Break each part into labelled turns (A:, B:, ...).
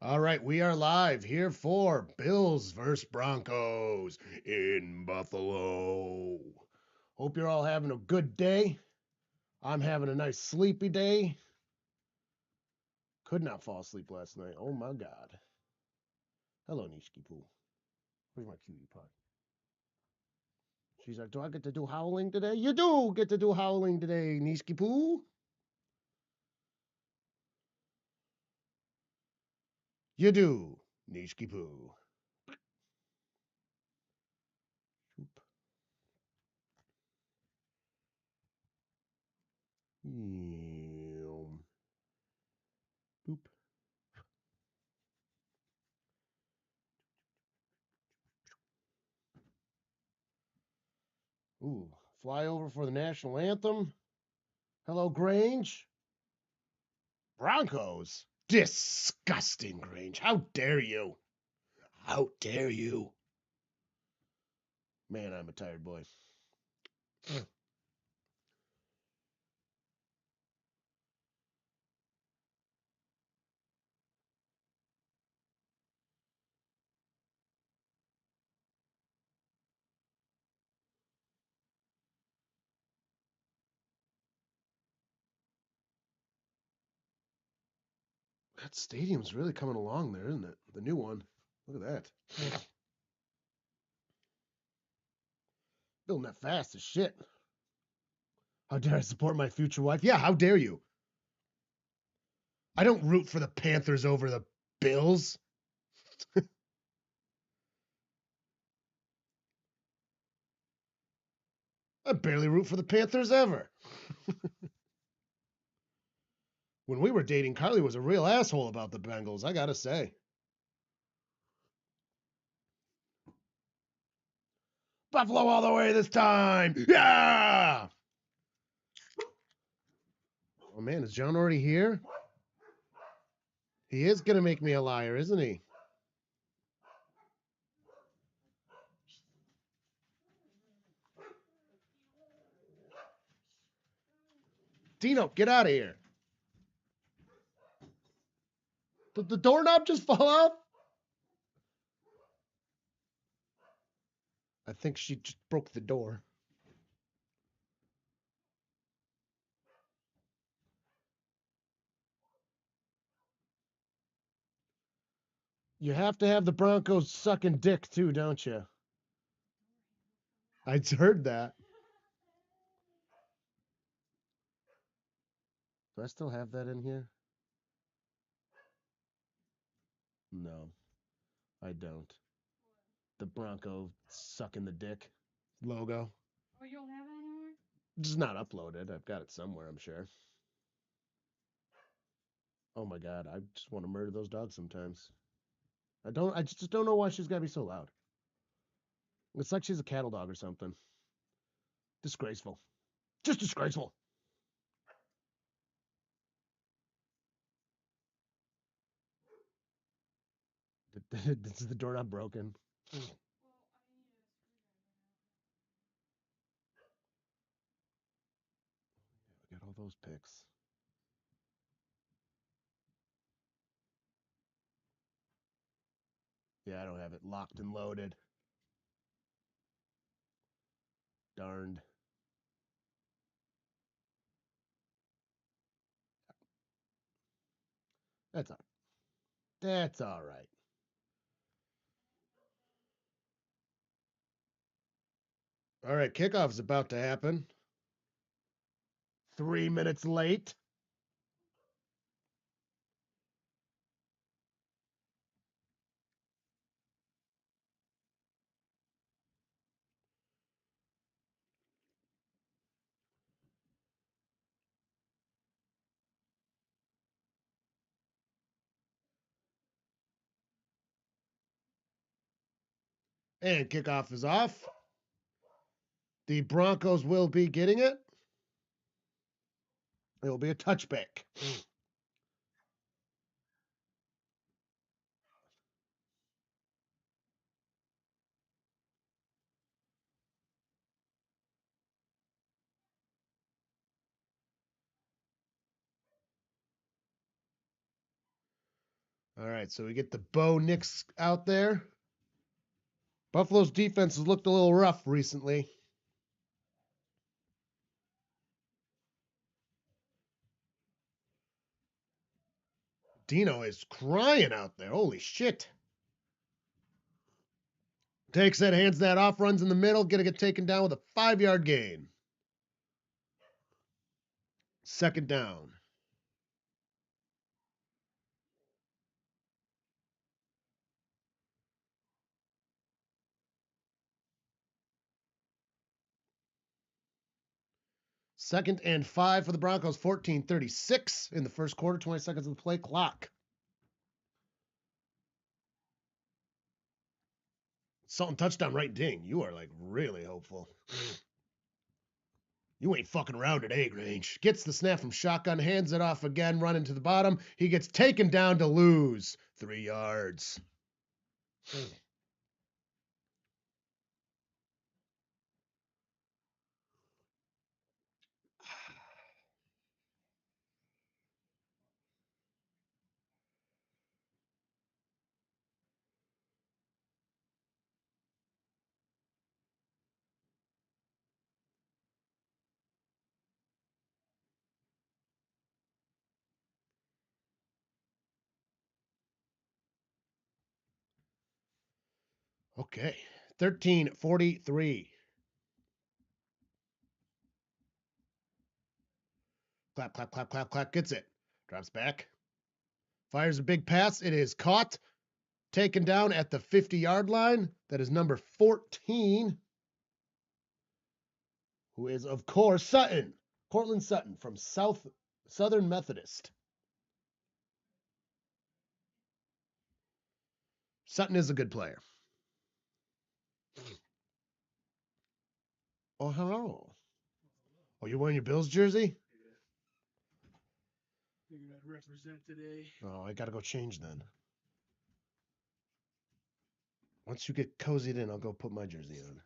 A: All right, we are live here for Bills versus Broncos in Buffalo. Hope you're all having a good day. I'm having a nice sleepy day. Could not fall asleep last night. Oh my God. Hello, Nishiki Poo. Where's my cutie pie? She's like, do I get to do howling today? You do get to do howling today, Nishiki Poo. You do, Nishiki Poo. Boop. Ooh, fly over for the national anthem. Hello, Grange. Broncos? Disgusting, Grange. How dare you? How dare you? Man, I'm a tired boy. That stadium's really coming along there, isn't it? The new one. Look at that. Building that fast as shit. How dare I support my future wife? Yeah, how dare you? I don't root for the Panthers over the Bills. I barely root for the Panthers ever. When we were dating, Carly was a real asshole about the Bengals, I gotta say. Buffalo all the way this time. Yeah! Oh man, is John already here? He is gonna make me a liar, isn't he? Dino, get out of here. Did the doorknob just fall off? I think she just broke the door. You have to have the Broncos sucking dick too, don't you? I heard that. Do I still have that in here? No, I don't. The Bronco sucking the dick logo.
B: Oh, you don't have it anymore?
A: Just not uploaded. I've got it somewhere, I'm sure. Oh my god, I just want to murder those dogs sometimes. I just don't know why she's gotta be so loud. It's like she's a cattle dog or something. Disgraceful. Just disgraceful. This is the doorknob broken. We got all those picks. Yeah, I don't have it locked and loaded. Darned. That's all right. That's all right. All right, kickoff is about to happen. 3 minutes late. And kickoff is off. The Broncos will be getting it. It will be a touchback. All right, so we get the Bo Nix out there. Buffalo's defense has looked a little rough recently. Dino is crying out there. Holy shit. Takes that, hands that off, runs in the middle, gonna get taken down with a 5-yard gain. Second down. Second and 5 for the Broncos, 14:36 in the first quarter, 20 seconds of the play clock. Sultan touchdown, right ding. You are like really hopeful. You ain't fucking around at egg range. Gets the snap from shotgun, hands it off again, running to the bottom. He gets taken down to lose 3 yards. Okay, 13:43. Clap, clap, clap, clap, clap. Gets it. Drops back. Fires a big pass. It is caught. Taken down at the 50-yard line. That is number 14, who is, of course, Sutton. Cortland Sutton from Southern Methodist. Sutton is a good player. Oh, hello. Oh, you're wearing your Bills jersey?
B: Figured I'd represent today.
A: Oh, I got to go change then. Once you get cozied in, I'll go put my jersey on.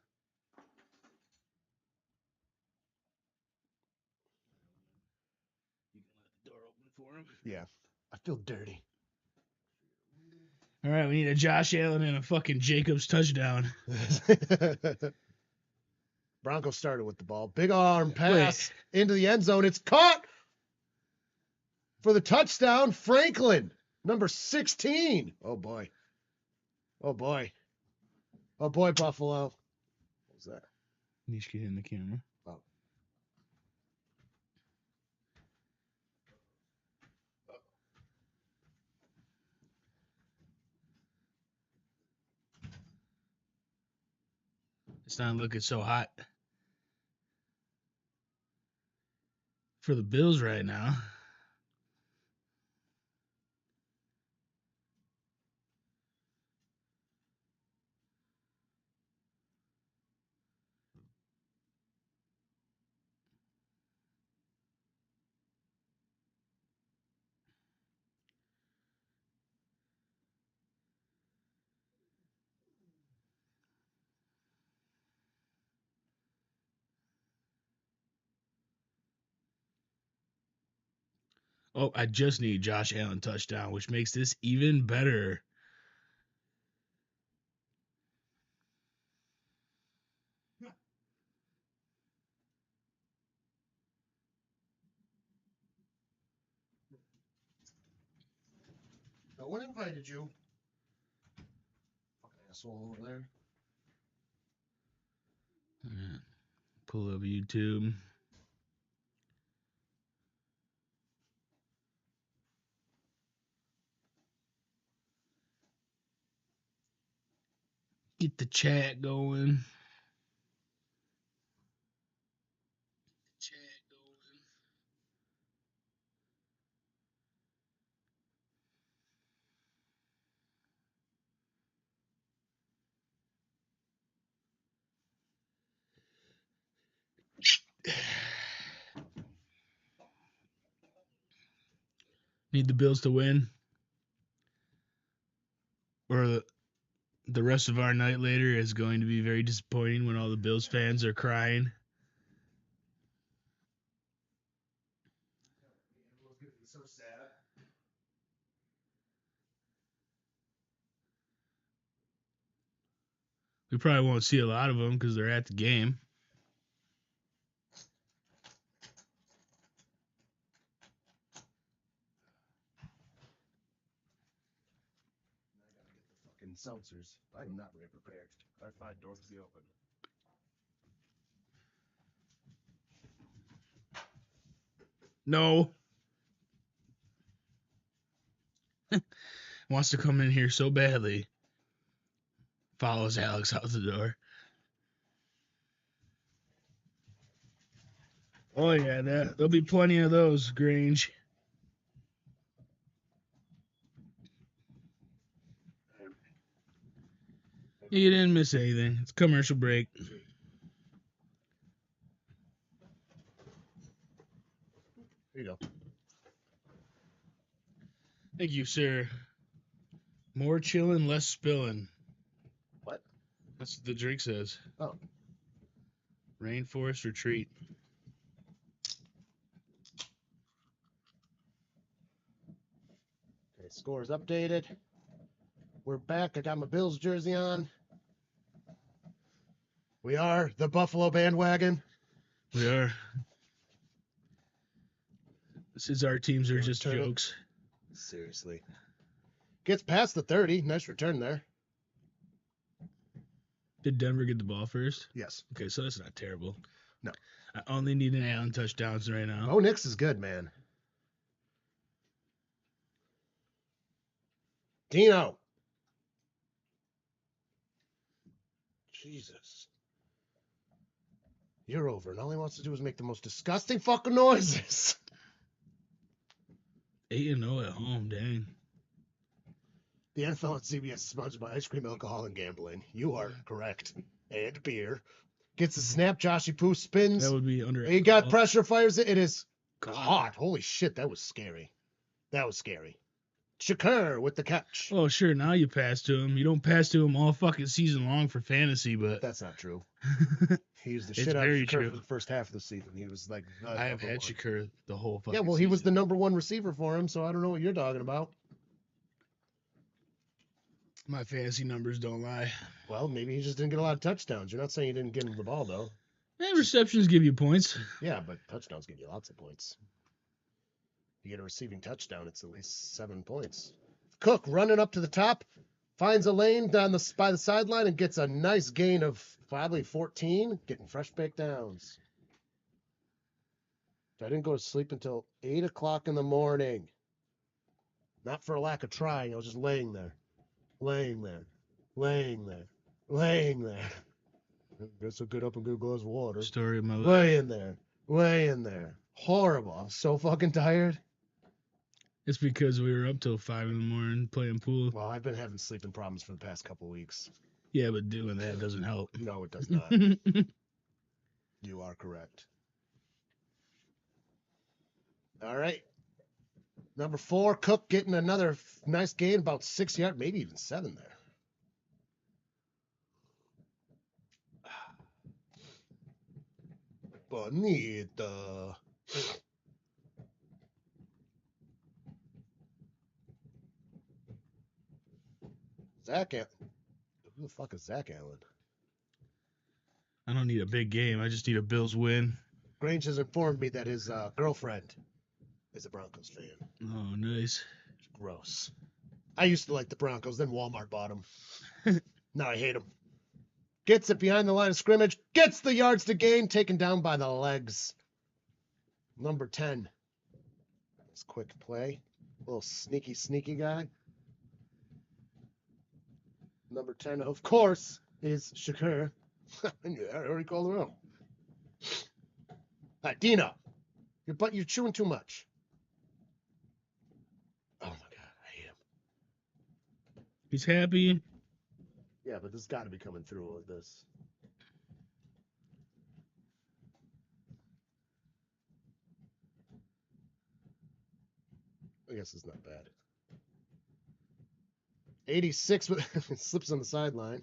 B: You can let the door open for him.
A: Yeah. I feel dirty.
B: All right, we need a Josh Allen and a fucking Jacobs touchdown.
A: Broncos started with the ball. Big arm pass into the end zone. It's caught for the touchdown. Franklin, number 16. Oh, boy. Oh, boy. Oh, boy, Buffalo. What was that?
B: You should get in the camera.
A: Oh.
B: It's not looking so hot for the Bills right now. Oh, I just need Josh Allen touchdown, which makes this even better.
A: No one invited you. Fucking asshole over there.
B: Pull up YouTube. Get the chat going. Need the Bills to win, or the rest of our night later is going to be very disappointing when all the Bills fans are crying.
A: So sad.
B: We probably won't see a lot of them because they're at the game.
A: Fucking seltzers. I am not very prepared. Our 5 doors to be open.
B: No. Wants to come in here so badly. Follows Alex out the door. Oh, yeah, there'll be plenty of those, Grange. You didn't miss anything. It's a commercial break.
A: Here you go.
B: Thank you, sir. More chillin', less spillin'.
A: What?
B: That's what the drink says.
A: Oh.
B: Rainforest Retreat.
A: Okay, scores updated. We're back. I got my Bills jersey on. We are the Buffalo bandwagon.
B: We are. Since our teams are
A: Yeah,
B: just
A: return it.
B: jokes.
A: Seriously. Gets past the 30. Nice return there.
B: Did Denver get the ball first?
A: Yes.
B: Okay, so that's not terrible.
A: No.
B: I only need an Allen touchdowns right now.
A: Bo Nix is good, man. Dino. Jesus. You're over, and all he wants to do is make the most disgusting fucking noises.
B: 8-0 at home, dang.
A: The NFL and CBS is sponsored by ice cream, alcohol, and gambling. You are correct. And beer. Gets a snap. Joshy Poo spins.
B: That would be under.
A: He got pressure, fires it. It is caught. Holy shit, that was scary. That was scary. Shakur with the catch.
B: Oh, sure. Now you pass to him. You don't pass to him all fucking season long for fantasy, but
A: That's not true. He used the
B: It's
A: shit out of
B: very
A: Shakur
B: true.
A: for the first half of the season. He was like,
B: I have had Shakur the whole fucking
A: Yeah, well, he was the
B: season.
A: number 1 receiver for him, so I don't know what you're talking about.
B: My fantasy numbers don't lie.
A: Well, maybe he just didn't get a lot of touchdowns. You're not saying you didn't get him the ball, though.
B: And receptions give you points.
A: Yeah, but touchdowns give you lots of points. You get a receiving touchdown, it's at least 7 points. Cook running up to the top, finds a lane down by the sideline and gets a nice gain of probably 14, getting fresh baked downs. I didn't go to sleep until 8 o'clock in the morning. Not for a lack of trying. I was just laying there. Laying there. Laying there. Laying there. Guess I'll get up and get a glass of water.
B: Story of my life.
A: Laying there. Laying there. Horrible. I'm so fucking tired.
B: It's because we were up till 5 in the morning playing pool.
A: Well, I've been having sleeping problems for the past couple weeks.
B: Yeah, but doing that doesn't help.
A: No, it does not. You are correct. All right. Number 4, Cook getting another nice gain, about 6 yards, maybe even 7 there. Bonita. Zach Allen. Who the fuck is Zach Allen?
B: I don't need a big game. I just need a Bills win.
A: Grange has informed me that his girlfriend is a Broncos fan.
B: Oh, nice.
A: Gross. I used to like the Broncos, then Walmart bought them. Now I hate them. Gets it behind the line of scrimmage. Gets the yards to gain, taken down by the legs. Number 10. That's quick play. Little sneaky guy. Number 10, of course, is Shakur. I already called him out. All right, Dino. You're chewing too much. Oh, my God. I hate him.
B: He's happy.
A: Yeah, but this has got to be coming through with this. I guess it's not bad. 86 slips on the sideline.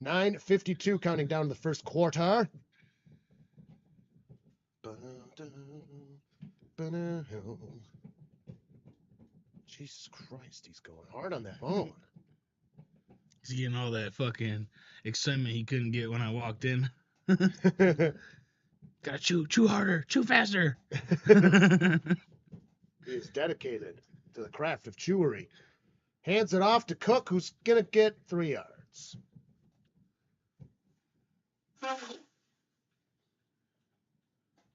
A: 9:52 counting down to the first quarter. Jesus Christ, he's going hard on that bone.
B: He's getting all that fucking excitement he couldn't get when I walked in. Gotta chew harder, chew faster.
A: He is dedicated to the craft of chewery. Hands it off to Cook, who's going to get 3 yards.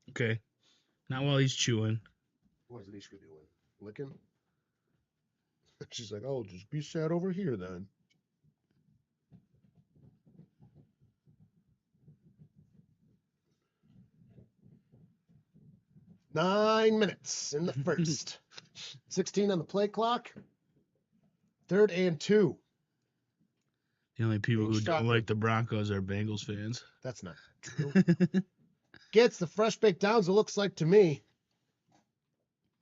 B: Okay. Not while he's chewing.
A: What is Nishka doing? Licking? She's like, oh, just be sat over here then. Nine minutes in the first. 16 on the play clock. 3rd and 2.
B: The only people who don't like the Broncos are Bengals fans.
A: That's not true. Gets the fresh baked downs, it looks like to me.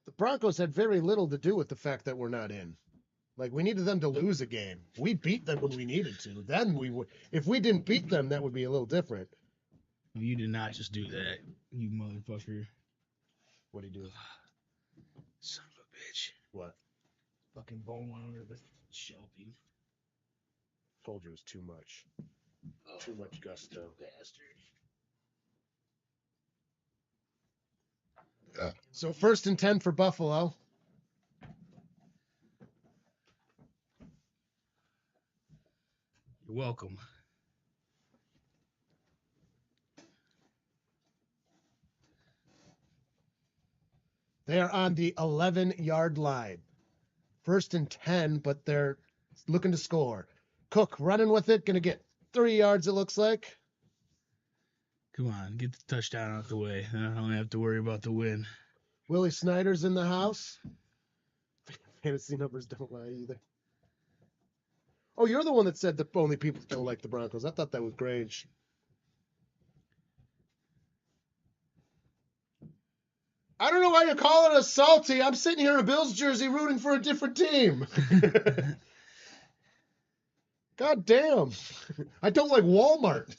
A: The Broncos had very little to do with the fact that we're not in. Like, we needed them to lose a game. We beat them when we needed to. Then we would. If we didn't beat them, that would be a little different.
B: You did not just do that, you motherfucker.
A: What'd he do?
B: Son of a bitch.
A: What?
B: Fucking bone under the shelving.
A: Told you it was too much. Too much gusto.
B: Bastard.
A: So 1st and 10 for Buffalo.
B: You're welcome.
A: They are on the 11-yard line. 1st and 10, but they're looking to score. Cook running with it, going to get 3 yards, it looks like.
B: Come on, get the touchdown out the way. I don't have to worry about the win.
A: Willie Snyder's in the house. Fantasy numbers don't lie either. Oh, you're the one that said the only people don't like the Broncos. I thought that was Grange. I don't know why you're calling us salty. I'm sitting here in a Bills jersey rooting for a different team. God damn. I don't like Walmart.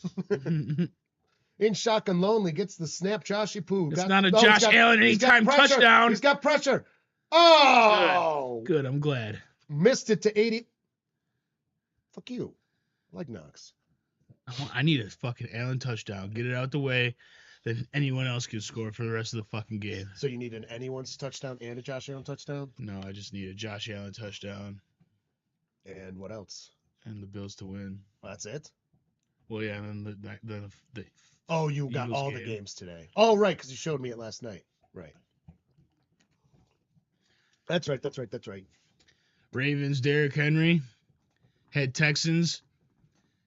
A: In shotgun lonely, gets the snap. Joshy Poo.
B: It's not a Josh Allen anytime touchdown.
A: He's got pressure. Oh!
B: Good, I'm glad.
A: Missed it to 80. Fuck you. I like Knox.
B: I need a fucking Allen touchdown. Get it out the way. Then anyone else can score for the rest of the fucking game.
A: So you need an anyone's touchdown and a Josh Allen touchdown?
B: No, I just need a Josh Allen touchdown.
A: And what else?
B: And the Bills to win.
A: That's it?
B: Well, yeah, and then the
A: Oh, you got
B: Eagles
A: all
B: game.
A: the games today. Oh, right, because you showed me it last night. Right. That's right.
B: Ravens, Derrick Henry, had Texans.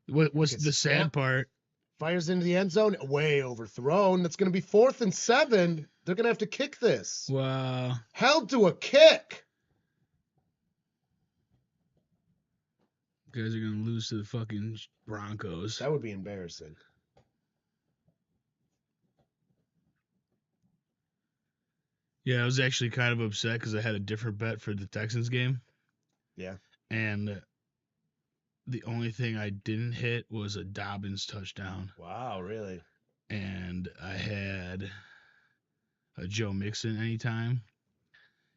B: What's the sad part?
A: Fires into the end zone, way overthrown. That's going to be 4th and 7. They're going to have to kick this.
B: Wow.
A: Held to a kick.
B: You guys are going to lose to the fucking Broncos.
A: That would be embarrassing.
B: Yeah, I was actually kind of upset because I had a different bet for the Texans game.
A: Yeah.
B: And the only thing I didn't hit was a Dobbins touchdown.
A: Wow, really?
B: And I had a Joe Mixon anytime.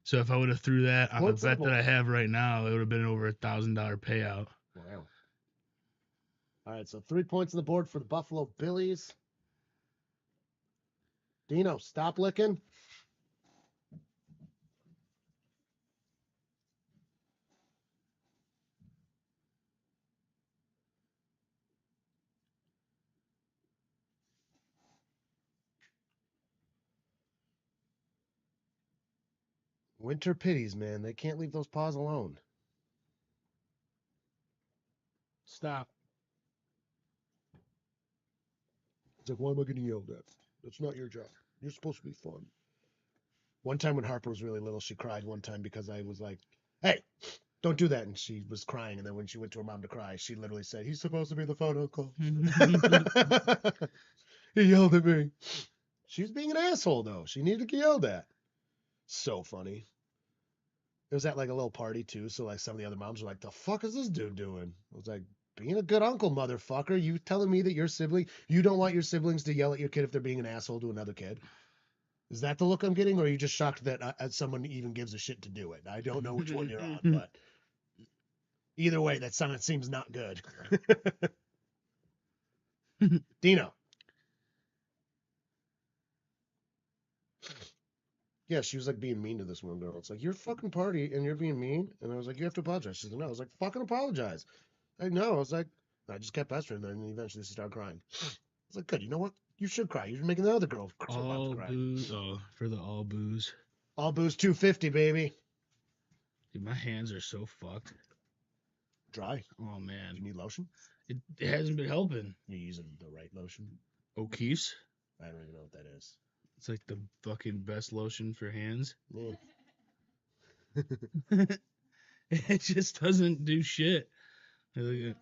B: So if I would have threw that on the bet that I have right now, it would have been over $1,000 payout.
A: Wow. All right, so 3 points on the board for the Buffalo Billies. Dino, stop licking. Winter pities, man. They can't leave those paws alone. Stop. It's like, why am I getting yelled at? That's not your job. You're supposed to be fun. One time when Harper was really little, she cried one time because I was like, hey, don't do that. And she was crying. And then when she went to her mom to cry, she literally said, he's supposed to be the fun uncle. He yelled at me. She was being an asshole, though. She needed to get yelled at. So funny. It was at like a little party too, so like some of the other moms were like, the fuck is this dude doing? I was like, being a good uncle, motherfucker. You telling me that your sibling, you don't want your siblings to yell at your kid if they're being an asshole to another kid? Is that the look I'm getting, or are you just shocked that someone even gives a shit to do it? I don't know which one you're on, but either way, that seems not good. Dino. Yeah, she was like being mean to this one girl. It's like, you're fucking party and you're being mean. And I was like, you have to apologize. She's like, no. I was like, fucking apologize. I know. I was like, I just kept pestering her, and then eventually she started crying. I was like, good. You know what? You should cry. You're making the other girl so about to cry.
B: Booze. Oh, for the all booze.
A: All booze 250, baby.
B: Dude, my hands are so fucked.
A: Dry.
B: Oh, man.
A: You need lotion?
B: It hasn't been helping.
A: You're using the right lotion?
B: O'Keefe's?
A: I don't even know what that is.
B: It's like the fucking best lotion for hands.
A: Yeah.
B: It just doesn't do shit.
A: I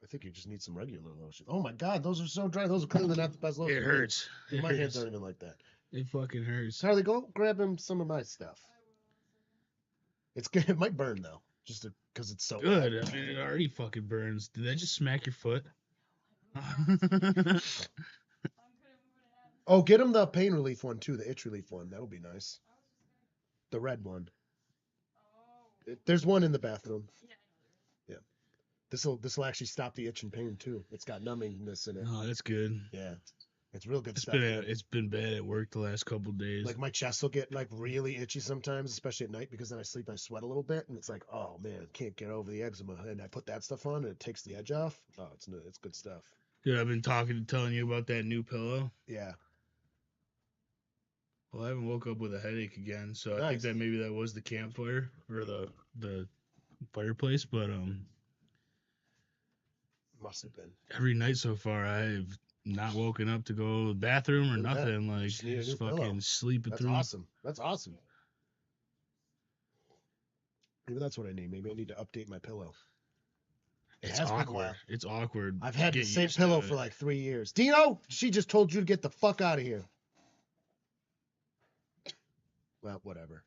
A: think you just need some regular lotion. Oh my god, those are so dry. Those are clearly not the best lotion.
B: It hurts.
A: My hands aren't even like that.
B: It fucking hurts.
A: Harley, go grab him some of my stuff. It's good. It might burn though, just because it's so
B: good.
A: bad.
B: I mean, it already fucking burns. Did I just smack your foot?
A: Oh, get him the pain relief one too, the itch relief one. That would be nice. The red one. There's one in the bathroom. Yeah. This will actually stop the itch and pain too. It's got numbingness in it.
B: Oh, that's good.
A: Yeah. It's real good stuff.
B: It's been bad at work the last couple of days.
A: Like my chest will get like really itchy sometimes, especially at night, because then I sleep and I sweat a little bit, and it's like, oh man, can't get over the eczema. And I put that stuff on, and it takes the edge off. Oh, it's good stuff.
B: Dude, I've been telling you about that new pillow.
A: Yeah.
B: Well, I haven't woke up with a headache again, so I think that maybe that was the campfire or the fireplace, but
A: must have been.
B: Every night so far, I've not woken up to go to the bathroom or nothing. Like just fucking pillow. Sleeping through.
A: That's awesome. Maybe that's what I need. Maybe I need to update my pillow.
B: It's awkward. It's awkward.
A: I've had the same pillow for like 3 years. Dino, she just told you to get the fuck out of here. Well, whatever.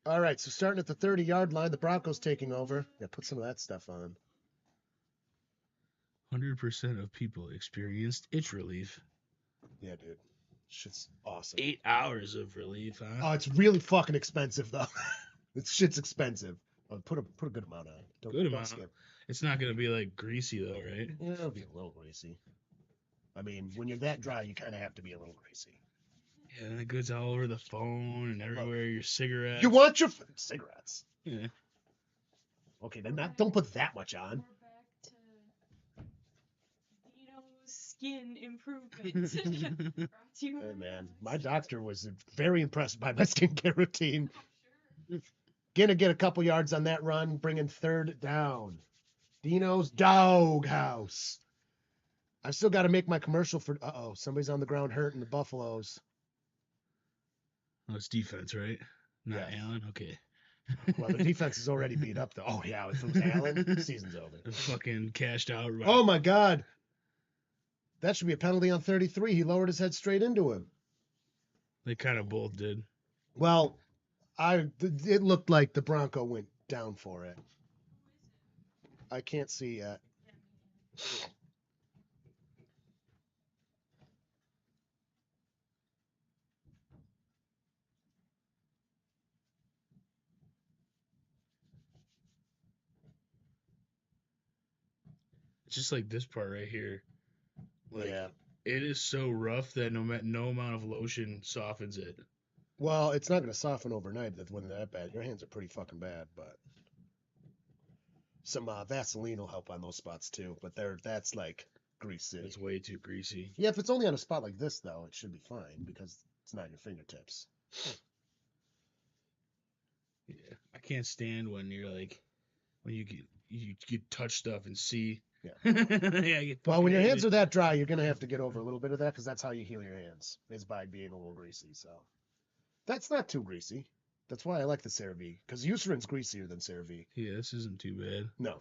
A: All right, so starting at the 30-yard line, the Broncos taking over. Yeah, put some of that stuff on.
B: 100% of people experienced itch relief.
A: Yeah, dude. Shit's awesome.
B: 8 hours of relief, huh?
A: Oh, it's really fucking expensive, though. This shit's expensive. Oh, put a good amount on.
B: Good amount. Skip. It's not going to be, like, greasy, though, right?
A: Yeah, it'll be a little greasy. I mean, when you're that dry, you kind of have to be a little greasy.
B: Yeah, and it goes all over the phone and everywhere. Your cigarettes.
A: You want your cigarettes?
B: Yeah.
A: Okay, then don't put that much on.
C: We're back to Dino's skin improvement.
A: Hey man, my doctor was very impressed by my skincare routine. Sure. Gonna get a couple yards on that run, bringing third down. Dino's doghouse. I've still got to make my commercial for. Somebody's on the ground hurting the Buffaloes.
B: Oh, it's defense, right? Not
A: yeah.
B: Allen? Okay.
A: Well, the defense is already beat up, though. Oh, yeah, if it was Allen, season's over.
B: They're fucking cashed out. Right?
A: Oh, my God. That should be a penalty on 33. He lowered his head straight into him.
B: They kind of both did.
A: Well, it looked like the Bronco went down for it. I can't see yet.
B: Just like this part right here. Like,
A: yeah.
B: It is so rough that no amount of lotion softens it.
A: Well, it's not going to soften overnight when they're that bad. Your hands are pretty fucking bad, but some Vaseline will help on those spots too. But that's like greasy.
B: It's way too greasy.
A: Yeah, if it's only on a spot like this, though, it should be fine because it's not your fingertips.
B: Yeah, I can't stand when you're like when you touch stuff and see.
A: Yeah.
B: Yeah.
A: Well, when your hands are that dry, you're gonna have to get over a little bit of that because that's how you heal your hands is by being a little greasy. So that's not too greasy. That's why I like the CeraVe because Eucerin's greasier than CeraVe.
B: Yeah, this isn't too bad.
A: No.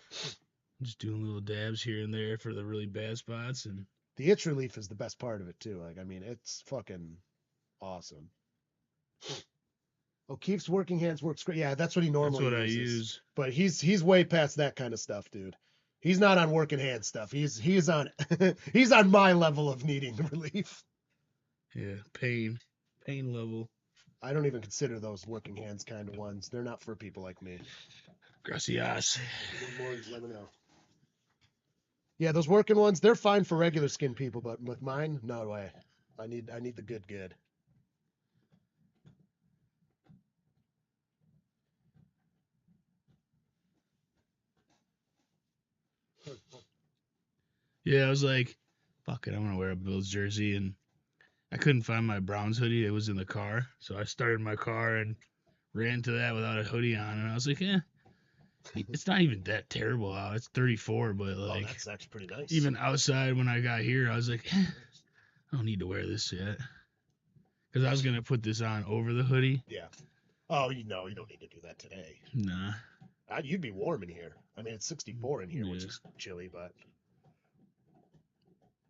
B: Just doing little dabs here and there for the really bad spots, and
A: the itch relief is the best part of it too. Like, I mean, it's fucking awesome. O'Keefe's working hands works great. Yeah, that's what he normally uses.
B: That's what I use.
A: But he's way past that kind of stuff, dude. He's not on working hand stuff. He's on he's on my level of needing relief.
B: Yeah, pain level.
A: I don't even consider those working hands kind of ones. They're not for people like me.
B: Gracias.
A: Let me know. Yeah, those working ones, they're fine for regular skin people, but with mine, no way. I need the good.
B: Yeah, I was like, fuck it, I'm gonna wear a Bills jersey, and I couldn't find my Browns hoodie. It was in the car, so I started my car and ran to that without a hoodie on, and I was like, it's not even that terrible out. It's 34, but like,
A: that's actually pretty nice.
B: even outside when I got here, I was like, I don't need to wear this yet, because I was gonna put this on over the hoodie.
A: Yeah. Oh, you don't need to do that today.
B: Nah.
A: You'd be warm in here. I mean, it's 64 in here, which is chilly, but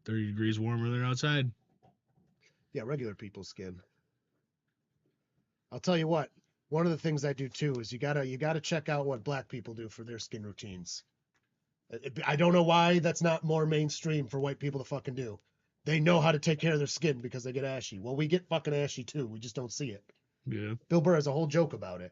B: 30 degrees warmer than outside.
A: yeah, regular people's skin. I'll tell you what. One of the things I do too is you gotta check out what black people do for their skin routines. I don't know why that's not more mainstream for white people to fucking do. They know how to take care of their skin because they get ashy. Well, we get fucking ashy too. We just don't see it.
B: Yeah.
A: Bill Burr has a whole joke about it.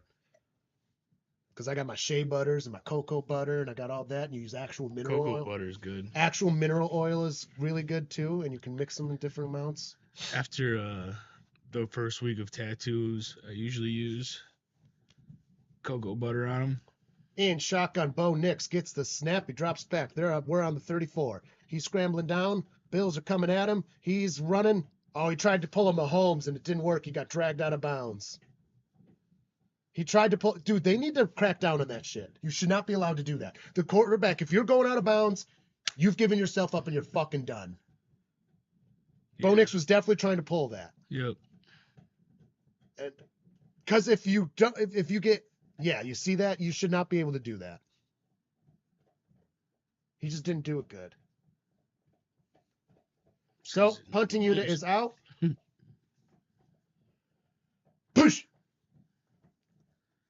A: Because I got my shea butters and my cocoa butter and I got all that, and you use actual mineral oil.
B: Cocoa butter is good.
A: Actual mineral oil is really good too, and you can mix them in different amounts.
B: After the first week of tattoos, I usually use cocoa butter on them.
A: And shotgun Bo Nix gets the snap. He drops back. We're on the 34. He's scrambling down. Bills are coming at him. He's running. Oh, he tried to pull a Mahomes, and it didn't work. He got dragged out of bounds. He tried to pull. Dude, they need to crack down on that shit. You should not be allowed to do that. The quarterback, if you're going out of bounds, you've given yourself up and you're fucking done. Yeah. Bo Nix was definitely trying to pull that.
B: Yep.
A: Because if you get, you see that, you should not be able to do that. He just didn't do it good. So, punting unit is out. Push!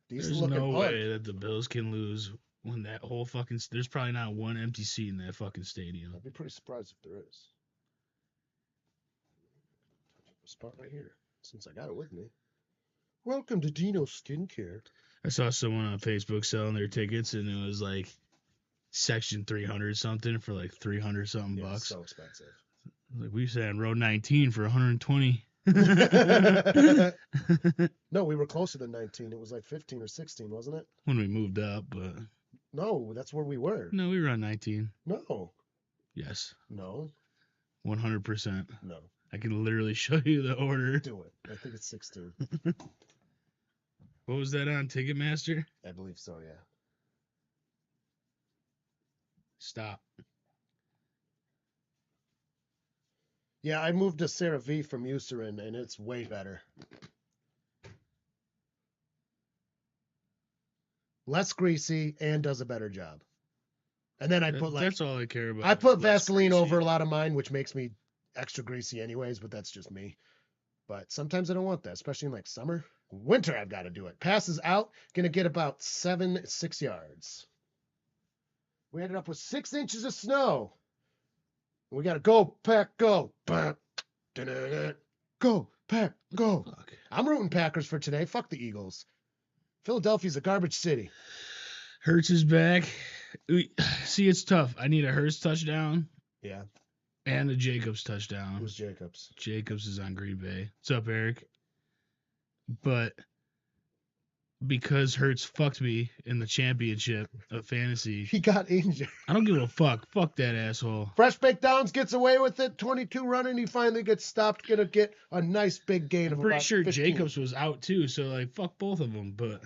B: There's no way that the Bills can lose when that whole fucking... There's probably not one empty seat in that fucking stadium.
A: I'd be pretty surprised if there is. A spot right here, since I got it with me. Welcome to Dino Skincare.
B: I saw someone on Facebook selling their tickets, and it was like section 300 something for like 300 something bucks.
A: So expensive.
B: Like we said, row 19 for 120.
A: No, we were closer than 19. It was like 15 or 16, wasn't it?
B: When we moved up, but...
A: No, that's where we were.
B: No, we were on 19.
A: No.
B: Yes.
A: No.
B: 100%.
A: No.
B: I can literally show you the order.
A: Do it. I think it's 16.
B: What was that on Ticketmaster?
A: I believe so, yeah.
B: Stop.
A: Yeah, I moved to Sarah V from Eucerin, and it's way better. Less greasy and does a better job. And then I put
B: that's all I care about.
A: I put Vaseline over a lot of mine, which makes me extra greasy anyways, but that's just me. But sometimes I don't want that, especially in like summer. Winter, I've got to do it. Passes out, gonna get about 6 yards. We ended up with 6 inches of snow. We got to go, Pack, go. Go, Pack, go.
B: Fuck.
A: I'm rooting Packers for today. Fuck the Eagles. Philadelphia's a garbage city.
B: Hurts is back. See, it's tough. I need a Hurts touchdown.
A: Yeah.
B: And a Jacobs touchdown.
A: Who's Jacobs?
B: Jacobs is on Green Bay. What's up, Eric? But because Hurts fucked me in the championship of fantasy.
A: He got injured.
B: I don't give a fuck. Fuck that asshole.
A: Fresh Baked Downs gets away with it. 22 running. He finally gets stopped. Gonna get a nice big gain of
B: I'm pretty
A: about
B: sure
A: 15.
B: Jacobs was out too, so like fuck both of them. But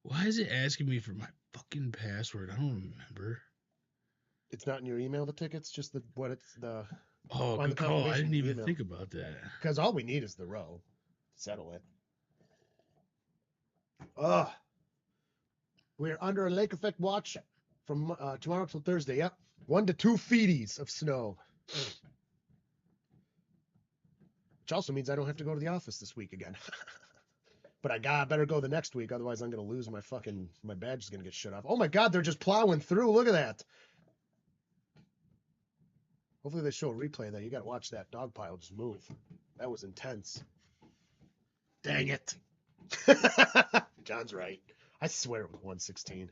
B: why is it asking me for my fucking password? I don't remember.
A: It's not in your email, the tickets, just the.
B: Oh, good call. I didn't even think about that.
A: Because all we need is the row. Settle it. We're under a lake effect watch from tomorrow till Thursday. Yep. 1 to 2 feeties of snow. Which also means I don't have to go to the office this week again. But I better go the next week, otherwise I'm gonna lose my badge is gonna get shut off. Oh my God, they're just plowing through. Look at that. Hopefully they show a replay of that. You gotta watch that dog pile just move. That was intense. Dang it. John's right. I swear it was 116.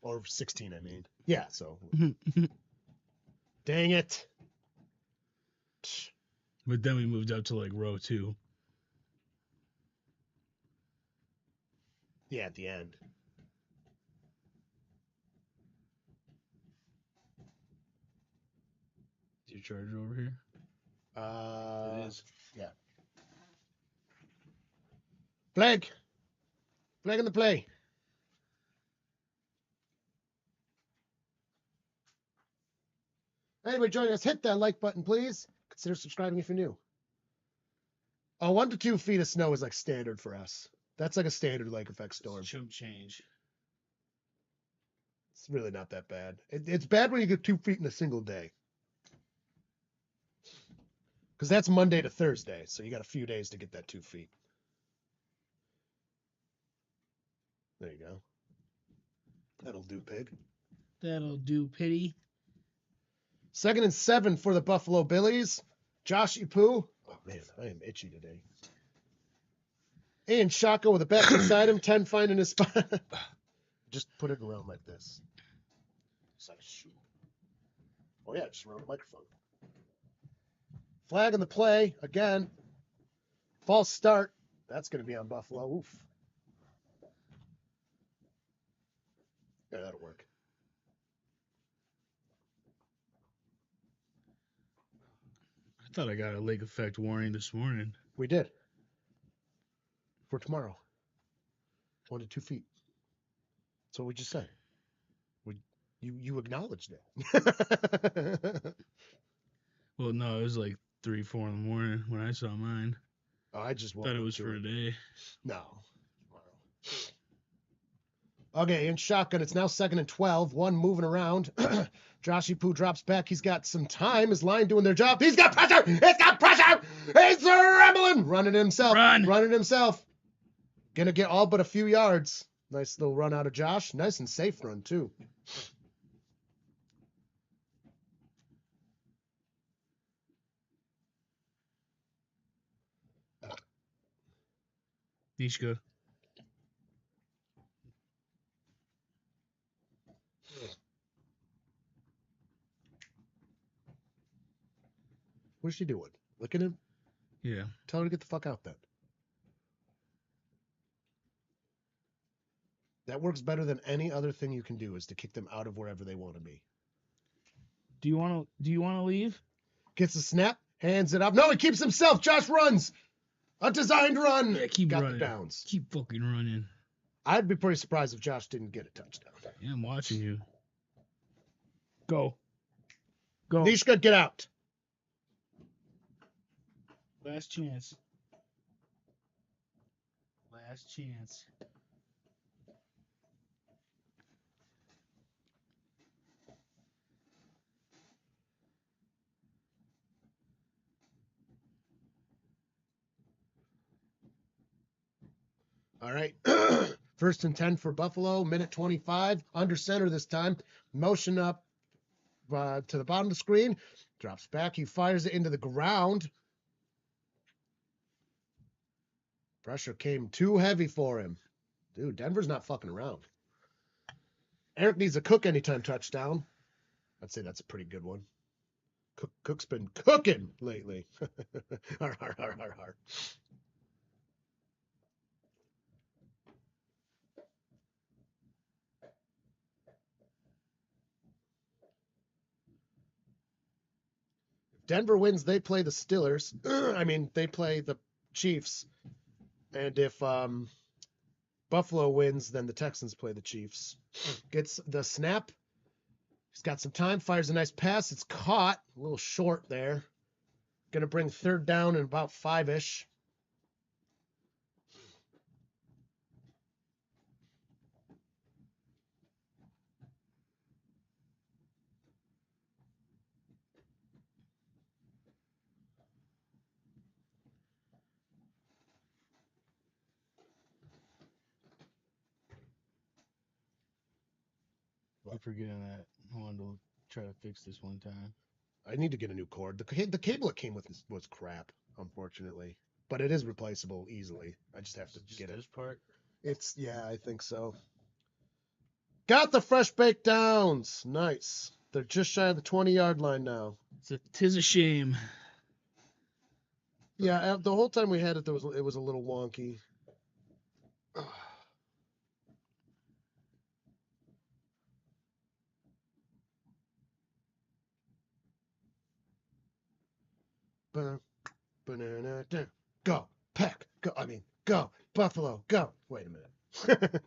A: Or 16, I mean. Yeah, so. Dang it.
B: But then we moved up to like row 2.
A: Yeah, at the end.
B: Is your charger over here? It is.
A: Yeah. Flag. Flag in the play. Anybody joining us, hit that like button, please. Consider subscribing if you're new. 1 to 2 feet of snow is like standard for us. That's like a standard lake effect storm.
B: Chump change.
A: It's really not that bad. It's bad when you get 2 feet in a single day. Because that's Monday to Thursday, so you got a few days to get that 2 feet. There you go. That'll do, pig.
B: That'll do, pity.
A: 2nd and 7 for the Buffalo Billies. Josh Poo. Oh, man, I am itchy today. And Shaka with a back beside him. 10 finding his spot. Just put it around like this. It's like a shoe. Oh, yeah, just around the microphone. Flag in the play. Again. False start. That's going to be on Buffalo. Oof. Yeah, that'll work.
B: I thought I got a lake effect warning this morning.
A: We did. For tomorrow. 1 to 2 feet. That's what we just said. You acknowledged it.
B: Well, no, it was like 3, 4 in the morning when I saw mine.
A: Oh, I just
B: Thought it was for today.
A: No. Okay, in shotgun, it's now 2nd and 12. One moving around. Joshy Poo drops back. He's got some time. His line doing their job. He's got pressure. He's got pressure. He's rambling. Running himself. Running himself. Gonna get all but a few yards. Nice little run out of Josh. Nice and safe run, too.
B: Nishka.
A: What's she doing? Licking him?
B: Yeah.
A: Tell her to get the fuck out then. That works better than any other thing you can do is to kick them out of wherever they want to be.
B: Do you want to leave?
A: Gets the snap, hands it up. No, he keeps himself. Josh runs. A designed run.
B: Yeah, keep
A: Got
B: running.
A: the downs.
B: Keep fucking running.
A: I'd be pretty surprised if Josh didn't get a touchdown.
B: Yeah, I'm watching you. Go. Go.
A: Nishka, get out.
B: Last chance. Last chance.
A: All right. 1st and 10 for Buffalo. Minute 25. Under center this time. Motion up to the bottom of the screen. Drops back. He fires it into the ground. Pressure came too heavy for him. Dude, Denver's not fucking around. Eric needs a Cook anytime touchdown. I'd say that's a pretty good one. Cook's been cooking lately. Har, har, har, har, har. If Denver wins, they play the Steelers. They play the Chiefs. And if Buffalo wins, then the Texans play the Chiefs. Gets the snap. He's got some time. Fires a nice pass. It's caught. A little short there. Going to bring 3rd down in about 5-ish.
B: I forget on that. I wanted to try to fix this one time.
A: I need to get a new cord. The cable it came with was crap, unfortunately. But it is replaceable easily. I just have to get it.
B: This part.
A: Yeah, I think so. Got the fresh baked downs. Nice. They're just shy of the 20-yard line now.
B: Tis a shame.
A: Yeah, the whole time we had it, it was a little wonky. Banana, go, Pack, go. I mean, go, Buffalo, go. Wait a minute.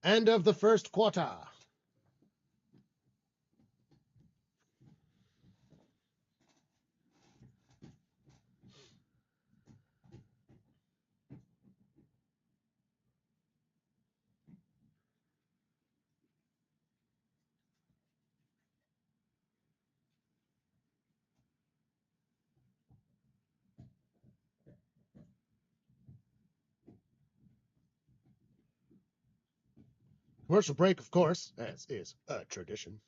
A: End of the first quarter. Commercial break, of course, as is a tradition.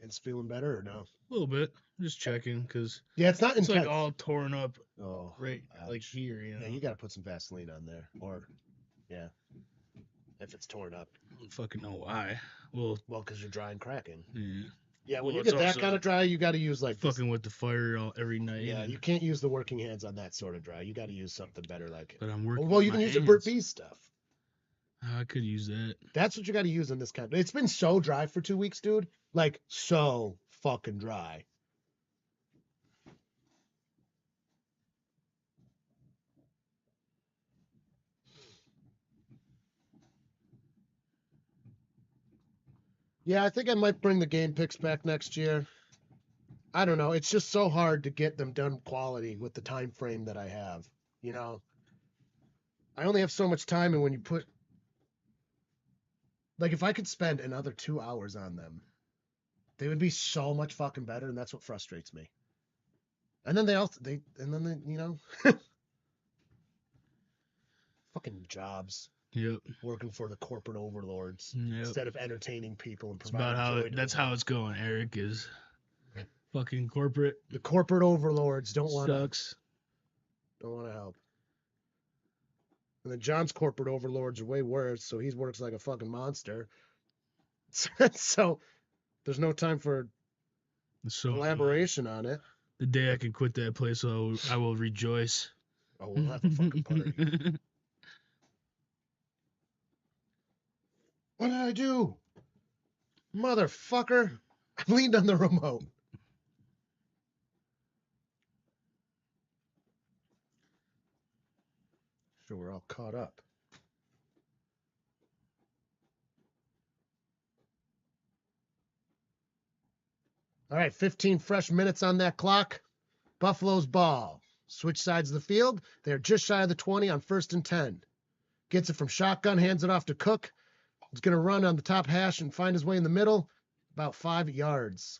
A: It's feeling better or no?
B: A little bit. Just checking because
A: Yeah, it's not
B: it's
A: intense.
B: like all torn up
A: Oh,
B: right
A: ouch.
B: like here. You know.
A: Yeah, you got to put some Vaseline on there, or yeah, if it's torn up.
B: I don't fucking know why. Well,
A: because you're dry and cracking.
B: yeah.
A: Yeah, when
B: Well,
A: you
B: it's
A: get that
B: also
A: kind of dry, you got to use like this.
B: Fucking with the fire every night.
A: Yeah,
B: and-
A: you can't use the working hands on that sort of dry. You got to use something better like.
B: But I'm working.
A: Well,
B: with
A: you can
B: my
A: use the Burt
B: hands.
A: Bee stuff.
B: I could use that.
A: That's what you got to use in this kind. It's been so dry for 2 weeks, dude. Like so fucking dry. Yeah, I think I might bring the game picks back next year. I don't know. It's just so hard to get them done quality with the time frame that I have. You know, I only have so much time, and when you put, like, if I could spend another 2 hours on them, they would be so much fucking better, and that's what frustrates me. And then you know, fucking jobs.
B: Yep.
A: Working for the corporate overlords
B: Yep.
A: instead of entertaining people and
B: It's
A: providing
B: about
A: joy to
B: that's
A: them.
B: how it's going. Eric is fucking corporate.
A: The corporate overlords don't want
B: Sucks.
A: to help. And then John's corporate overlords are way worse, so he works like a fucking monster. So there's no time for
B: So
A: elaboration on it.
B: the day I can quit that place, I will rejoice.
A: Oh, we'll have a fucking party. What did I do? Motherfucker. I leaned on the remote. Sure, we're all caught up. All right, 15 fresh minutes on that clock. Buffalo's ball. Switch sides of the field. They're just shy of the 20 on 1st and 10. Gets it from shotgun, hands it off to Cook. He's going to run on the top hash and find his way in the middle, about 5 yards.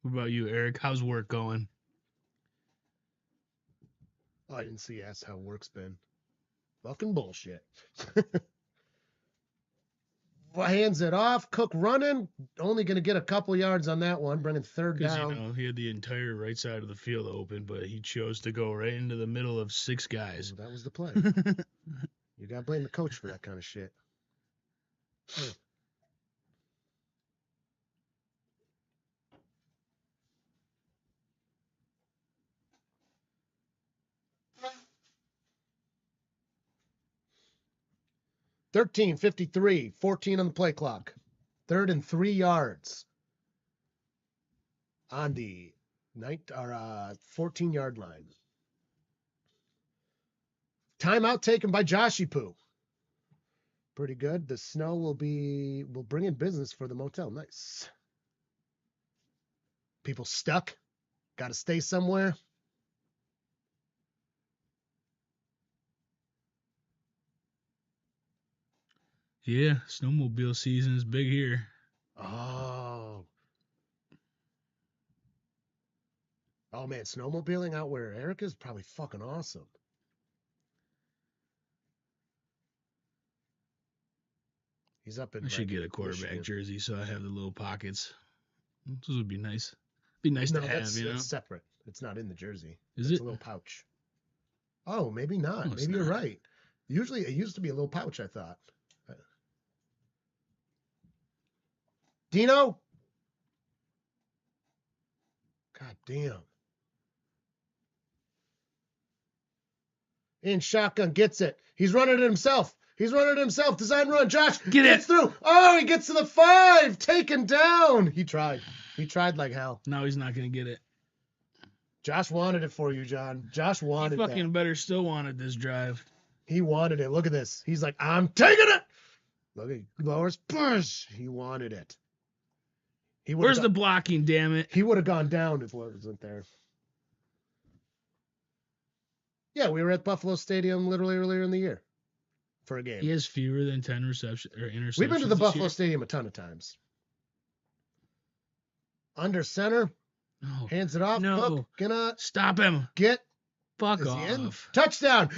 B: What about you, Eric? How's work going?
A: Oh, I didn't see you asked how work's been. Fucking bullshit. Hands it off. Cook running. Only going to get a couple yards on that one, bringing third
B: Because
A: down.
B: he had the entire right side of the field open, but he chose to go right into the middle of 6 guys.
A: Well, that was the play. You got to blame the coach for that kind of shit. $13:53, 14 on the play clock. 3rd and 3 yards on the 14-yard line. Timeout taken by Joshy Poo. Pretty good. The snow will bring in business for the motel. Nice. People stuck. Got to stay somewhere.
B: Yeah, snowmobile season is big here.
A: Oh. Oh, man, snowmobiling out where Eric is probably fucking awesome. He's up in
B: I should get a quarterback
A: Michigan.
B: jersey so I have the little pockets. This would be nice. Be nice to have, you know.
A: That's separate. It's not in the jersey.
B: Is
A: It's
B: it?
A: a little pouch. Oh, maybe not.
B: No, it's
A: Maybe you're
B: not.
A: right. Usually, it used to be a little pouch, I thought. Dino? God damn. In shotgun, gets it. He's running it himself. Design run. Josh gets through. Oh, he gets to the 5. Taken down. He tried. He tried like hell.
B: No, he's not going to get it.
A: Josh wanted it for you, John. Josh wanted
B: He fucking
A: that.
B: better still wanted this drive.
A: He wanted it. Look at this. He's like, I'm taking it. Look at lowers. Push. He wanted it.
B: Where's the blocking, damn it?
A: He would have gone down if it wasn't there. Yeah, we were at Buffalo Stadium literally earlier in the year for a game.
B: He has fewer than 10 receptions or interceptions.
A: We've been to the
B: this
A: Buffalo
B: year.
A: Stadium a ton of times. Under center, hands it off.
B: No.
A: Hook, gonna
B: Stop him.
A: get.
B: Fuck
A: Is he in?
B: off.
A: Touchdown.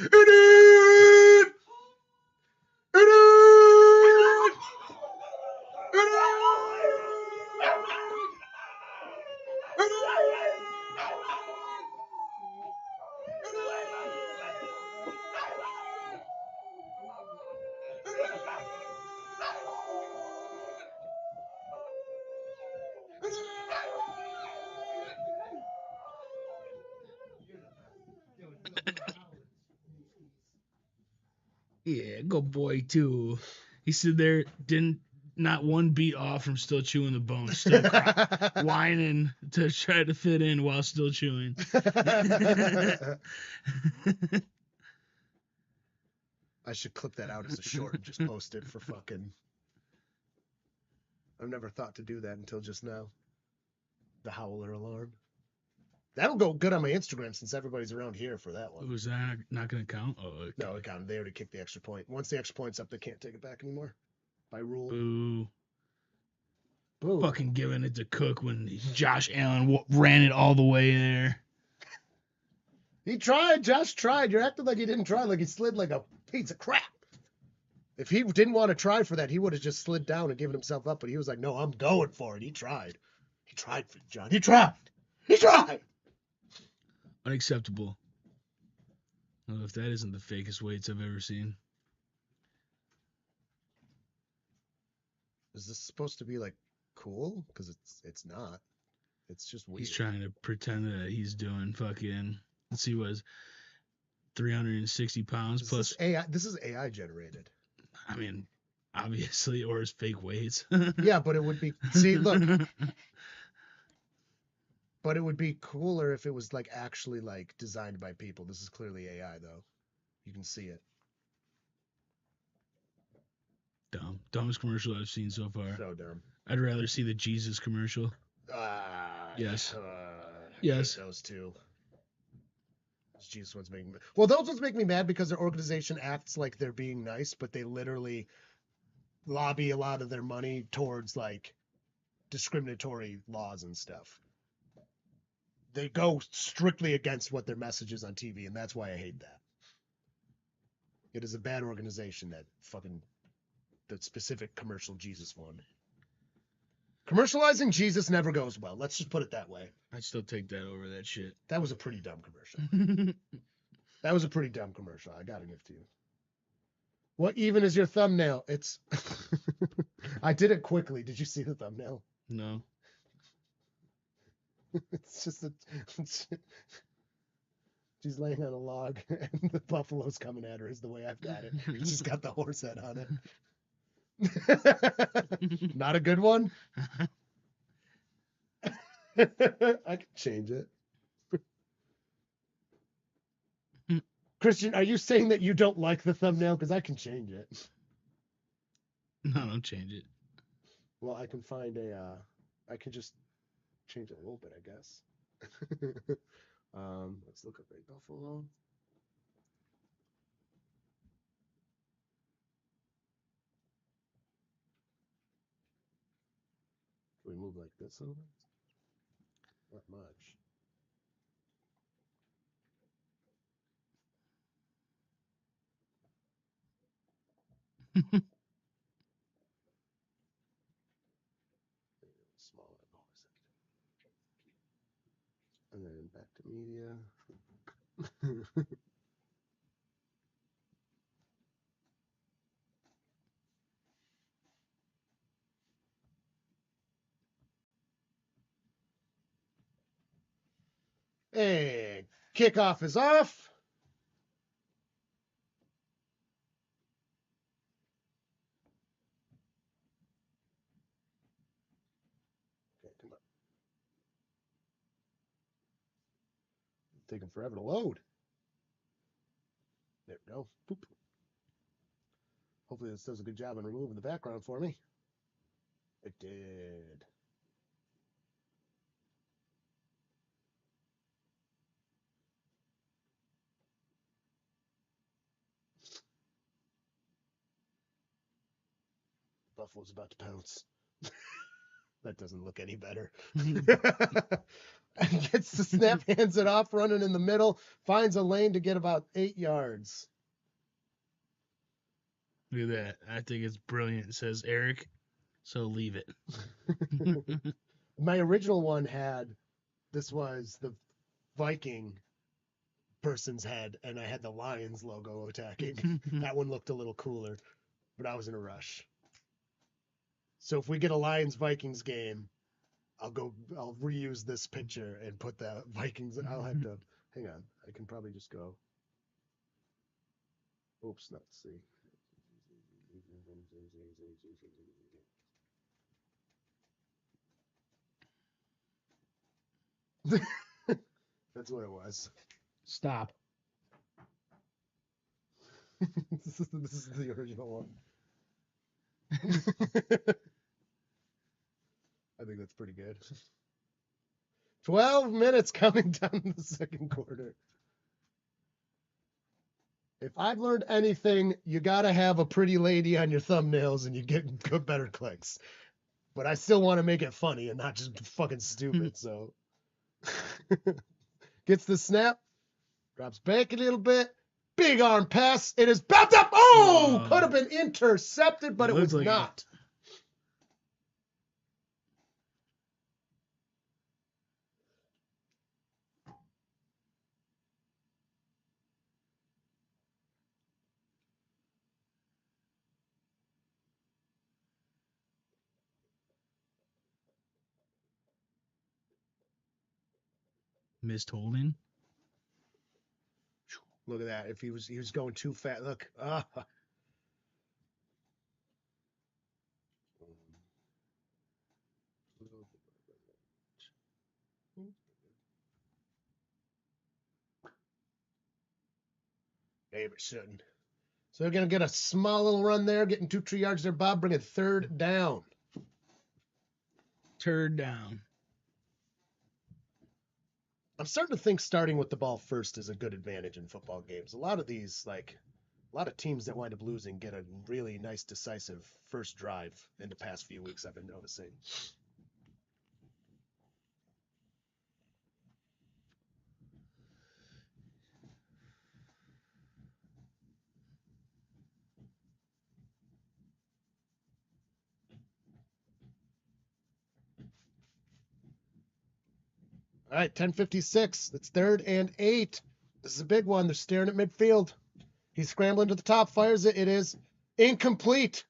B: Yeah, go boy too. He stood there, not one beat off from still chewing the bone, still whining to try to fit in while still chewing.
A: I should clip that out as a short and just post it for fucking. I've never thought to do that until just now. The howler alarm. That'll go good on my Instagram since everybody's around here for that one.
B: Was that not going to count? Oh, okay.
A: No, it counted. They already kicked the extra point. Once the extra point's up, they can't take it back anymore. By rule.
B: Boo.
A: Boo.
B: Fucking giving it to Cook when Josh Allen ran it all the way there.
A: He tried. Josh tried. You're acting like he didn't try, like he slid like a piece of crap. If he didn't want to try for that, he would have just slid down and given himself up. But he was like, no, I'm going for it. He tried. He tried for it, John. He tried. He tried.
B: Unacceptable. Well, if that isn't the fakest weights I've ever seen.
A: Is this supposed to be like cool? Because it's not. It's just weird.
B: He's trying to pretend that he's doing fucking. Let's see, what is 360 pounds plus.
A: This is AI generated.
B: I mean, obviously, or his fake weights.
A: Yeah, but it would be. See, look. But it would be cooler if it was like actually like designed by people. This is clearly AI though. You can see it.
B: Dumb. Dumbest commercial I've seen so far.
A: So dumb.
B: I'd rather see the Jesus commercial. Yes. Yes.
A: Those two. Those Jesus ones make me. Well, those ones make me mad because their organization acts like they're being nice, but they literally lobby a lot of their money towards like discriminatory laws and stuff. They go strictly against what their message is on TV, and that's why I hate that. It is a bad organization, that fucking the specific commercial Jesus one. Commercializing Jesus never goes well. Let's just put it that way.
B: I'd still take that over that shit.
A: That was a pretty dumb commercial. That was a pretty dumb commercial. I gotta give to you. What even is your thumbnail? It's. I did it quickly. Did you see the thumbnail?
B: No.
A: It's just she's laying on a log and the buffalo's coming at her is the way I've got it. She's got the horse head on it. Not a good one? I can change it. Christian, are you saying that you don't like the thumbnail? Because I can change it.
B: No, don't change it.
A: Well, I can find I can just change it a little bit, I guess. Let's look up a buffalo. Can we move like this over? Not much. Smaller. And then back to media. And kickoff is off. Okay, come on. Taking forever to load. There we go. Boop. Hopefully this does a good job in removing the background for me. It did. Buffalo's about to pounce. That doesn't look any better. Gets the snap, hands it off, running in the middle, finds a lane to get about 8 yards.
B: Look at that. I think it's brilliant. It says Eric, so leave it.
A: My original one this was the Viking person's head, and I had the Lions logo attacking. That one looked a little cooler, but I was in a rush. So if we get a Lions-Vikings game, I'll reuse this picture and put the Vikings. I'll have to, hang on. I can probably just go. Oops, not see. That's what it was.
B: Stop.
A: This is the original one. I think that's pretty good. 12 minutes coming down the second quarter. If I've learned anything, you got to have a pretty lady on your thumbnails and you get good, better clicks. But I still want to make it funny and not just fucking stupid, so. Gets the snap, drops back a little bit, big arm pass. It is backed up. Oh, could have been intercepted, but it was
B: like
A: not.
B: Missed holding.
A: Look at that. If he was going too fast. Look. Maybe shouldn't. So they're going to get a small little run there, getting 2-3 yards there, Bob, bringing third down.
B: Turd down.
A: I'm starting to think starting with the ball first is a good advantage in football games. A lot of these, a lot of teams that wind up losing get a really nice, decisive first drive in the past few weeks, I've been noticing. All right, 10:56. It's 3rd and 8. This is a big one. They're staring at midfield. He's scrambling to the top, fires it. It is incomplete.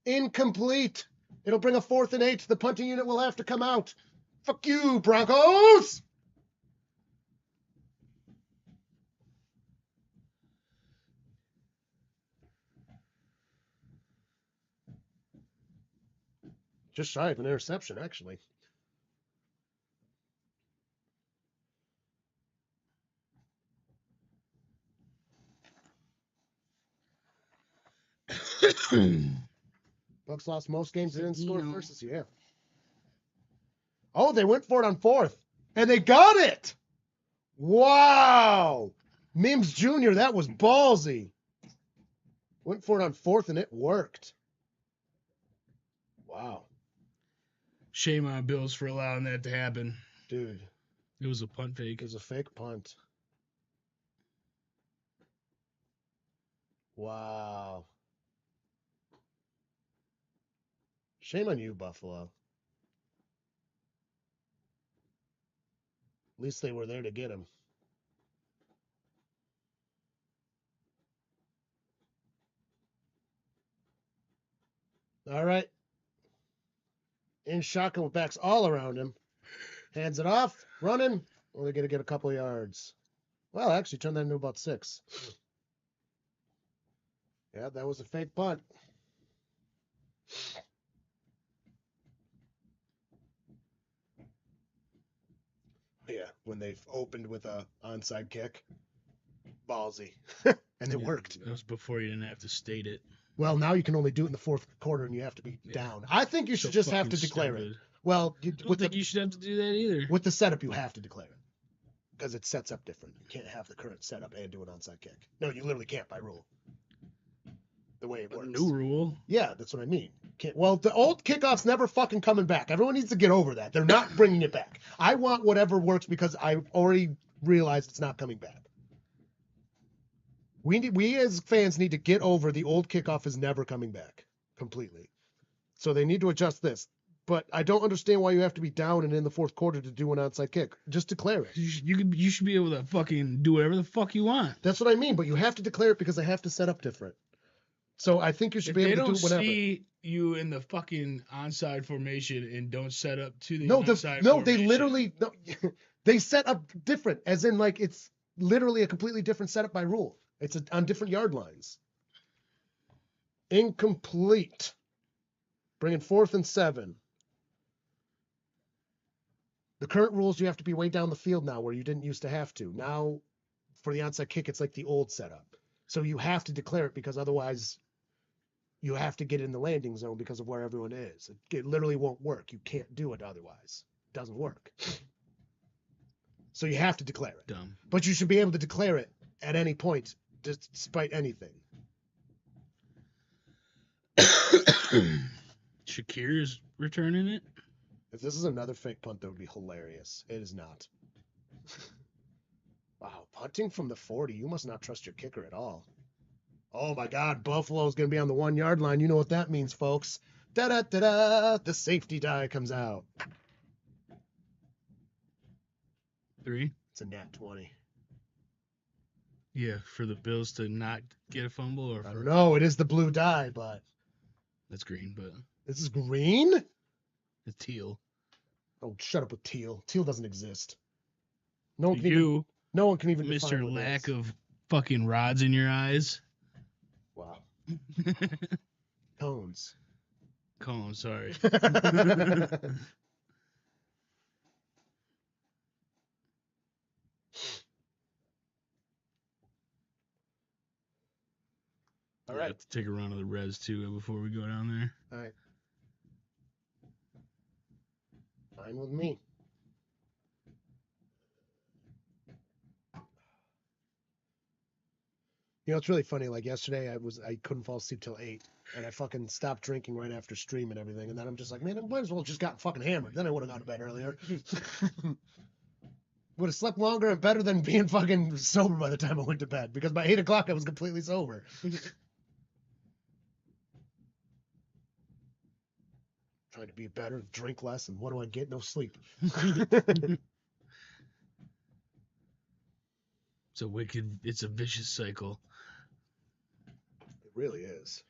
A: Incomplete. It'll bring a 4th and 8. The punting unit will have to come out. Fuck you, Broncos! Just shy of an interception, actually. Bucs lost most games they didn't score
B: Dino.
A: versus you. Yeah. Oh, they went for it on 4th. And they got it. Wow. Mims Jr., that was ballsy. Went for it on 4th and it worked. Wow.
B: Shame on Bills for allowing that to happen.
A: Dude,
B: It was a punt fake.
A: it was a fake punt. Wow. Shame on you, Buffalo. At least they were there to get him. All right. In shotgun with backs all around him. Hands it off. Running. Only going to get a couple yards. Well, actually, turned that into about 6. Yeah, that was a fake punt. Yeah, when they opened with a onside kick. Ballsy. And it worked.
B: That was before you didn't have to state it.
A: Well, now you can only do it in the 4th quarter and you have to be down. I think you should just have to declare it. Well,
B: I don't think you should have to do that either.
A: with the setup, you have to declare it. Because it sets up different. You can't have the current setup and do an onside kick. No, you literally can't by rule. The way it
B: A
A: works.
B: new rule.
A: Yeah, that's what I mean. Can't, well, the old kickoff's never fucking coming back. Everyone needs to get over that. They're not bringing it back. I want whatever works because I've already realized it's not coming back. We as fans need to get over the old kickoff is never coming back completely. So they need to adjust this. But I don't understand why you have to be down and in the 4th quarter to do an onside kick. Just declare it.
B: You should be able to fucking do whatever the fuck you want.
A: That's what I mean. But you have to declare it because they have to set up different. So I think you should
B: If
A: be
B: they
A: able to
B: don't
A: do whatever.
B: see you in the fucking onside formation and don't set up to the
A: No,
B: onside
A: they
B: formation.
A: literally no, they set up different, as in like it's literally a completely different setup by rule. It's on different yard lines. Incomplete. Bringing 4th and 7. The current rules, you have to be way down the field now where you didn't used to have to. Now, for the onside kick, it's like the old setup. So you have to declare it because otherwise you have to get in the landing zone because of where everyone is. It literally won't work. You can't do it otherwise. It doesn't work. So you have to declare it.
B: Dumb.
A: But you should be able to declare it at any point, despite anything.
B: Shakir's returning it.
A: If this is another fake punt, that would be hilarious. It is not. Wow, punting from the 40. You must not trust your kicker at all. Oh my God, Buffalo's going to be on the 1 yard line. You know what that means, folks. Da-da-da-da. The safety die comes out.
B: 3.
A: It's a nat 20.
B: Yeah, for the Bills to not get a fumble, or
A: I don't know. It is the blue die, but
B: that's green, but
A: this is green?
B: it's teal.
A: Oh, shut up with teal. Teal doesn't exist. No one can
B: You,
A: even define
B: Mr.
A: what it
B: Lack
A: is.
B: of fucking rods in your eyes.
A: Wow. Cones.
B: Cone, sorry.
A: All
B: I
A: right.
B: have to take a run of the res too before we go down there.
A: All right. Fine with me. You know, it's really funny. Like yesterday, I couldn't fall asleep till 8, and I fucking stopped drinking right after stream and everything. And then I'm just like, man, I might as well have just gotten fucking hammered. Then I would have gone to bed earlier. Would have slept longer and better than being fucking sober by the time I went to bed. Because by 8 o'clock, I was completely sober. Trying to be better, drink less, and what do I get? No sleep.
B: It's a vicious cycle.
A: It really is.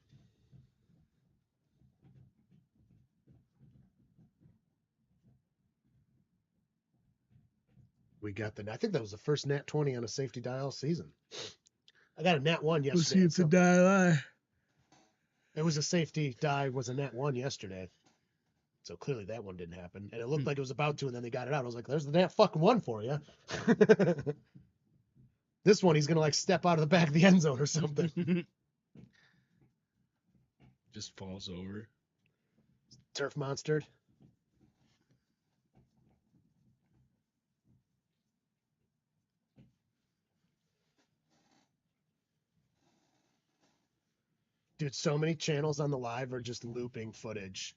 A: I think that was the first nat 20 on a safety die all season. I got a nat 1 yesterday.
B: Let's see if the die lie.
A: It was a safety die, was a nat 1 yesterday. So clearly that one didn't happen. And it looked like it was about to, and then they got it out. I was like, there's the nat fucking 1 for you. This one, he's going to like step out of the back of the end zone or something.
B: Just falls over.
A: turf monstered. Dude, so many channels on the live are just looping footage.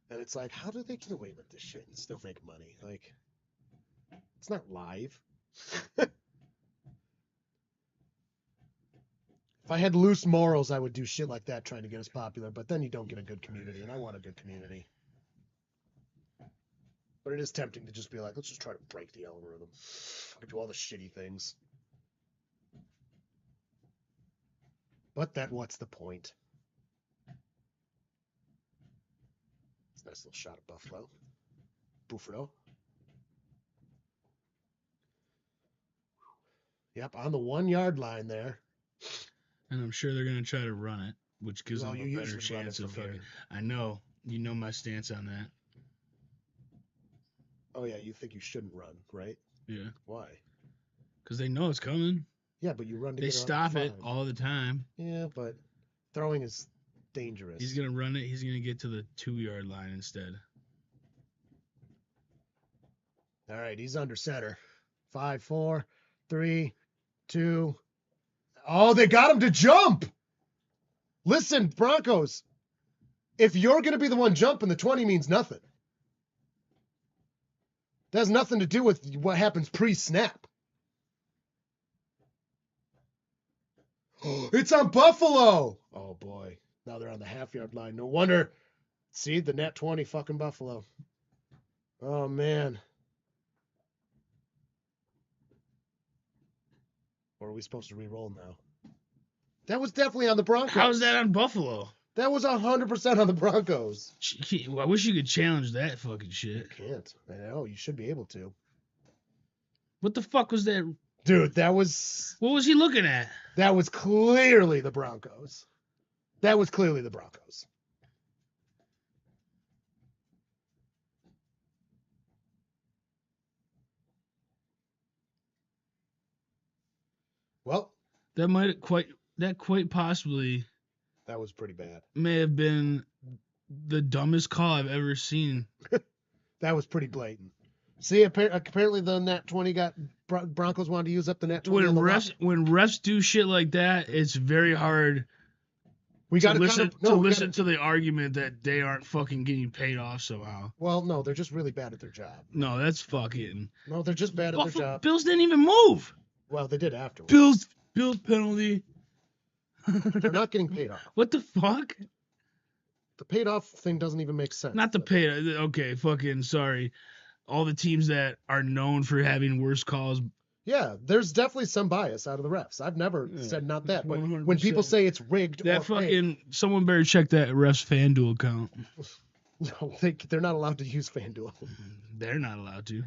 A: And it's like, how do they get away with this shit and still make money? Like, it's not live. If I had loose morals, I would do shit like that trying to get us popular, but then you don't get a good community, and I want a good community. But it is tempting to just be like, let's just try to break the algorithm. I do all the shitty things. But then what's the point? It's a nice little shot of Buffalo. Yep, on the 1 yard line there.
B: And I'm sure they're going to try to run it, which gives
A: Well,
B: them
A: you
B: a better
A: usually run
B: chance
A: it
B: of
A: from
B: fucking.
A: here.
B: I know. You know my stance on that.
A: Oh, yeah, you think you shouldn't run, right?
B: Yeah.
A: Why?
B: Because they know it's coming.
A: Yeah, but you run to
B: They
A: get
B: stop it
A: 5.
B: all the time.
A: Yeah, but throwing is dangerous.
B: He's going to run it. He's going to get to the 2 yard line instead.
A: All right, he's under center. 5, 4, 3, 2. Oh, they got him to jump. Listen, Broncos, if you're going to be the one jumping, the 20 means nothing. That has nothing to do with what happens pre-snap. It's on Buffalo. Oh, boy. Now they're on the half-yard line. No wonder. See, the net 20 fucking Buffalo. Oh, man. Or are we supposed to re-roll now? That was definitely on the Broncos.
B: How's that on Buffalo?
A: That was 100% on the Broncos.
B: I wish you could challenge that fucking shit.
A: You can't. I know. You should be able to.
B: What the fuck was that?
A: Dude, that was
B: What was he looking at?
A: clearly the Broncos. That was clearly the Broncos. Well,
B: That quite possibly
A: that was pretty bad.
B: may have been the dumbest call I've ever seen.
A: That was pretty blatant. See, apparently the net 20 got Broncos wanted to use up the net 20.
B: When refs do shit like that, it's very hard
A: we got
B: to listen to the argument that they aren't fucking getting paid off somehow.
A: Well, no, they're just really bad at their job.
B: No, that's fucking.
A: No, they're just bad at their job.
B: Bills didn't even move.
A: Well, they did afterwards.
B: Bills penalty.
A: They're not getting paid off.
B: What the fuck?
A: The paid off thing doesn't even make sense.
B: Not the pay. Okay, fucking sorry. All the teams that are known for having worse calls.
A: Yeah, there's definitely some bias out of the refs. I've never said not that, but
B: 100%.
A: when people say it's rigged
B: That
A: or
B: fucking someone better check that ref's FanDuel account.
A: no, they're not allowed to use FanDuel.
B: They're not allowed to.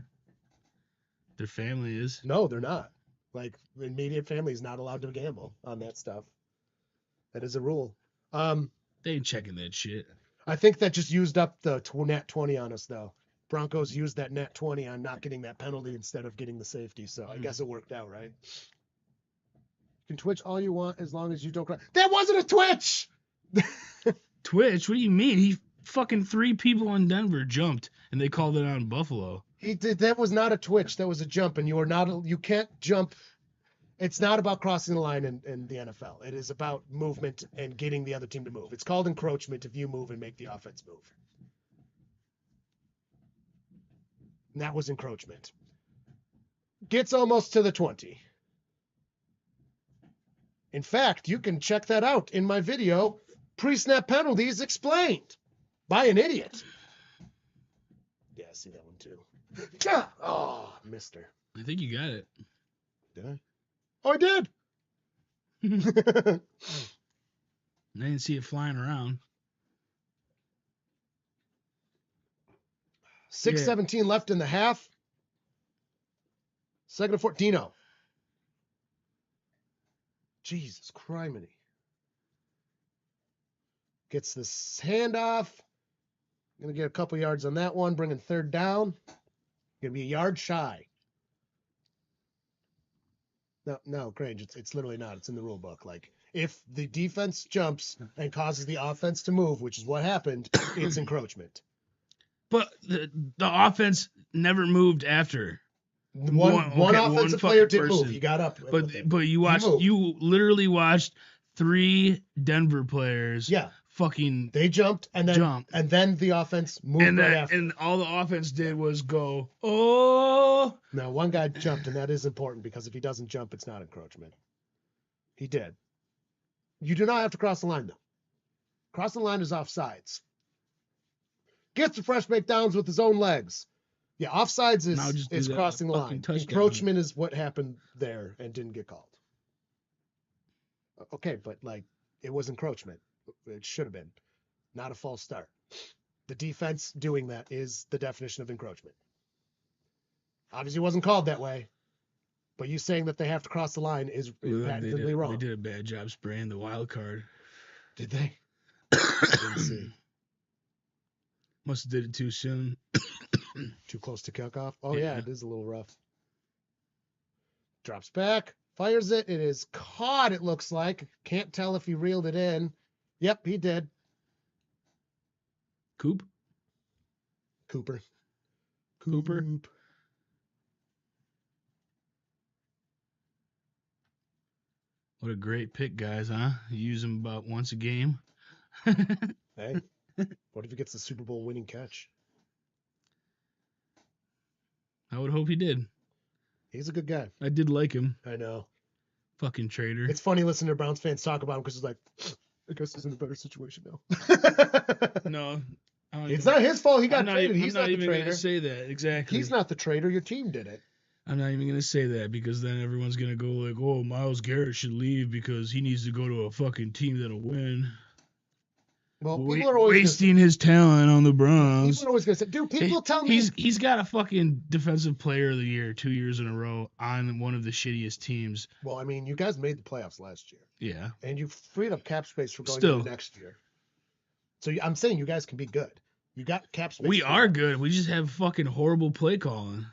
B: Their family is.
A: No, they're not. Like, the immediate family is not allowed to gamble on that stuff. That is a rule.
B: They ain't checking that shit.
A: I think that just used up the net 20 on us, though. Broncos used that net 20 on not getting that penalty instead of getting the safety, so I guess it worked out, right? You can twitch all you want as long as you don't cry. That wasn't a twitch!
B: Twitch? What do you mean? He fucking 3 people in Denver jumped, and they called it on Buffalo.
A: He did. That was not a twitch. That was a jump, and you can't jump. It's not about crossing the line in the NFL. It is about movement and getting the other team to move. It's called encroachment if you move and make the offense move. And that was encroachment. Gets almost to the 20. In fact, you can check that out in my video, Pre-Snap Penalties Explained by an Idiot. Yeah, I see that one too. Oh, mister.
B: I think you got it.
A: Did I? Oh, I did.
B: I didn't see it flying around.
A: 6:17 left in the half. Second and 4. Dino. Jesus criminy. Gets this handoff. Going to get a couple yards on that one, bringing third down. Going to be a yard shy. No, Grange, it's literally not. It's in the rule book. Like, If the defense jumps and causes the offense to move, which is what happened, it's encroachment.
B: But the offense never moved after.
A: One offensive player did move.
B: person.
A: He got up.
B: But you literally watched 3 Denver players.
A: Yeah.
B: Fucking.
A: They jumped and then the offense moved after.
B: And all the offense did was go, oh.
A: Now one guy jumped, and that is important because if he doesn't jump, it's not encroachment. He did. You do not have to cross the line though. Crossing the line is offsides. Gets the fresh make downs with his own legs. Yeah, offsides is crossing the line. Encroachment is what happened there and didn't get called. Okay, but like it was encroachment. It should have been. Not a false start. The defense doing that is the definition of encroachment. Obviously it wasn't called that way. But you saying that they have to cross the line is patently wrong.
B: They did a bad job spraying the wild card.
A: Did they? I didn't see.
B: Must have did it too soon.
A: Too close to kickoff. Oh yeah, it is a little rough. Drops back, fires it. It is caught, it looks like. Can't tell if he reeled it in. Yep, he did.
B: Cooper. What a great pick, guys, huh? You use him about once a game.
A: Hey, what if he gets the Super Bowl winning catch?
B: I would hope he did.
A: He's a good guy.
B: I did like him.
A: I know.
B: Fucking traitor.
A: It's funny listening to Browns fans talk about him because it's like, I guess he's in a better situation now.
B: No.
A: It's not his fault he got traded. He's not the traitor.
B: I'm not even going to say that. Exactly.
A: He's not the traitor. Your team did it.
B: I'm not even going to say that because then everyone's going to go like, oh, Myles Garrett should leave because he needs to go to a fucking team that'll win.
A: Well, people are always
B: wasting his talent on the Browns.
A: People are always going to say, dude, people tell me.
B: He's got a fucking defensive player of the year 2 years in a row on one of the shittiest teams.
A: Well, I mean, you guys made the playoffs last year.
B: Yeah.
A: And you freed up cap space for going into next year. So I'm saying you guys can be good. You got cap space.
B: We are good. We just have fucking horrible play calling.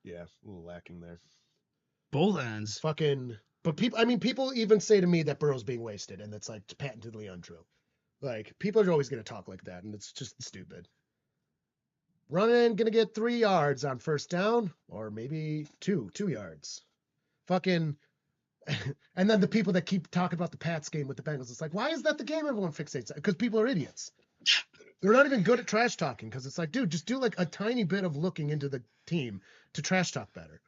A: Yeah, a little lacking there.
B: Both ends.
A: But people even say to me that Burrow's being wasted, and that's like patently untrue. Like, people are always going to talk like that, and it's just stupid. Running, going to get 3 yards on first down, or maybe 2 yards. Fucking, and then the people that keep talking about the Pats game with the Bengals, it's like, why is that the game everyone fixates on? Because people are idiots. They're not even good at trash talking, because it's like, dude, just do like a tiny bit of looking into the team to trash talk better.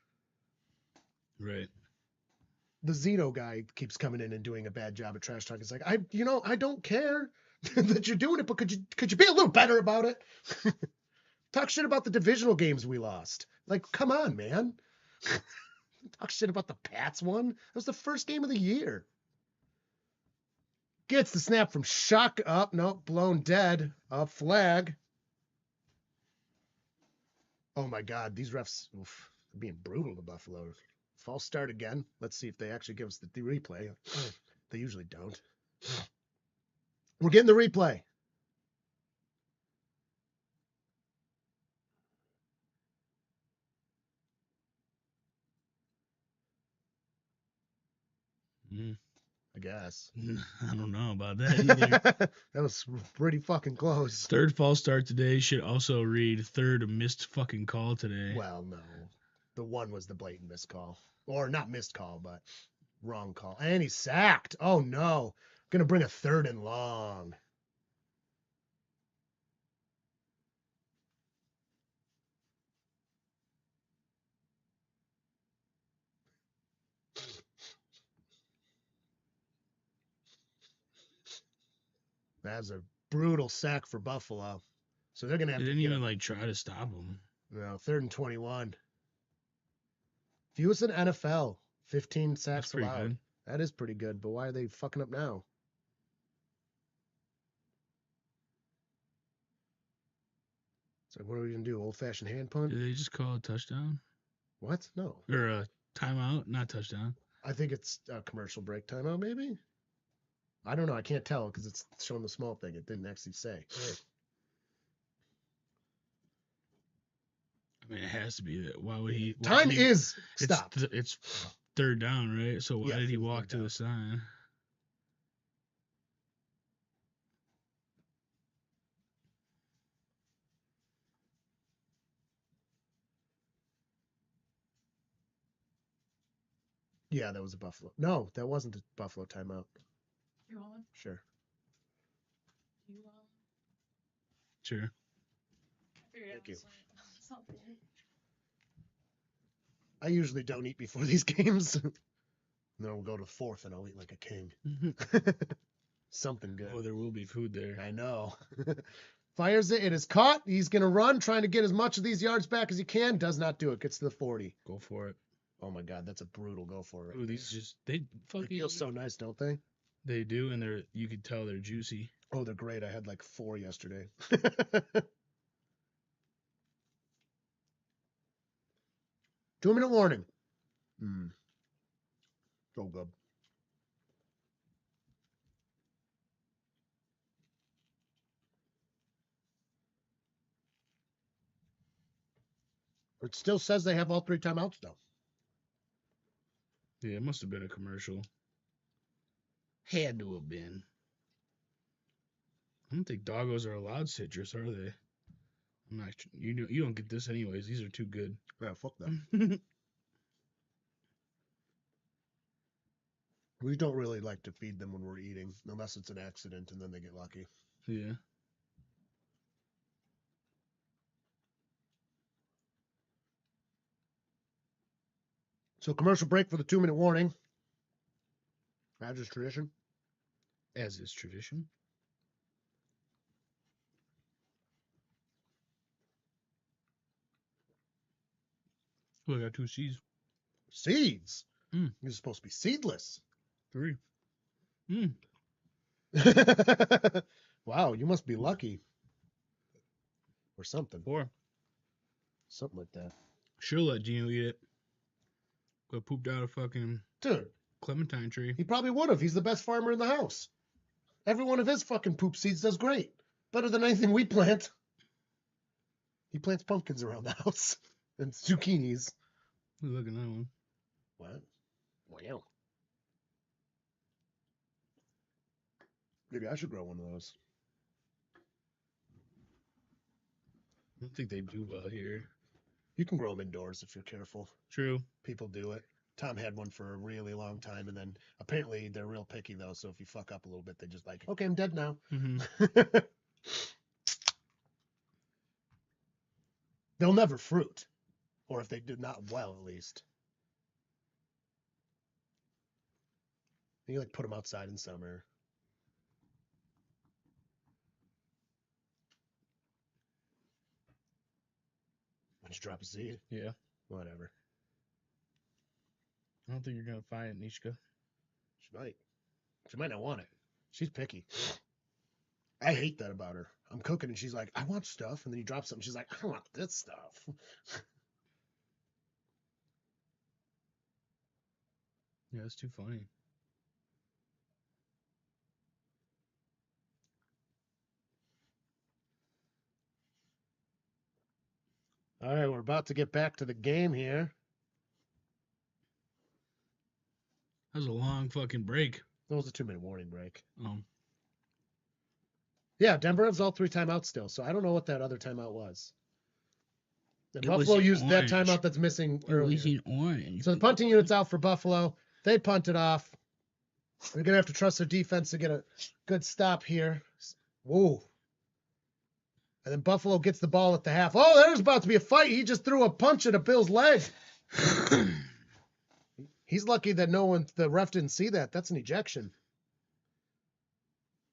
B: Right.
A: The Zito guy keeps coming in and doing a bad job at trash talk. It's like, I don't care that you're doing it, but could you be a little better about it? Talk shit about the divisional games we lost. Like, come on, man. Talk shit about the Pats one. That was the first game of the year. Gets the snap from shock up. Nope, blown dead. A flag. Oh my God, these refs are being brutal to Buffalo. False start again. Let's see if they actually give us the replay. They usually don't. We're getting the replay. I guess.
B: I don't know about that either.
A: That was pretty fucking close.
B: Third false start today should also read third missed fucking call today.
A: Well, no. The one was the blatant missed call. Or not missed call, but wrong call. And he's sacked. Oh, no. Going to bring a 3rd and long. That's a brutal sack for Buffalo. So they're going to have
B: to. They didn't even try to stop him.
A: No, 3rd and 21. If he was in NFL, 15 sacks allowed. Good. That is pretty good, but why are they fucking up now? So what are we going to do? Old-fashioned hand punt?
B: Did they just call a touchdown?
A: What? No.
B: Or a timeout, not touchdown.
A: I think it's a commercial break timeout, maybe? I don't know. I can't tell because it's showing the small thing. It didn't actually say.
B: I mean, it has to be that. Why would he?
A: Time stop.
B: It's 3rd down, right? So why did he walk to the sign?
A: Yeah, that was a Buffalo. No, that wasn't a Buffalo timeout.
C: You want one?
A: Sure.
C: You want one?
B: Sure.
C: I figured
A: Thank
C: out
A: you.
C: something.
A: I usually don't eat before these games. And then we'll go to the fourth and I'll eat like a king. Something good.
B: Oh, there will be food there.
A: I know. Fires it. It is caught. He's going to run, trying to get as much of these yards back as he can. Does not do it. Gets to the 40.
B: Go for it.
A: Oh my God, that's a brutal go for it.
B: Ooh, these just they
A: They
B: fucking
A: feel so nice, don't they?
B: They do, and you could tell they're juicy.
A: Oh, they're great. I had like 4 yesterday. 2-minute warning. So good. It still says they have all 3 timeouts, though.
B: Yeah, it must have been a commercial. Had to have been. I don't think doggos are allowed citrus, are they? I'm not. You don't get this anyways. These are too good.
A: Yeah, fuck that. We don't really like to feed them when we're eating, unless it's an accident and then they get lucky.
B: Yeah.
A: So commercial break for the 2-minute warning. As is tradition.
B: As is tradition. Oh, I got 2 C's.
A: Seeds.
B: Mm.
A: You're supposed to be seedless.
B: 3.
A: Wow, you must be lucky. Or something.
B: 4.
A: Something like that.
B: She'll let Dino eat it. Got pooped out a fucking
A: Dude,
B: clementine tree.
A: he probably would have. He's the best farmer in the house. Every one of his fucking poop seeds does great. Better than anything we plant. He plants pumpkins around the house. And zucchinis.
B: Look at that one.
A: What? Wow. Maybe I should grow one of those.
B: I don't think they do well here.
A: You can grow them indoors if you're careful.
B: True.
A: People do it. Tom had one for a really long time, and then apparently they're real picky, though, so if you fuck up a little bit, they just like, okay, I'm dead now.
B: Mm-hmm.
A: They'll never fruit. Or if they do not well, at least. You like put them outside in summer. Why'd you drop a seed?
B: Yeah.
A: Whatever.
B: I don't think you're gonna find it, Nishka.
A: She might. She might not want it. She's picky. I hate that about her. I'm cooking and she's like, I want stuff. And then you drop something. She's like, I want this stuff.
B: Yeah, it's too funny.
A: All right, we're about to get back to the game here.
B: That was a long fucking break.
A: That was a 2-minute warning break.
B: Um,
A: Yeah, Denver has all 3 timeouts still, so I don't know what that other timeout was. And
B: It was
A: Buffalo used that
B: orange.
A: timeout that's missing earlier.
B: orange.
A: So the punting unit's out for Buffalo. They punt it off. They're going to have to trust their defense to get a good stop here. Whoa. And then Buffalo gets the ball at the half. Oh, there's about to be a fight. He just threw a punch at a Bill's leg. He's lucky that the ref didn't see that. That's an ejection.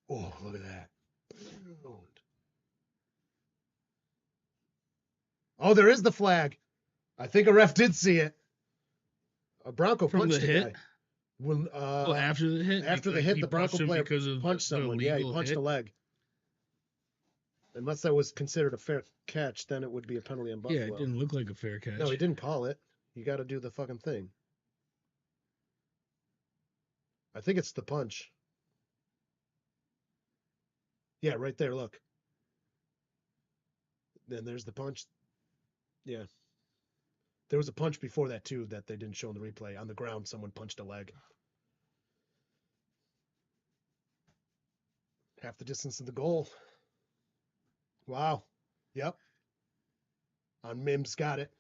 A: Oh, look at that. Oh, there is the flag. I think a ref did see it. A Bronco
B: From
A: punched
B: the
A: the
B: hit?
A: guy. When,
B: After the hit?
A: after the
B: Like,
A: hit,
B: he
A: the Bronco
B: punched him
A: player
B: because of
A: punched
B: the
A: someone. Yeah, he
B: legal
A: punched
B: hit?
A: a leg. Unless that was considered a fair catch, then it would be a penalty on Buffalo.
B: Yeah, it didn't look like a fair catch.
A: No, he didn't call it. You got to do the fucking thing. I think it's the punch. Yeah, right there, look. Then there's the punch. Yeah. There was a punch before that, too, that they didn't show in the replay. On the ground, someone punched a leg. Half the distance to the goal. Wow. Yep. On Mims, got it.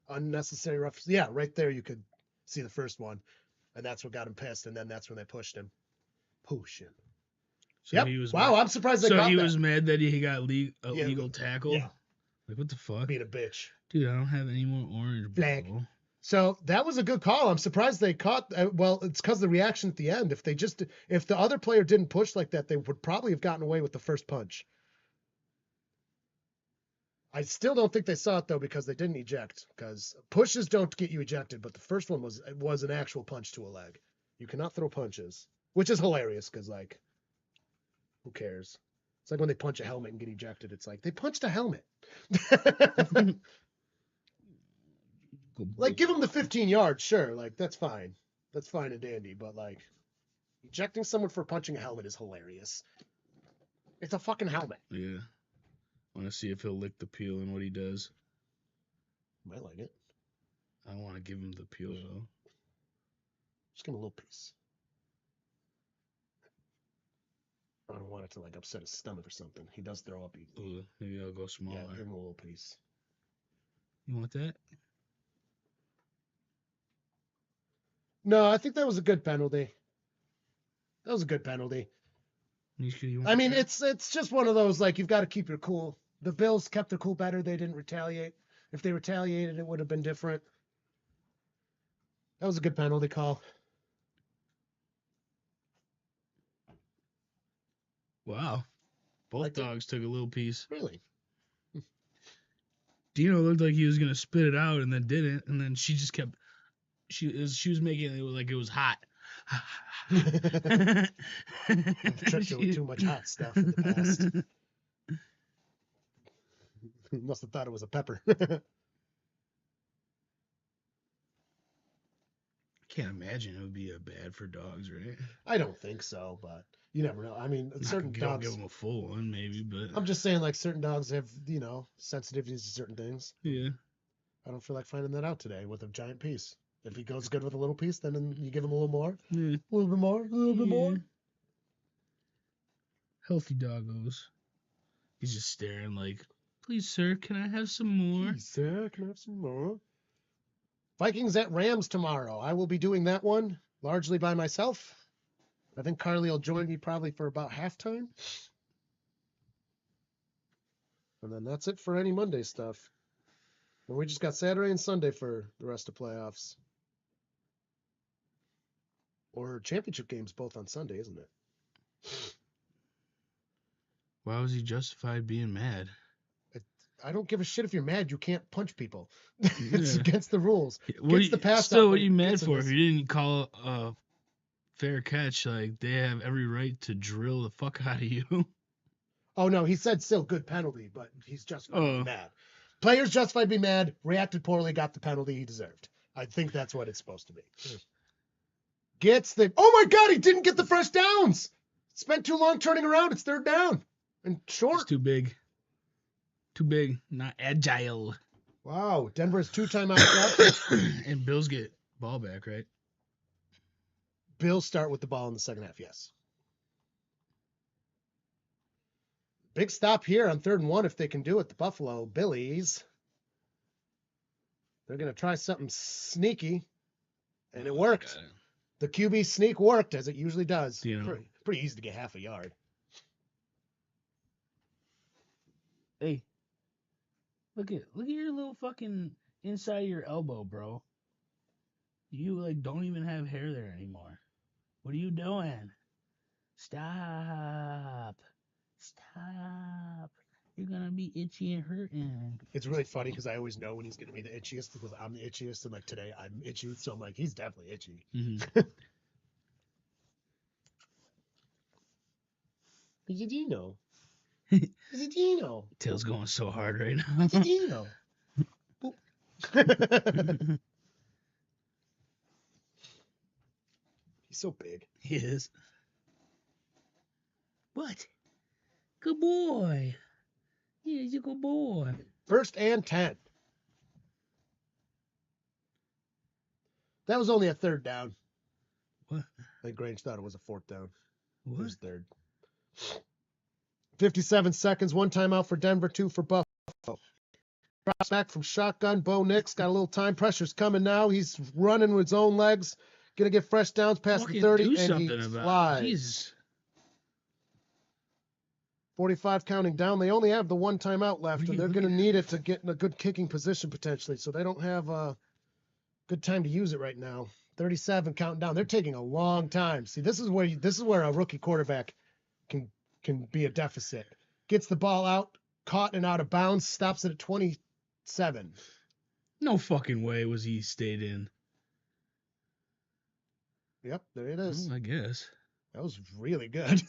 A: Unnecessary rough. Yeah, right there you could see the first one. And that's what got him pissed, and then that's when they pushed him. Pushing.
B: So
A: Yep.
B: he was
A: Wow,
B: mad.
A: I'm surprised they
B: So
A: caught
B: he
A: that.
B: was mad that he got legal tackle.
A: yeah.
B: Like, what the fuck?
A: Being a bitch.
B: Dude, I don't have any more orange.
A: Flag.
B: Bro.
A: So that was a good call. I'm surprised they caught. Well, it's because the reaction at the end. If the other player didn't push like that, they would probably have gotten away with the first punch. I still don't think they saw it though because they didn't eject. Because pushes don't get you ejected, but the first one was an actual punch to a leg. You cannot throw punches, which is hilarious because like, who cares? It's like when they punch a helmet and get ejected. It's like they punched a helmet. Like, give him the 15 yards, sure. Like, that's fine. That's fine and dandy. But, like, ejecting someone for punching a helmet is hilarious. It's a fucking helmet.
B: Yeah. I want to see if he'll lick the peel and what he does.
A: Might like it.
B: I don't want to give him the peel, though.
A: Just give him a little piece. I don't want it to, like, upset his stomach or something. He does throw up.
B: Ooh, maybe I'll go smaller.
A: Yeah, give him a little piece.
B: You want that?
A: No, I think that was a good penalty. That was a good penalty.
B: You want
A: I mean,
B: that?
A: it's just one of those, like, you've got to keep your cool. The Bills kept their cool better. They didn't retaliate. If they retaliated, it would have been different. That was a good penalty call.
B: Wow. Both
A: Like
B: dogs took a little piece.
A: Really?
B: Dino looked like he was going to spit it out and then didn't. And then she just kept... She was making it like it was hot.
A: I've tripped her with too much hot stuff in the past. Must have thought it was a pepper.
B: Can't imagine it would be bad for dogs, right?
A: I don't think so, but you never know. I mean, certain
B: Don't
A: dogs.
B: give them a full one, maybe, but
A: I'm just saying, like, certain dogs have, sensitivities to certain things.
B: yeah.
A: I don't feel like finding that out today with a giant piece. If he goes good with a little piece, then you give him a little more.
B: Yeah.
A: A little bit more. A little bit more.
B: Yeah. Healthy doggos. He's just staring like, please, sir, can I have some more?
A: Please, sir, can I have some more? Vikings at Rams tomorrow. I will be doing that one largely by myself. I think Carly will join me probably for about halftime. And then that's it for any Monday stuff. And we just got Saturday and Sunday for the rest of playoffs. Or championship games both on Sunday, isn't it?
B: Why was he justified being mad?
A: I don't give a shit if you're mad. You can't punch people. It's
B: Yeah.
A: against the rules.
B: What
A: Gets the pass
B: still,
A: up,
B: what
A: but
B: are you mad
A: gets
B: for?
A: it.
B: If you didn't call a fair catch, like, they have every right to drill the fuck out of you.
A: Oh, no, he said still good penalty, but he's justified to
B: Oh.
A: be mad. Players justified to be mad, reacted poorly, got the penalty he deserved. I think that's what it's supposed to be. Gets the... Oh, my God, he didn't get the first downs. Spent too long turning around. It's third down. And
B: It's
A: short.
B: too big. Too big. Not agile.
A: Wow, Denver has 2 timeouts left.
B: And Bills get ball back, right?
A: Bills start with the ball in the second half, yes. Big stop here on 3rd and 1 if they can do it. The Buffalo Billies. They're going to try something sneaky, and it worked.
B: Got it.
A: The QB sneak worked, as it usually does.
B: You know.
A: Pretty easy to get half a yard.
B: Hey, look at your little fucking inside of your elbow, bro. You like don't even have hair there anymore. What are you doing? Stop. You're gonna be itchy and hurting.
A: It's really funny because I always know when he's going to be the itchiest because I'm the itchiest, and like today I'm itchy, so I'm like, he's definitely itchy.
B: Mm-hmm.
A: Is it Dino? Is it Dino?
B: Tail's going so hard right now.
A: Is it Dino? He's so big.
B: He is. What? Good boy. Yeah, he's a good boy.
A: 1st and 10. That was only a 3rd down.
B: What?
A: I think Grange thought it was a 4th down. It
B: What?
A: was 3rd. 57 seconds, 1 timeout for Denver, 2 for Buffalo. Drops back from shotgun. Bo Nix got a little time. Pressure's coming now. He's running with his own legs. Gonna get fresh downs past the
B: Fucking
A: 30,
B: do
A: and
B: something
A: he
B: about it.
A: flies.
B: Jesus.
A: 45 counting down. They only have the one timeout left, and they're
B: Look
A: going to
B: at-
A: need it to get in a good kicking position potentially. So they don't have a good time to use it right now. 37 counting down. They're taking a long time. See, this is where a rookie quarterback can be a deficit. Gets the ball out, caught and out of bounds, stops it at 27.
B: No fucking way was he stayed in.
A: Yep, there it is.
B: Well, I guess.
A: That was really good.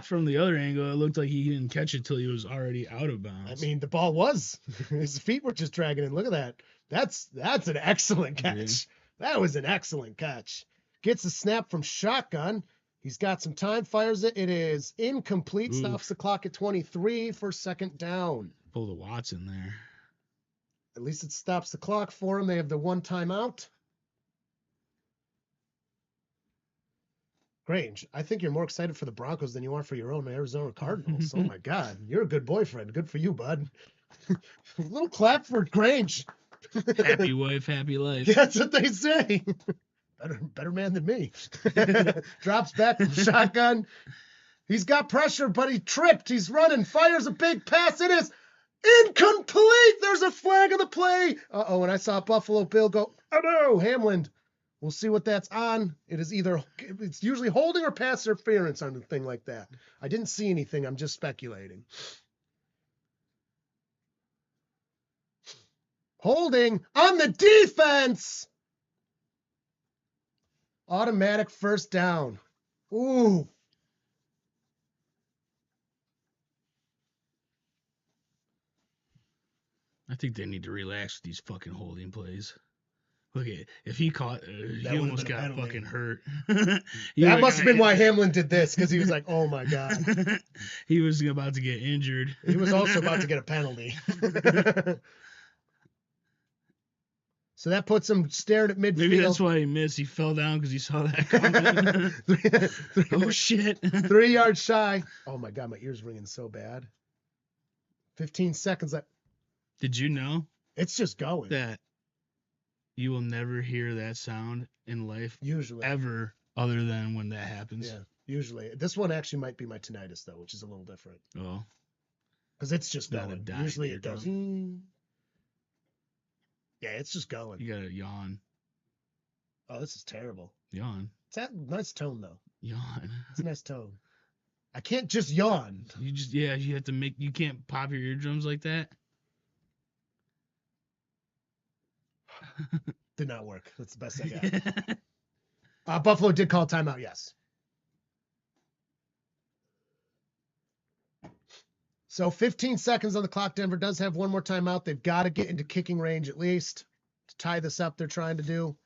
B: From the other angle, it looked like he didn't catch it till he was already out of bounds.
A: I mean, the ball was. His feet were just dragging in. Look at that. That's an excellent catch.
B: Yeah.
A: That was an excellent catch. Gets a snap from shotgun. He's got some time, fires it. It is incomplete.
B: Oof.
A: Stops the clock at 23 for second down.
B: Pull the Watson there.
A: At least it stops the clock for him. They have the one timeout. Grange, I think you're more excited for the Broncos than you are for your own Arizona Cardinals. Oh my God, you're a good boyfriend. Good for you, bud. A little clap for Grange.
B: Happy wife, happy life.
A: That's what they say. Better man than me. Drops back from shotgun. He's got pressure, but he tripped. He's running, fires a big pass. It is incomplete. There's a flag on the play. Uh-oh, and I saw Buffalo Bill go, oh no, Hamlin. We'll see what that's on. It's usually holding or pass interference on a thing like that. I didn't see anything. I'm just speculating. Holding on the defense. Automatic first down. Ooh.
B: I think they need to relax with these fucking holding plays. Look at if he caught, he
A: would've
B: almost
A: been a
B: got
A: penalty.
B: fucking hurt.
A: That must have been why Hamlin did this, because he was like, oh my God.
B: He was about to get injured.
A: He was also about to get a penalty. So that puts him staring at midfield.
B: Maybe that's why he missed. He fell down because he saw that coming. Oh shit!
A: 3 yards shy. Oh my God, my ears ringing so bad. 15 seconds.
B: Did you know
A: It's just going.
B: that you will never hear that sound in life
A: Usually.
B: ever, other than when that happens?
A: Yeah, usually. This one actually might be my tinnitus though, which is a little different.
B: Oh,
A: Because it's just
B: Not a
A: going.
B: dying
A: Usually it does.
B: eardrum.
A: Yeah, it's just going.
B: you gotta yawn.
A: Oh, this is terrible.
B: Yawn.
A: It's that nice tone though.
B: Yawn.
A: It's a nice tone. I can't just yawn.
B: You have to make. You can't pop your eardrums like that.
A: Did not work. That's the best I got. Buffalo did call timeout, yes. So 15 seconds on the clock. Denver does have one more timeout. They've got to get into kicking range at least to tie this up. They're trying to do.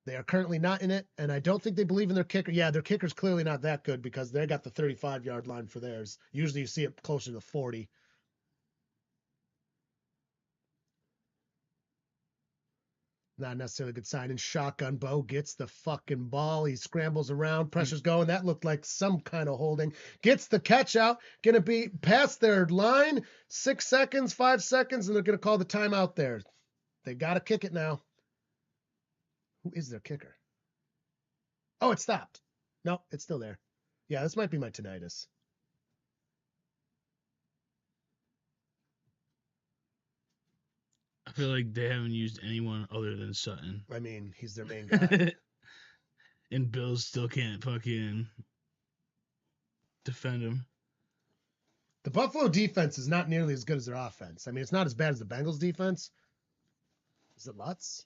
A: They are currently not in it, and I don't think they believe in their kicker. Yeah, their kicker's clearly not that good because they got the 35-yard line for theirs. Usually you see it closer to the 40. Not necessarily a good sign. And shotgun, Bo gets the fucking ball. He scrambles around. Pressure's going. That looked like some kind of holding. Gets the catch out. Going to be past their line. 6 seconds, 5 seconds, and they're going to call the timeout there. They got to kick it now. Who is their kicker? Oh, it stopped. No, it's still there. Yeah, this might be my tinnitus.
B: I feel like they haven't used anyone other than Sutton.
A: I mean, he's their main guy.
B: And Bills still can't fucking defend him.
A: The Buffalo defense is not nearly as good as their offense. I mean, it's not as bad as the Bengals defense. Is it Lutz?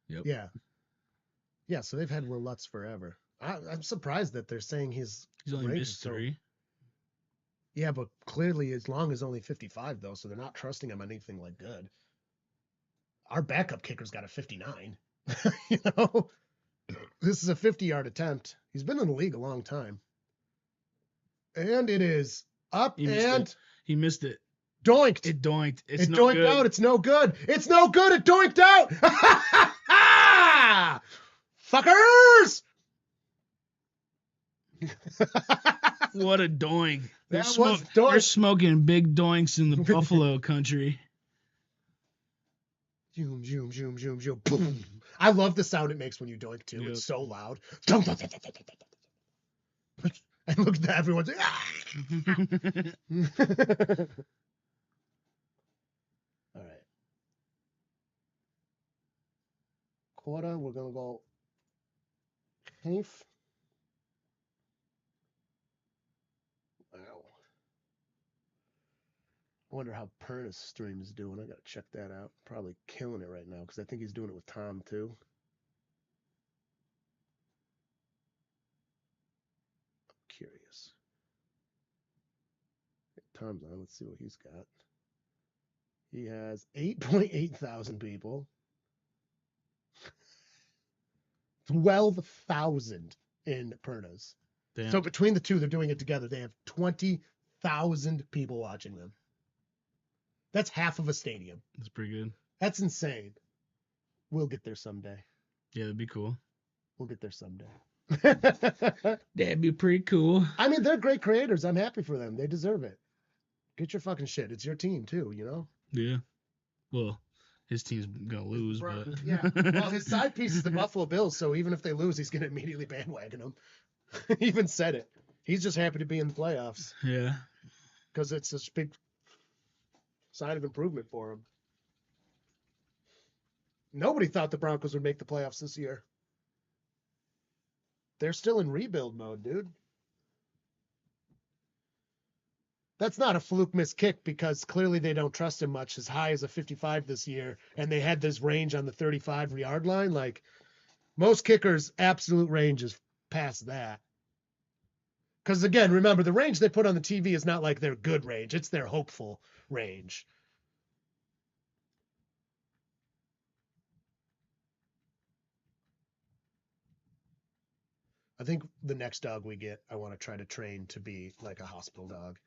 B: Yep.
A: Yeah. Yeah, so they've had Will Lutz forever. I'm surprised that they're saying he's
B: only
A: range
B: missed
A: is so-
B: 3.
A: Yeah, but clearly as long as only 55, though, so they're not trusting him on anything like good. Our backup kicker's got a 59. You know? This is a 50-yard attempt. He's been in the league a long time. And it is up
B: He missed
A: and
B: it. He missed it.
A: doinked.
B: It doinked. It's
A: It
B: no
A: doinked
B: good.
A: out. It's no good. It's no good. It doinked out. Fuckers!
B: What a doink.
A: That was doink.
B: They're smoking big doinks in the Buffalo country.
A: Zoom, zoom, zoom, zoom, zoom, boom. I love the sound it makes when you doink too.
B: Yep.
A: It's so loud. And look at everyone's like, ah! All right. Quarter, we're gonna go half. Wow. I wonder how Pernus stream is doing. I gotta check that out. Probably killing it right now because I think he's doing it with Tom too. I'm curious. Tom's on. Let's see what he's got. He has 8.8 thousand people. 12,000 in Pernas.
B: Damn.
A: So between the two, they're doing it together. They have 20,000 people watching them. That's half of a stadium.
B: That's pretty good.
A: That's insane. We'll get there someday.
B: Yeah, that'd be cool.
A: We'll get there someday.
B: That'd be pretty cool.
A: I mean, they're great creators. I'm happy for them. They deserve it. Get your fucking shit. It's your team too, you know?
B: Yeah. Well, his team's gonna lose, but
A: Yeah. Well, his side piece is the Buffalo Bills, so even if they lose, he's gonna immediately bandwagon them. He even said it. He's just happy to be in the playoffs
B: yeah.
A: because it's a big sign of improvement for him. Nobody thought the Broncos would make the playoffs this year. They're still in rebuild mode, dude. That's not a fluke missed kick because clearly they don't trust him much. As high as a 55 this year, and they had this range on the 35-yard line. Like most kickers, absolute range is past that. Because again, remember the range they put on the TV is not like their good range; it's their hopeful range. I think the next dog we get, I want to try to train to be like a hospital dog.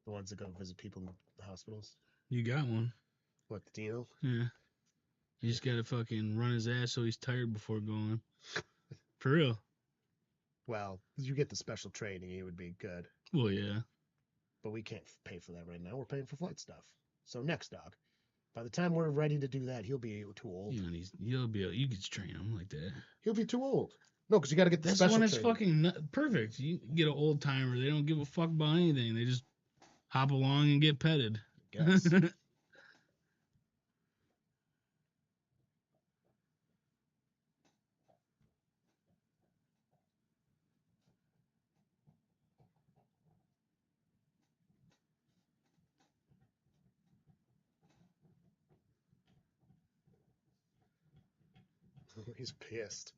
A: The ones that go visit people in the hospitals.
B: You got one.
A: What, the Dino?
B: Yeah. You just gotta fucking run his ass so he's tired before going. For real.
A: Well, you get the special training, it would be good.
B: Well, yeah.
A: But we can't pay for that right now. We're paying for flight stuff. So next dog. By the time we're ready to do that, he'll be too old.
B: You know, you can train him like that.
A: He'll be too old. No, because you got to get the
B: That's
A: special
B: when it's
A: training.
B: fucking perfect. You get an old timer. They don't give a fuck about anything. They just hop along and get petted.
A: Guess. He's pissed.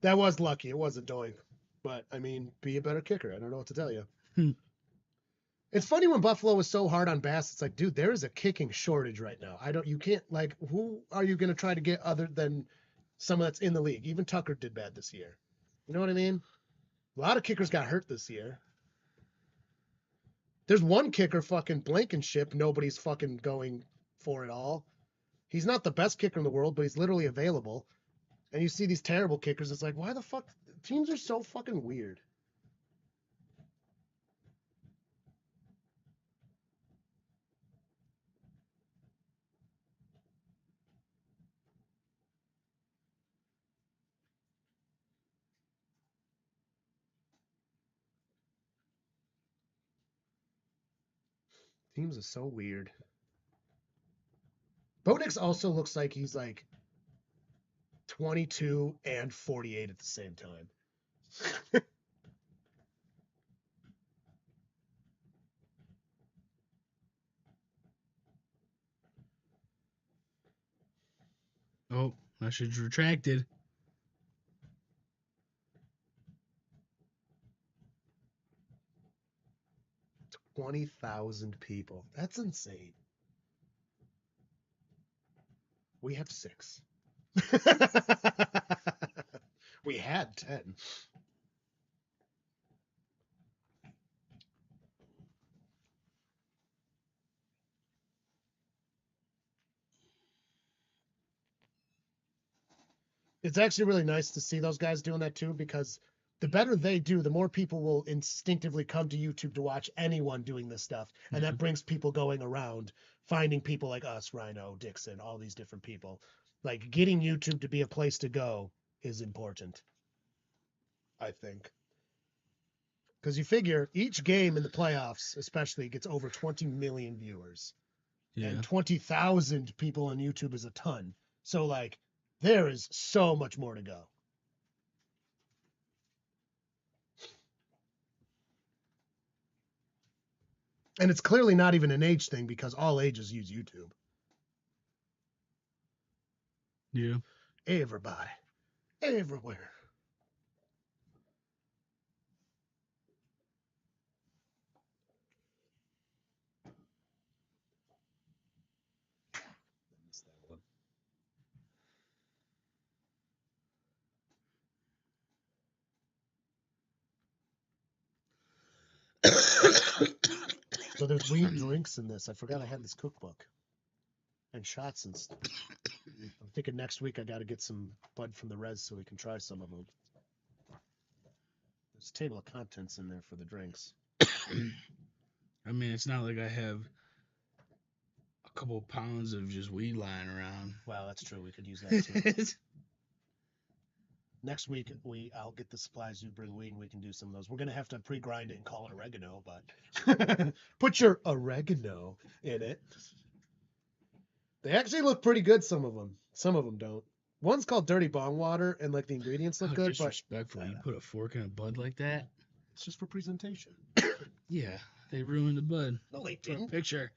A: That was lucky. It wasn't doink. But, I mean, be a better kicker. I don't know what to tell you. It's funny when Buffalo was so hard on Bass. It's like, dude, there is a kicking shortage right now. You can't, like, who are you going to try to get other than someone that's in the league? Even Tucker did bad this year. You know what I mean? A lot of kickers got hurt this year. There's one kicker fucking Blankenship. Nobody's fucking going for it all. He's not the best kicker in the world, but he's literally available. And you see these terrible kickers. It's like, why the fuck? Teams are so fucking weird. Teams are so weird. Bodix also looks like he's like 22 and 48 at the same time.
B: Oh, message retracted.
A: 20,000 people. That's insane. We have 6. We had 10. It's actually really nice to see those guys doing that too, because the better they do, the more people will instinctively come to YouTube to watch anyone doing this stuff. And that brings people going around, finding people like us, Rhino, Dixon, all these different people. Like getting YouTube to be a place to go is important, I think. Because you figure each game in the playoffs, especially, gets over 20 million viewers.
B: Yeah.
A: And 20,000 people on YouTube is a ton. So, like, there is so much more to go. And it's clearly not even an age thing because all ages use YouTube.
B: Yeah.
A: Everybody. Everywhere. So there's weed drinks in this. I forgot I had this cookbook. And shots and stuff. I'm thinking next week I got to get some bud from the res so we can try some of them. There's a table of contents in there for the drinks.
B: I mean, it's not like I have a couple of pounds of just weed lying around.
A: Well, that's true. We could use that too. Next week, I'll get the supplies. You bring weed, and we can do some of those. We're gonna have to pre-grind it and call it oregano, but put your oregano in it. They actually look pretty good. Some of them don't. One's called Dirty Bong Water, and like the ingredients look
B: How
A: good, but
B: disrespectful. You put a fork in a bud like that?
A: it's just for presentation.
B: Yeah, they ruined the bud.
A: No, they
B: For a
A: didn't.
B: picture.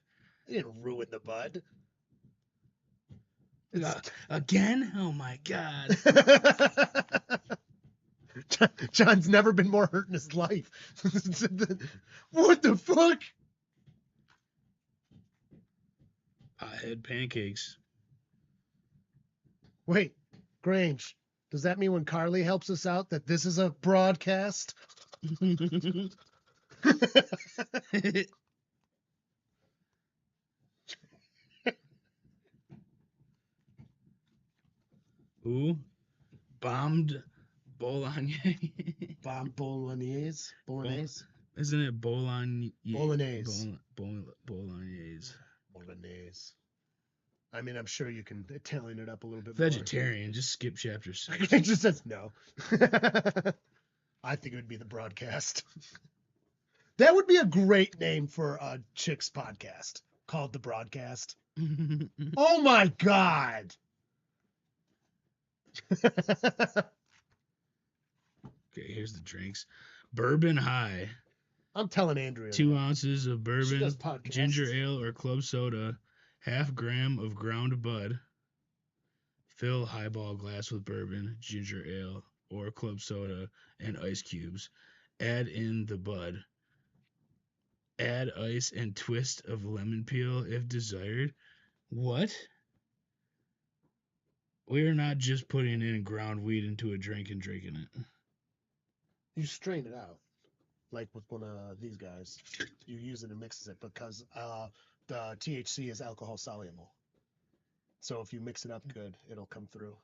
A: They didn't ruin the bud.
B: Again? Oh my god.
A: John's never been more hurt in his life. What the fuck?
B: Pothead pancakes.
A: Wait, Grange, does that mean when Carly helps us out that this is a broadcast?
B: Ooh. Bombed bolognese.
A: Bomb bolognese? Bolognese?
B: Isn't it bolognese?
A: Bolognese.
B: Bolognese.
A: Bolognese. I mean, I'm sure you can Italian it up a little bit
B: Vegetarian. Just skip chapter 6.
A: more. It just says no. I think it would be the broadcast. That would be a great name for a chick's podcast called The Broadcast. Oh my God.
B: Okay, here's the drinks. Bourbon High.
A: I'm telling Andrea.
B: 2 ounces of
A: She
B: bourbon,
A: does podcasts.
B: ginger ale or club soda, 1/2 gram of ground bud. Fill highball glass with bourbon, ginger ale or club soda, and ice cubes. Add in the bud. Add ice and twist of lemon peel if desired. What? We are not just putting in ground weed into a drink and drinking it.
A: You strain it out. Like with one of these guys. You use it and mixes it because the THC is alcohol soluble. So if you mix it up good, it'll come through.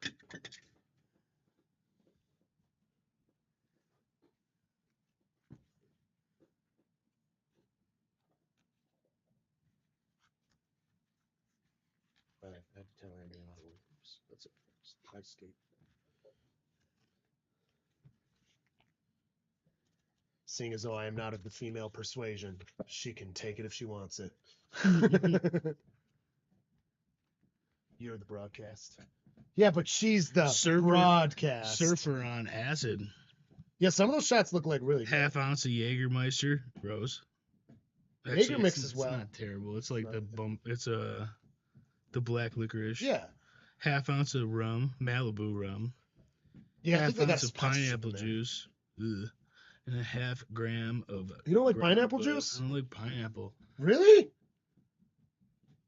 A: Right, I have to tell Andrea how it works. That's it. I skate. Seeing as though I am not of the female persuasion, she can take it if she wants it. You're the broadcast. Yeah, but she's the broadcast.
B: Surfer on acid.
A: Yeah, some of those shots look like really good.
B: 1/2 ounce of Jägermeister, Rose.
A: Jaeger mixes well.
B: It's not terrible. It's like the bump. It's the black licorice.
A: Yeah.
B: 1/2 ounce of rum, Malibu rum.
A: Yeah, I think
B: 1/2
A: they
B: ounce
A: got
B: of pineapple juice. Ugh. And 1/2 gram of.
A: You don't like
B: ground
A: pineapple
B: bud.
A: juice?
B: I don't like pineapple.
A: Really?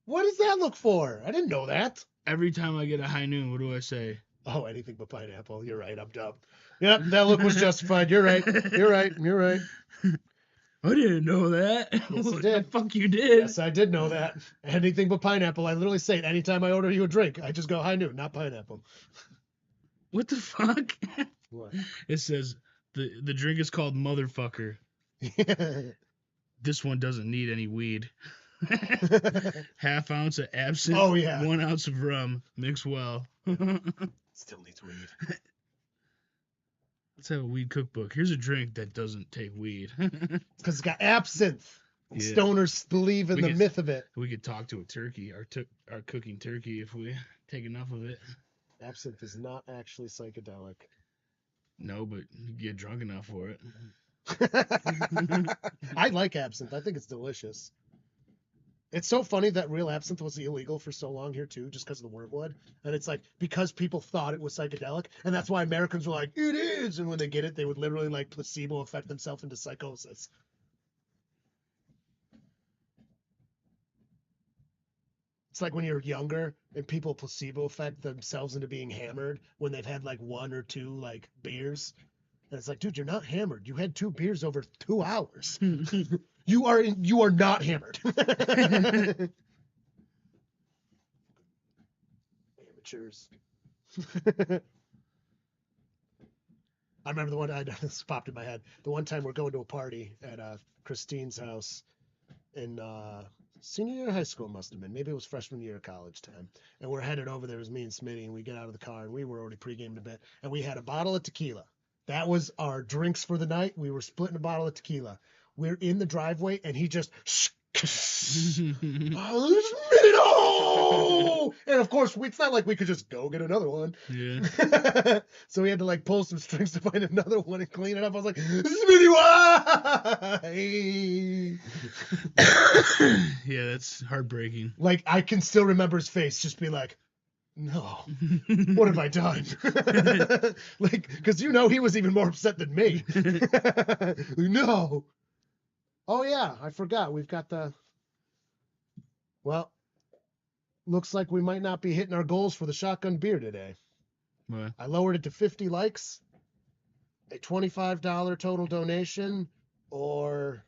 A: What does that look for? I didn't know that.
B: Every time I get a high noon, what do I say?
A: Oh, anything but pineapple. You're right. I'm dumb. Yep, that look was justified. You're right. You're right. You're right.
B: I didn't know that.
A: Yes, you
B: What
A: did.
B: the fuck you did?
A: Yes, I did know that. Anything but pineapple. I literally say it anytime I order you a drink. I just go high noon, not pineapple.
B: What the fuck?
A: What?
B: It says the drink is called Motherfucker. This one doesn't need any weed. Half ounce of absinthe.
A: Oh, yeah.
B: 1 ounce of rum. Mix well.
A: Still needs weed.
B: Let's have a weed cookbook. Here's a drink that doesn't take weed.
A: Because it's got absinthe. And
B: Yeah.
A: Stoners believe in
B: We
A: the
B: could-
A: myth of it.
B: We could talk to a turkey, our cooking turkey, if we take enough of it.
A: Absinthe is not actually psychedelic.
B: No, but you get drunk enough for it.
A: I like absinthe. I think it's delicious. It's so funny that real absinthe was illegal for so long here too, just because of the wormwood. And it's like because people thought it was psychedelic, and that's why Americans were like, "It is," and when they get it, they would literally like placebo affect themselves into psychosis. It's like when you're younger and people placebo affect themselves into being hammered when they've had like 1 or 2 like beers. And it's like, dude, you're not hammered. You had 2 beers over 2 hours. You are not hammered. Amateurs. I remember the one this popped in my head. The one time we're going to a party at Christine's house in senior year of high school, must have been. Maybe it was freshman year of college time. And we're headed over there. It was me and Smitty, and we get out of the car, and we were already pre-gamed a bit. And we had a bottle of tequila. That was our drinks for the night. We were splitting a bottle of tequila. We're in the driveway, and he just... Oh, and of course, it's not like we could just go get another one.
B: Yeah.
A: So we had to like pull some strings to find another one and clean it up. I was like, Smitty, why?
B: Yeah, that's heartbreaking.
A: Like, I can still remember his face just be like, no, what have I done? Like, because he was even more upset than me. No. Oh, yeah, I forgot. We've got well, looks like we might not be hitting our goals for the shotgun beer today.
B: What?
A: I lowered it to 50 likes, a $25 total donation, or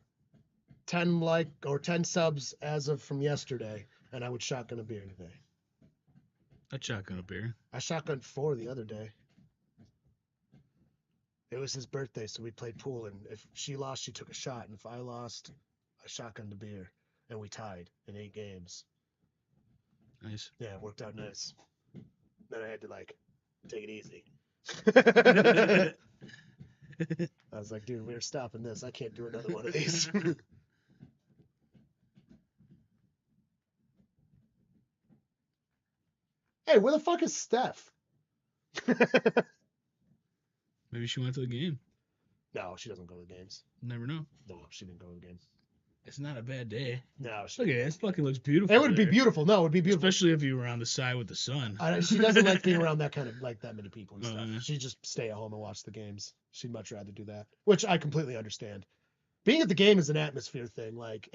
A: 10 subs as of from yesterday, and I would shotgun a beer today.
B: A shotgun a beer.
A: I shotgunned 4 the other day. It was his birthday, so we played pool, and if she lost, she took a shot, and if I lost, I shotgunned a beer, and we tied in 8 games.
B: Nice.
A: Yeah, it worked out nice. Then I had to, like, take it easy. I was like, dude, we're stopping this. I can't do another one of these. Hey, where the fuck is Steph?
B: Maybe she went to the game.
A: No, she doesn't go to the games.
B: Never know.
A: No, she didn't go to the game.
B: It's not a bad day.
A: No,
B: Look at it. It fucking looks beautiful.
A: it would be
B: there.
A: beautiful. No, it would be beautiful.
B: Especially if you were on the side with the sun.
A: She doesn't like being around that many people and stuff.
B: Yeah.
A: She'd just stay at home and watch the games. She'd much rather do that, which I completely understand. Being at the game is an atmosphere thing. Like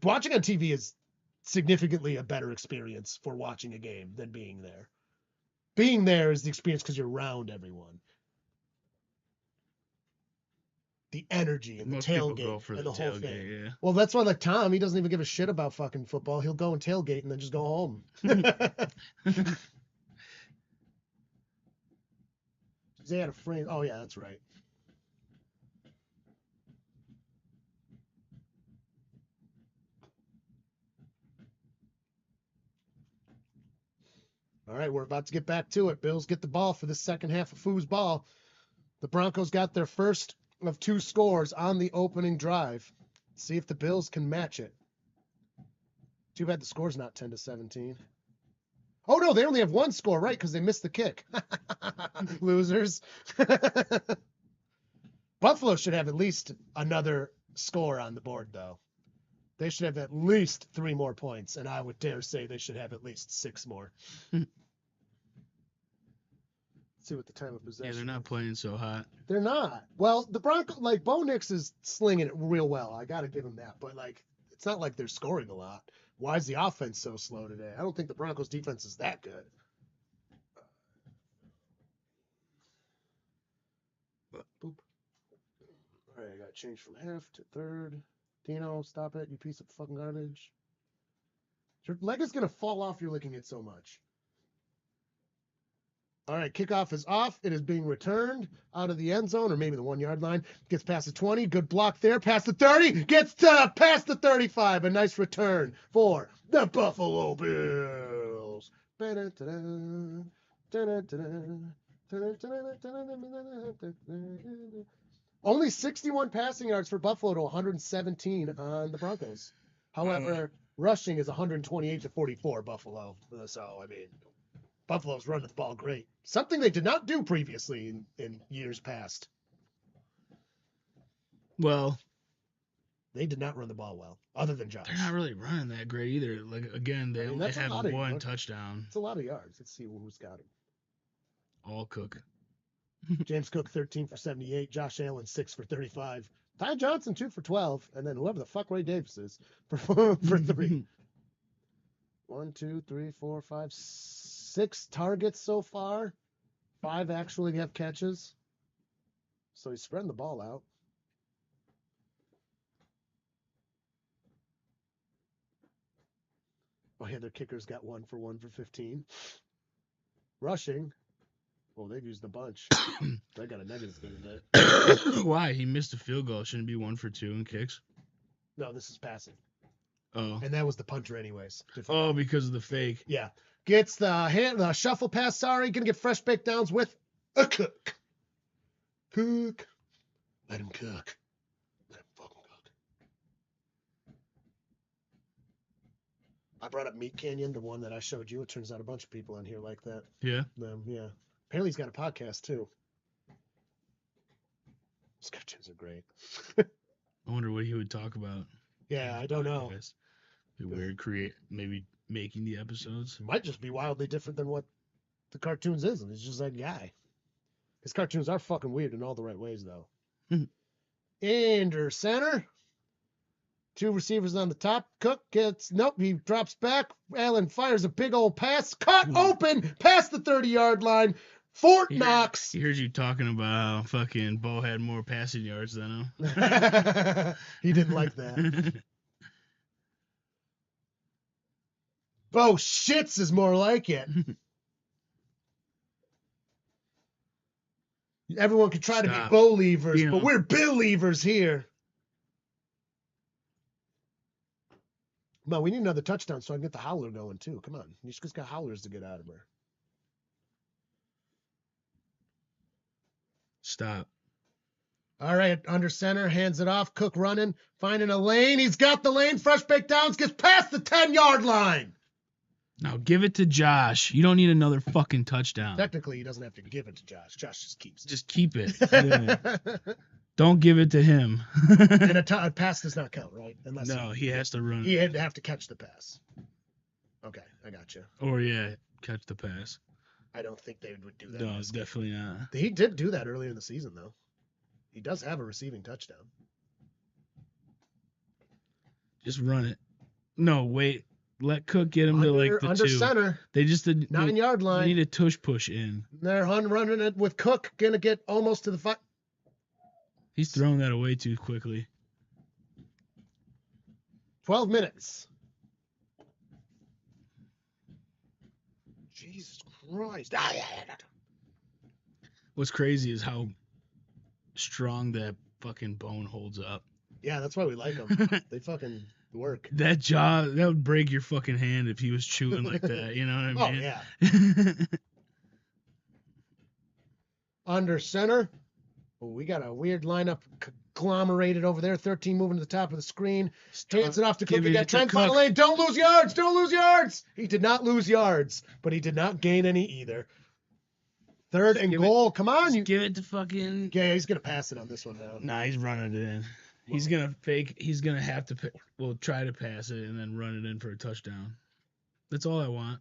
A: watching on TV is significantly a better experience for watching a game than being there. Being there is the experience because you're around everyone. The energy and the
B: Most people
A: tailgate
B: go for
A: and
B: the
A: the whole
B: tailgate,
A: thing.
B: yeah.
A: Well, that's why like Tom, he doesn't even give a shit about fucking football. He'll go and tailgate and then just go home. They had a frame. Oh yeah, that's right. All right, we're about to get back to it. Bills get the ball for the second half of foosball. The Broncos got their first of 2 scores on the opening drive. See if the Bills can match it. Too bad the score's not 10-17. Oh no, they only have 1 score, right? Because they missed the kick. Losers. Buffalo should have at least another score on the board, though. They should have at least 3 more points, and I would dare say they should have at least 6 more. Let's see what the time of possession.
B: Yeah, they're not playing so hot.
A: They're not. Well, the Broncos, like, Bo Nix is slinging it real well. I got to give him that. But, like, it's not like they're scoring a lot. Why is the offense so slow today? I don't think the Broncos defense is that good. Boop. All right, I got to change from half to third. Dino, stop it, you piece of fucking garbage. Your leg is going to fall off. You're licking it so much. All right, kickoff is off. It is being returned out of the end zone or maybe the 1 yard line. Gets past the 20. Good block there. Past the 30. Gets to past the 35. A nice return for the Buffalo Bills. Only 61 passing yards for Buffalo to 117 on the Broncos. However, rushing is 128 to 44 Buffalo. So, I mean, Buffalo's running the ball great. Something they did not do previously in years past.
B: Well,
A: they did not run the ball well, other than Josh.
B: They're not really running that great either. Like, again, they only have one touchdown.
A: It's a lot of yards. Let's see who's got him.
B: All Cook.
A: James Cook, 13 for 78. Josh Allen, 6 for 35. Ty Johnson, 2 for 12. And then whoever the fuck Ray Davis is for 3. 1, 2, 3, 4, 5, 6 targets so far. 5 actually have catches. So he's spreading the ball out. Oh, yeah, their kickers got 1 for 15. Rushing. Well, they've used a bunch. They got a negative thing today.
B: Why? He missed a field goal. Shouldn't it be 1 for 2 in kicks?
A: No, this is passing.
B: Oh.
A: And that was the punter anyways.
B: Oh, because of the fake.
A: Yeah. Gets the shuffle pass. Sorry, gonna get fresh baked downs with a Cook. Cook. Let him cook. Let him fucking cook. I brought up Meat Canyon, the one that I showed you. It turns out a bunch of people on here like that.
B: Yeah?
A: Yeah. Apparently he's got a podcast too. His cartoons are great.
B: I wonder what he would talk about.
A: Yeah, I don't know.
B: Be weird, maybe making the episodes.
A: It might just be wildly different than what the cartoons is, and he's just that guy. His cartoons are fucking weird in all the right ways, though. Under center. 2 receivers on the top. Cook gets, nope, he drops back. Allen fires a big old pass. Caught open past the 30-yard line. Fort Knox.
B: He heard you talking about how fucking Bo had more passing yards than him.
A: He didn't like that. Bo shits is more like it. Everyone can try to be Bo leavers, but we're Bill leavers here. Well, we need another touchdown so I can get the howler going too. Come on. You just got howlers to get out of her.
B: Stop.
A: All right, under center, hands it off. Cook running, finding a lane. He's got the lane. Fresh baked downs, gets past the 10-yard line.
B: Now give it to Josh. You don't need another fucking touchdown.
A: Technically, he doesn't have to give it to Josh. Josh just keeps it.
B: Just keep it. Yeah. Don't give it to him.
A: And a pass does not count, right? Unless
B: he has to run.
A: He'd have to catch the pass. Okay, I got you.
B: Or, catch the pass.
A: I don't think they would do that.
B: No, definitely not.
A: He did do that earlier in the season, though. He does have a receiving touchdown.
B: Just run it. No, wait. Let Cook get him to the
A: under
B: 2.
A: Center.
B: They just did
A: 9-yard line.
B: They need a tush push in.
A: They're running it with Cook. Gonna get almost to the 5.
B: He's throwing that away too quickly.
A: 12 minutes. Jesus Christ.
B: What's crazy is how strong that fucking bone holds up.
A: Yeah, that's why we like them. They fucking work.
B: That jaw, that would break your fucking hand if he was chewing like that. You know what I mean?
A: Oh, yeah. Under center. Oh, we got a weird lineup conglomerated over there. 13 moving to the top of the screen. Hands it off to Cook. He got Trent on the lane. Don't lose yards. Don't lose yards. He did not lose yards, but he did not gain any either. 3rd and goal. Come on.
B: Give it to fucking...
A: Yeah, he's going to pass it on this one now.
B: Nah, he's running it in. He's going to fake. He's going to have to, try to pass it and then run it in for a touchdown. That's all I want.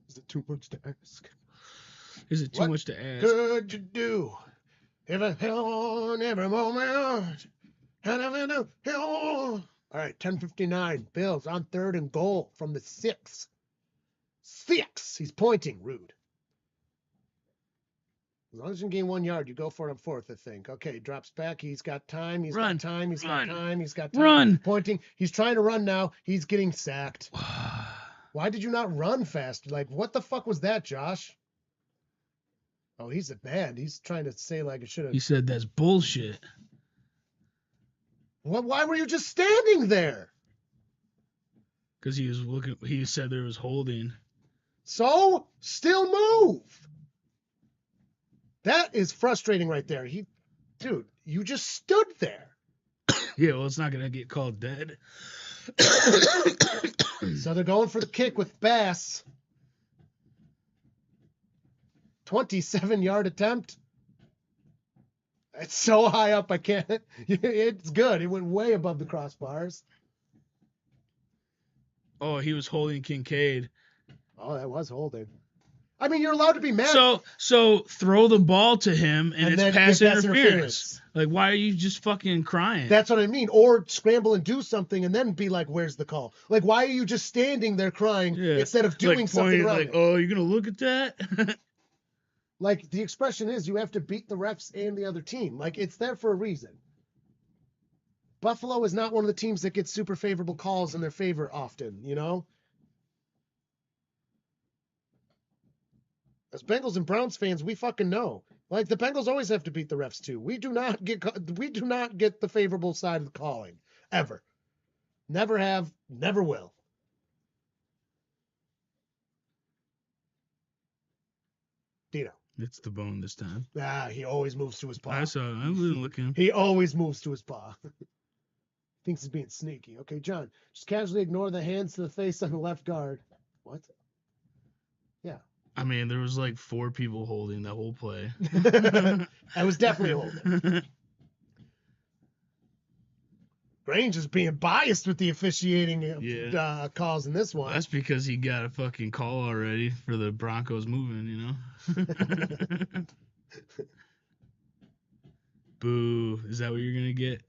A: Is it too much to ask?
B: Is it too much to ask?
A: Could you do every on every moment? All right, 10:59. Bills on 3rd and goal from the 6. 6. He's pointing. Rude. As long as you can gain 1 yard, you go for it on 4th, I think. Okay, drops back. He's got time. He's got time. He's got time. He's got time.
B: Run.
A: Pointing. He's trying to run now. He's getting sacked. Why did you not run fast? Like, what the fuck was that, Josh? Oh, he's mad. He's trying to say like it should have.
B: He said that's bullshit.
A: What? Why were you just standing there?
B: Because he was looking. He said there was holding.
A: So still move. That is frustrating right there. Dude, you just stood there.
B: Yeah, well, it's not gonna get called dead.
A: So they're going for the kick with Bass. 27-yard attempt. It's so high up, I can't. It's good. It went way above the crossbars.
B: Oh, he was holding Kincaid.
A: Oh, that was holding. I mean, you're allowed to be mad.
B: So throw the ball to him and
A: then
B: it's pass
A: get pass
B: interference. Like, why are you just fucking crying?
A: That's what I mean. Or scramble and do something and then be like, where's the call? Like, why are you just standing there crying instead of doing something wrong?
B: Like, oh, you're going to look at that?
A: Like, the expression is you have to beat the refs and the other team. Like, it's there for a reason. Buffalo is not one of the teams that gets super favorable calls in their favor often, you know? As Bengals and Browns fans, we fucking know. Like, the Bengals always have to beat the refs too. We do not get the favorable side of the calling ever. Never have, never will. Dino.
B: It's the bone this time.
A: He always moves to his paw.
B: I saw it. I wasn't looking.
A: He always moves to his paw. Thinks he's being sneaky. Okay, John, just casually ignore the hands to the face on the left guard. What? Yeah.
B: I mean, there was like 4 people holding the whole play.
A: I was definitely holding. Grange is being biased with the officiating calls in this one.
B: That's because he got a fucking call already for the Broncos moving, you know? Boo. Is that what you're going to get?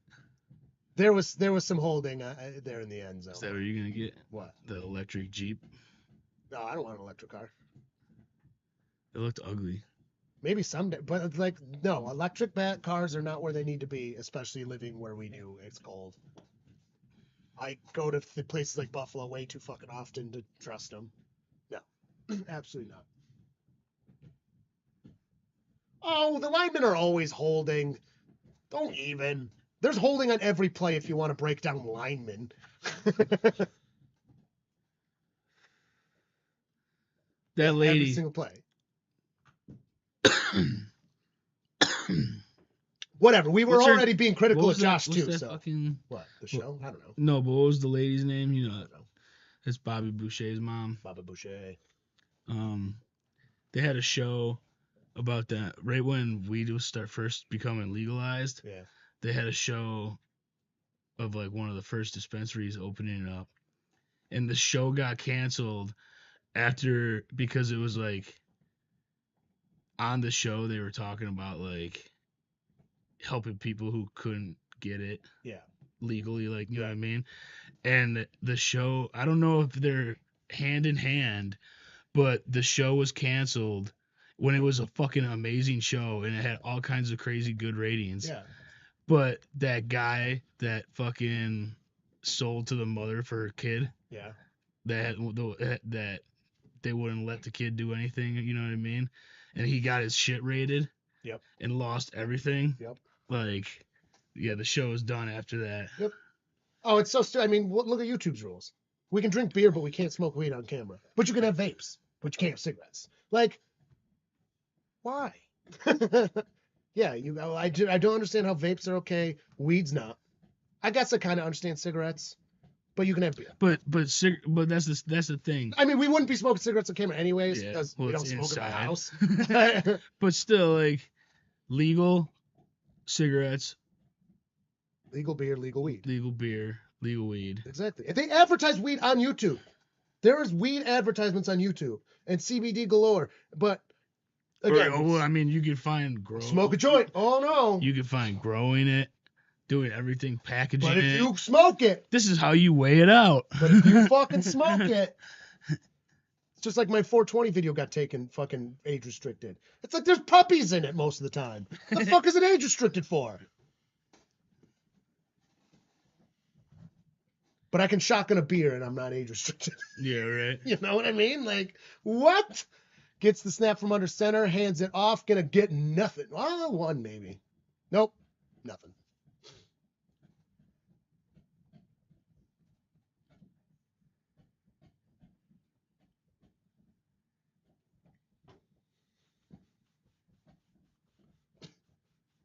A: There was some holding there in the end zone.
B: Is that what you're going to get?
A: What?
B: The electric Jeep?
A: No, I don't want an electric car.
B: It looked ugly.
A: Maybe someday, but it's like, no, electric cars are not where they need to be, especially living where we do. It's cold. I go to places like Buffalo way too fucking often to trust them. No, absolutely not. Oh, the linemen are always holding. Don't even. There's holding on every play if you want to break down linemen.
B: That lady.
A: Every single play. Whatever. We were already being critical of Josh too. So what? The show? I don't know.
B: No, but what was the lady's name? You know, it's Bobby Boucher's mom.
A: Baba Boucher.
B: They had a show about that right when weed was first becoming legalized.
A: Yeah.
B: They had a show of like one of the first dispensaries opening up, and the show got canceled because it was like. On the show, they were talking about like helping people who couldn't get it legally, like, you know what I mean? And the show, I don't know if they're hand in hand, but the show was canceled when it was a fucking amazing show and it had all kinds of crazy good ratings.
A: Yeah.
B: But that guy that fucking sold to the mother for her kid, that they wouldn't let the kid do anything, you know what I mean? And he got his shit raided.
A: Yep.
B: And lost everything.
A: Yep.
B: Like, yeah, the show is done after that.
A: Yep. Oh, it's so I mean, look at YouTube's rules. We can drink beer, but we can't smoke weed on camera. But you can have vapes, but you can't have cigarettes. Like, why? Yeah, I don't understand how vapes are okay, weed's not. I guess I kind of understand cigarettes. But you can have beer.
B: But that's the thing.
A: I mean, we wouldn't be smoking cigarettes on camera anyways because we don't smoke
B: inside.
A: in my house.
B: But still, like, legal cigarettes.
A: Legal beer, legal weed.
B: Legal beer, legal weed.
A: Exactly. If they advertise weed on YouTube, there is weed advertisements on YouTube and CBD galore. But again,
B: well, I mean, you could find
A: smoke a joint. Oh no.
B: You could find growing it. Doing everything, packaging it.
A: But if you smoke it.
B: This is how you weigh it out.
A: But if you fucking smoke it. It's just like my 420 video got taken fucking age restricted. It's like there's puppies in it most of the time. What the fuck is it age restricted for? but I can shotgun a beer and I'm not age restricted.
B: Yeah, right.
A: You know what I mean? Like, what? Gets the snap from under center, hands it off, gonna get nothing. Well, one maybe. Nope, nothing.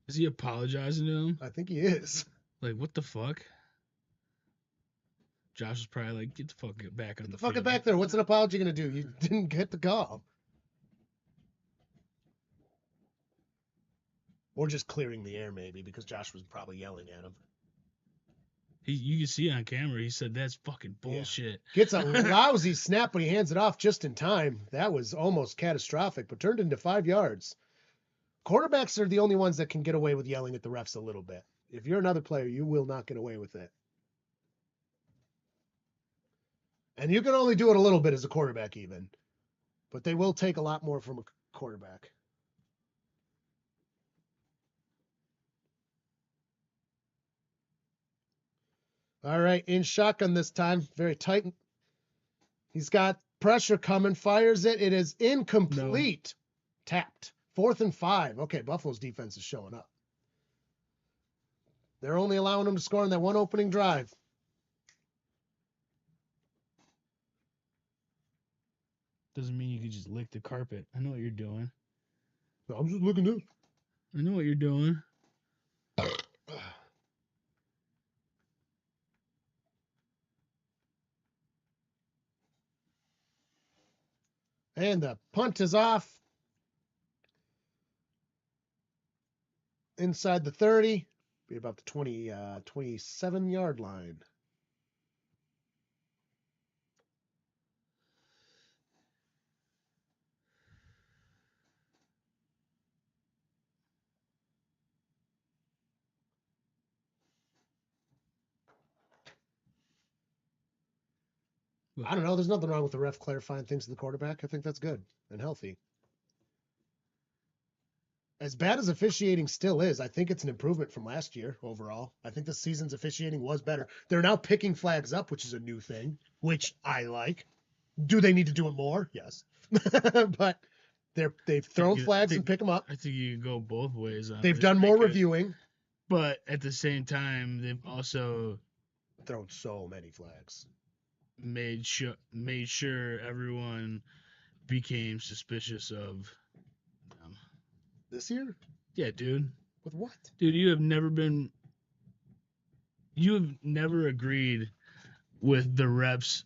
B: Is he apologizing to him?
A: I think he is.
B: Like, what the fuck? Josh was probably like, get the fuck back on the
A: Fuck it
B: field.
A: back there. What's an apology gonna do? You didn't get the call. Or just clearing the air, maybe, because Josh was probably yelling at him.
B: You can see on camera, he said, that's fucking
A: Yeah.
B: bullshit.
A: Gets a lousy snap, but he hands it off just in time. That was almost catastrophic, but turned into 5 yards. Quarterbacks are the only ones that can get away with yelling at the refs a little bit. If you're another player, you will not get away with it. And you can only do it a little bit as a quarterback even. But they will take a lot more from a quarterback. All right, in shotgun this time. Very tight. He's got pressure coming, fires it. It is incomplete. No. Tapped. 4th and 5. Okay, Buffalo's defense is showing up. They're only allowing them to score on that one opening drive.
B: Doesn't mean you can just lick the carpet. I know what you're doing.
A: I'm just looking up.
B: I know what you're doing.
A: And the punt is off. Inside the 30. Be about the 27-yard line. I don't know. There's nothing wrong with the ref clarifying things to the quarterback. I think that's good and healthy. As bad as officiating still is, I think it's an improvement from last year overall. I think this season's officiating was better. They're now picking flags up, which is a new thing, which I like. Do they need to do it more? Yes. But they've thrown flags and pick them up.
B: I think you can go both ways on
A: They've
B: it
A: done more
B: because-
A: reviewing.
B: But at the same time, they've also
A: Thrown so many flags.
B: made sure everyone became suspicious of them.
A: This year?
B: Yeah, dude.
A: With what?
B: Dude, you have never agreed with the refs'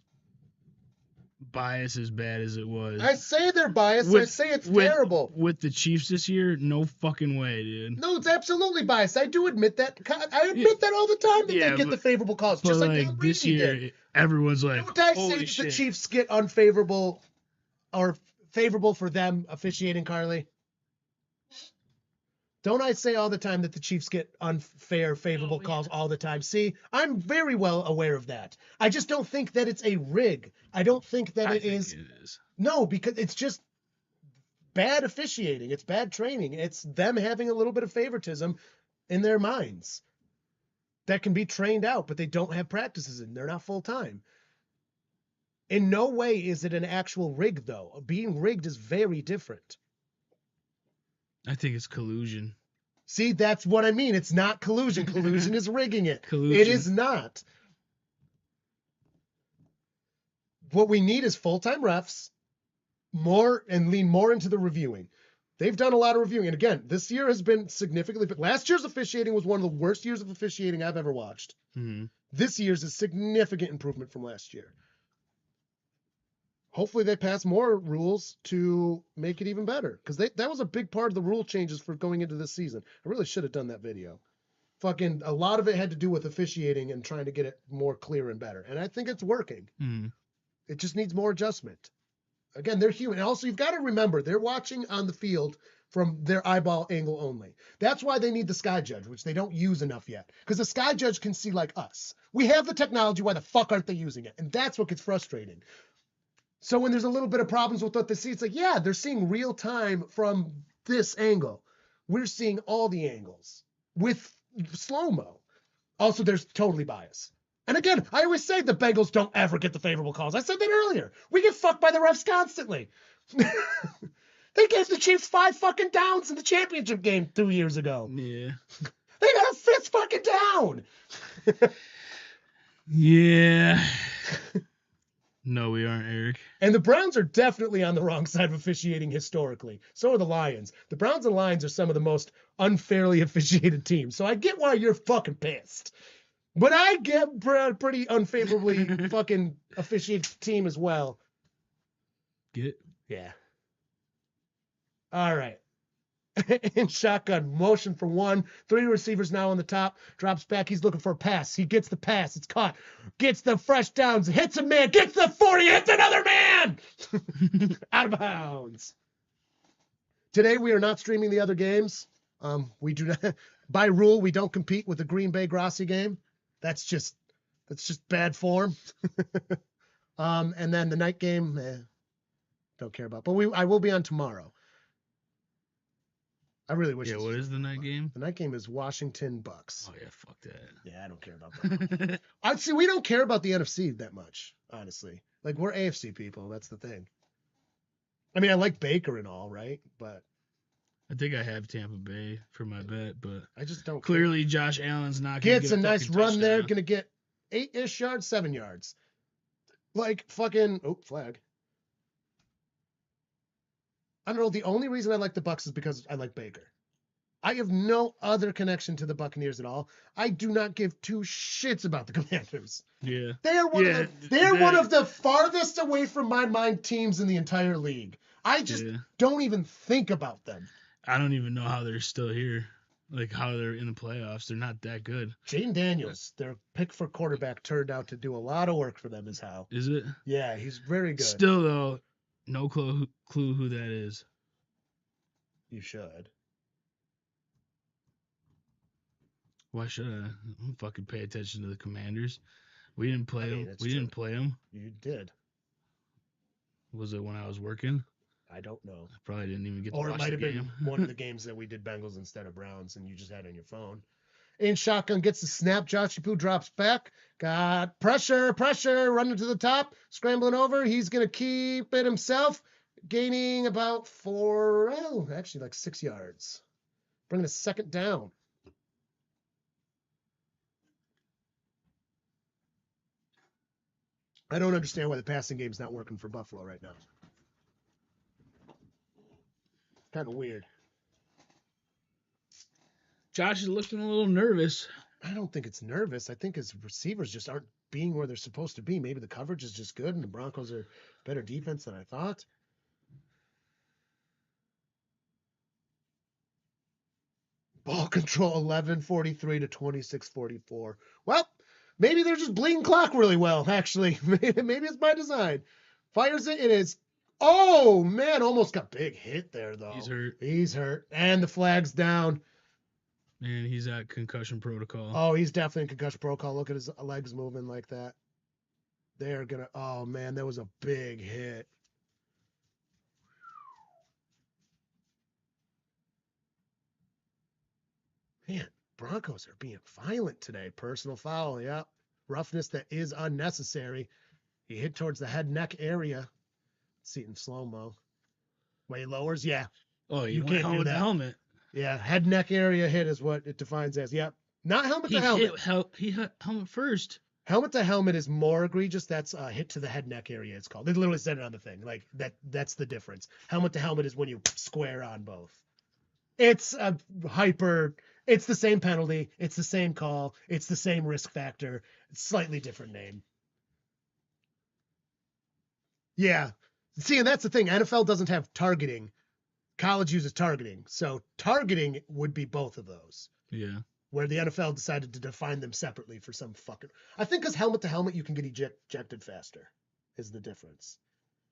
B: bias as bad as it was.
A: I say they're biased. I say it's terrible.
B: With the Chiefs this year, no fucking way, dude.
A: No, it's absolutely biased. I do admit that. I admit that all the time that they get the favorable calls.
B: But
A: Just like
B: like this year, everyone's like,
A: don't I say
B: holy
A: that
B: shit.
A: the Chiefs get unfavorable or favorable for them officiating, Carly? Don't I say all the time that the Chiefs get unfair, favorable calls all the time? See, I'm very well aware of that. I just don't think that it's a rig. I don't think that it is. No, because it's just bad officiating. It's bad training. It's them having a little bit of favoritism in their minds that can be trained out, but they don't have practices and they're not full time. In no way is it an actual rig, though. Being rigged is very different.
B: I think it's collusion.
A: See, that's what I mean. It's not collusion. Collusion is rigging it.
B: Collusion.
A: It is not. What we need is full-time refs, more and lean more into the reviewing. They've done a lot of reviewing. And again, this year has been significantly, but last year's officiating was one of the worst years of officiating I've ever watched.
B: Mm-hmm.
A: This year's a significant improvement from last year. Hopefully they pass more rules to make it even better. Because that was a big part of the rule changes for going into this season. I really should have done that video. Fucking a lot of it had to do with officiating and trying to get it more clear and better. And I think it's working.
B: Mm-hmm.
A: It just needs more adjustment. Again, they're human. And also, you've got to remember, they're watching on the field from their eyeball angle only. That's why they need the Sky Judge, which they don't use enough yet. Because the Sky Judge can see like us. We have the technology. Why the fuck aren't they using it? And that's what gets frustrating. So when there's a little bit of problems with what they see, it's like, yeah, they're seeing real time from this angle. We're seeing all the angles with slow-mo. Also, there's totally bias. And again, I always say the Bengals don't ever get the favorable calls. I said that earlier. We get fucked by the refs constantly. They gave the Chiefs 5 fucking downs in the championship game 2 years ago.
B: Yeah.
A: They got a 5th fucking down.
B: Yeah. No, we aren't, Eric.
A: And the Browns are definitely on the wrong side of officiating historically. So are the Lions. The Browns and Lions are some of the most unfairly officiated teams. So I get why you're fucking pissed. But I get a pretty unfavorably fucking officiated team as well.
B: Get?
A: Yeah. All right. In shotgun, motion for 1. 3 receivers now on the top. Drops back. He's looking for a pass. He gets the pass. It's caught. Gets the fresh downs. Hits a man. Gets the 40. Hits another man. Out of bounds. Today we are not streaming the other games. We do not. By rule, we don't compete with the Green Bay Grossi game. That's just bad form. And then the night game, don't care about. But I will be on tomorrow. I really wish.
B: Yeah, what is the night game?
A: The night game is Washington Bucks.
B: Oh, yeah, fuck that.
A: Yeah, I don't care about that. I'd see we don't care about the NFC that much, honestly. Like, we're AFC people. That's the thing. I mean, I like Baker and all, right? But
B: I think I have Tampa Bay for my bet, but
A: I just don't
B: clearly Josh Allen's not
A: care.
B: going to
A: Gets
B: get
A: a nice
B: fucking
A: run there.
B: touchdown.
A: Going to get 8-ish yards, 7 yards. Like, fucking, flag. I don't know. The only reason I like the Bucks is because I like Baker. I have no other connection to the Buccaneers at all. I do not give 2 shits about the Commanders.
B: Yeah.
A: They are one of the farthest away from my mind teams in the entire league. I just don't even think about them.
B: I don't even know how they're still here. Like, how they're in the playoffs. They're not that good.
A: Jaden Daniels, their pick for quarterback, turned out to do a lot of work for them is how.
B: Is it?
A: Yeah, he's very good.
B: Still, though, no clue who that is.
A: You should.
B: Why should I? I don't fucking pay attention to the Commanders. We didn't play them. We didn't play them.
A: You did.
B: Was it when I was working?
A: I don't know.
B: I probably didn't even get to
A: Or
B: watch
A: it might
B: the
A: have
B: game.
A: been one of the games that we did Bengals instead of Browns and you just had on your phone. In shotgun, gets the snap. Josh Poo drops back. Got pressure, running to the top, scrambling over. He's going to keep it himself, gaining about 6 yards. Bringing a second down. I don't understand why the passing game's not working for Buffalo right now. Kind of weird.
B: Josh is looking a little nervous.
A: I don't think it's nervous. I think his receivers just aren't being where they're supposed to be. Maybe the coverage is just good and the Broncos are better defense than I thought. Ball control 11:43 to 26:44. Well, maybe they're just bleeding clock really well, actually. Maybe it's by design. Fires it. It is. Oh, man, almost got big hit there, though. He's hurt. And the flag's down.
B: Man, he's at concussion protocol.
A: Oh, he's definitely in concussion protocol. Look at his legs moving like that. They're going to. Oh, man, that was a big hit. Man, Broncos are being violent today. Personal foul, yeah. Roughness that is unnecessary. He hit towards the head neck area. See it in slow-mo. Way lowers, yeah.
B: Oh,
A: you
B: can't
A: can't do
B: with
A: that.
B: the helmet.
A: Yeah, head neck area hit is what it defines as. Yep. Not helmet to helmet.
B: He hit helmet first.
A: Helmet to helmet is more egregious. That's hit to the head neck area, it's called. They literally said it on the thing. Like that's the difference. Helmet to helmet is when you square on both. It's it's the same penalty, it's the same call, it's the same risk factor, it's slightly different name. Yeah. See, and that's the thing. NFL doesn't have targeting. College uses targeting. So targeting would be both of those.
B: Yeah.
A: Where the NFL decided to define them separately for some fucking... I think because helmet to helmet, you can get ejected faster is the difference.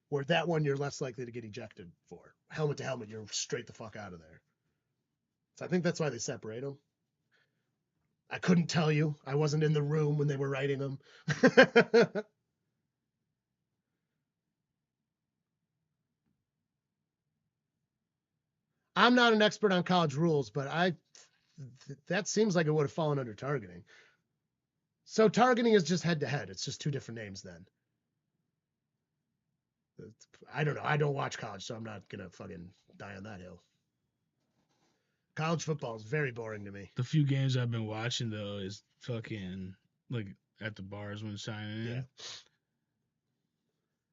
A: Where that one, you're less likely to get ejected for. Helmet to helmet, you're straight the fuck out of there. So I think that's why they separate them. I couldn't tell you. I wasn't in the room when they were writing them. I'm not an expert on college rules, but that seems like it would have fallen under targeting. So targeting is just head-to-head. It's just two different names then. I don't know. I don't watch college, so I'm not going to fucking die on that hill. College football is very boring to me.
B: The few games I've been watching though is fucking like at the bars when signing in.
A: Yeah.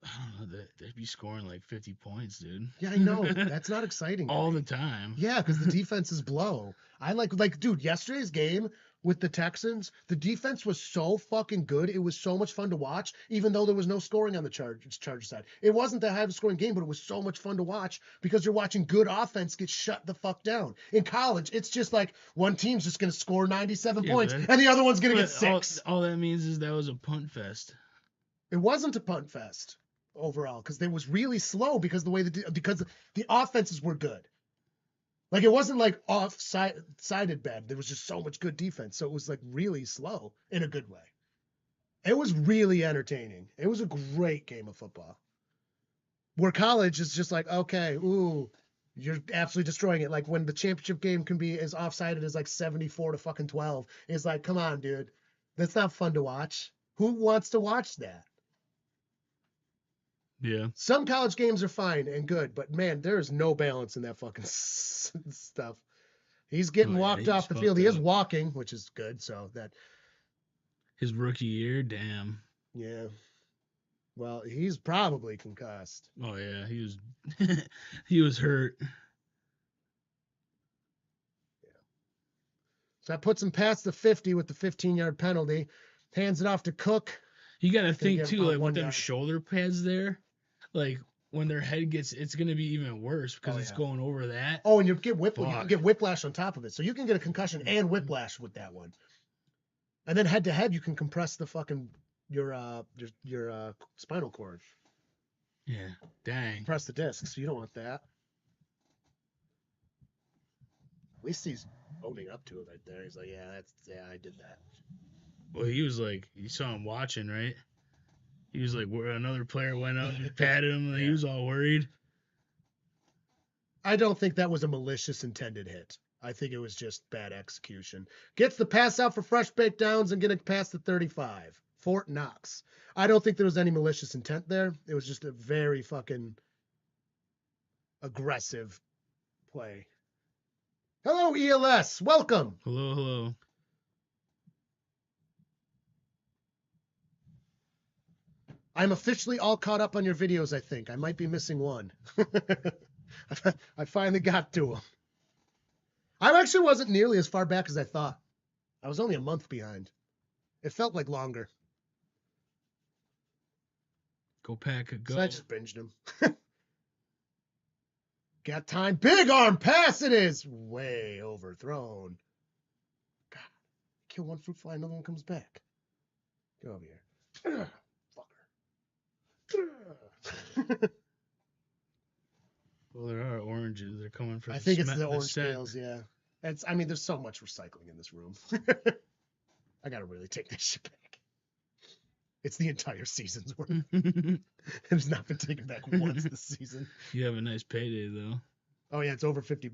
B: I don't know, they'd be scoring like 50 points, dude.
A: Yeah, I know. That's not exciting. to
B: All
A: me.
B: the time.
A: Yeah, because the defenses blow. I like, dude, yesterday's game with the Texans, the defense was so fucking good. It was so much fun to watch, even though there was no scoring on the Chargers side. It wasn't that high of a scoring game, but it was so much fun to watch because you're watching good offense get shut the fuck down. In college, it's just like one team's just going to score 97
B: Yeah,
A: points
B: but
A: and the other one's going to get
B: But
A: 6.
B: all that means is that was a punt fest.
A: It wasn't a punt fest overall because it was really slow because because the offenses were good. Like it wasn't like sided bad. There was just so much good defense, so it was like really slow in a good way. It was really entertaining. It was a great game of football. Where college is just like, okay, ooh, you're absolutely destroying it. Like when the championship game can be as offsided as like 74 to fucking 12. It's like, come on, dude, that's not fun to watch. Who wants to watch that?
B: Yeah.
A: Some college games are fine and good, but man, there is no balance in that fucking stuff. He's getting
B: Oh, yeah,
A: walked
B: he's
A: off the field.
B: fucked
A: He is
B: up.
A: walking, which is good. So that,
B: His rookie year, damn.
A: yeah. Well, he's probably concussed.
B: Oh yeah, he was he was hurt.
A: So that puts him past the 50 with the 15-yard penalty. Hands it off to Cook.
B: You gotta think
A: get
B: too,
A: about
B: like
A: 1
B: with them
A: yard.
B: shoulder pads there, like when their head gets, it's gonna be even worse because
A: Oh,
B: it's
A: yeah.
B: going over that.
A: Oh, and you get you can
B: Fuck.
A: get whiplash on top of it. So you can get a concussion and whiplash with that one. And then head to head, you can compress the fucking your spinal cord.
B: Yeah, dang.
A: Press the disc, so you don't want that. At least he's owning up to it right there. He's like, yeah, I did that.
B: Well, he was like, you saw him watching, right? He was like, where another player went up and patted him, and he was all worried.
A: I don't think that was a malicious intended hit. I think it was just bad execution. Gets the pass out for fresh baked downs and getting past the 35. Fort Knox. I don't think there was any malicious intent there. It was just a very fucking aggressive play. Hello, ELS. Welcome.
B: Hello, hello.
A: I'm officially all caught up on your videos, I think. I might be missing one. I finally got to them. I actually wasn't nearly as far back as I thought. I was only a month behind. It felt like longer.
B: Go pack a go.
A: So I just binged them. Got time. Big arm pass it is. Way overthrown. God. Kill one fruit fly, another one comes back. Get over here. Fucker.
B: Well, there are oranges. They're coming for
A: I think it's
B: sma-
A: the orange
B: scent.
A: scales, yeah. There's so much recycling in this room. I gotta really take this shit back. It's the entire season's worth. It has not been taken back once this season.
B: You have a nice payday, though.
A: Oh yeah, it's over $50.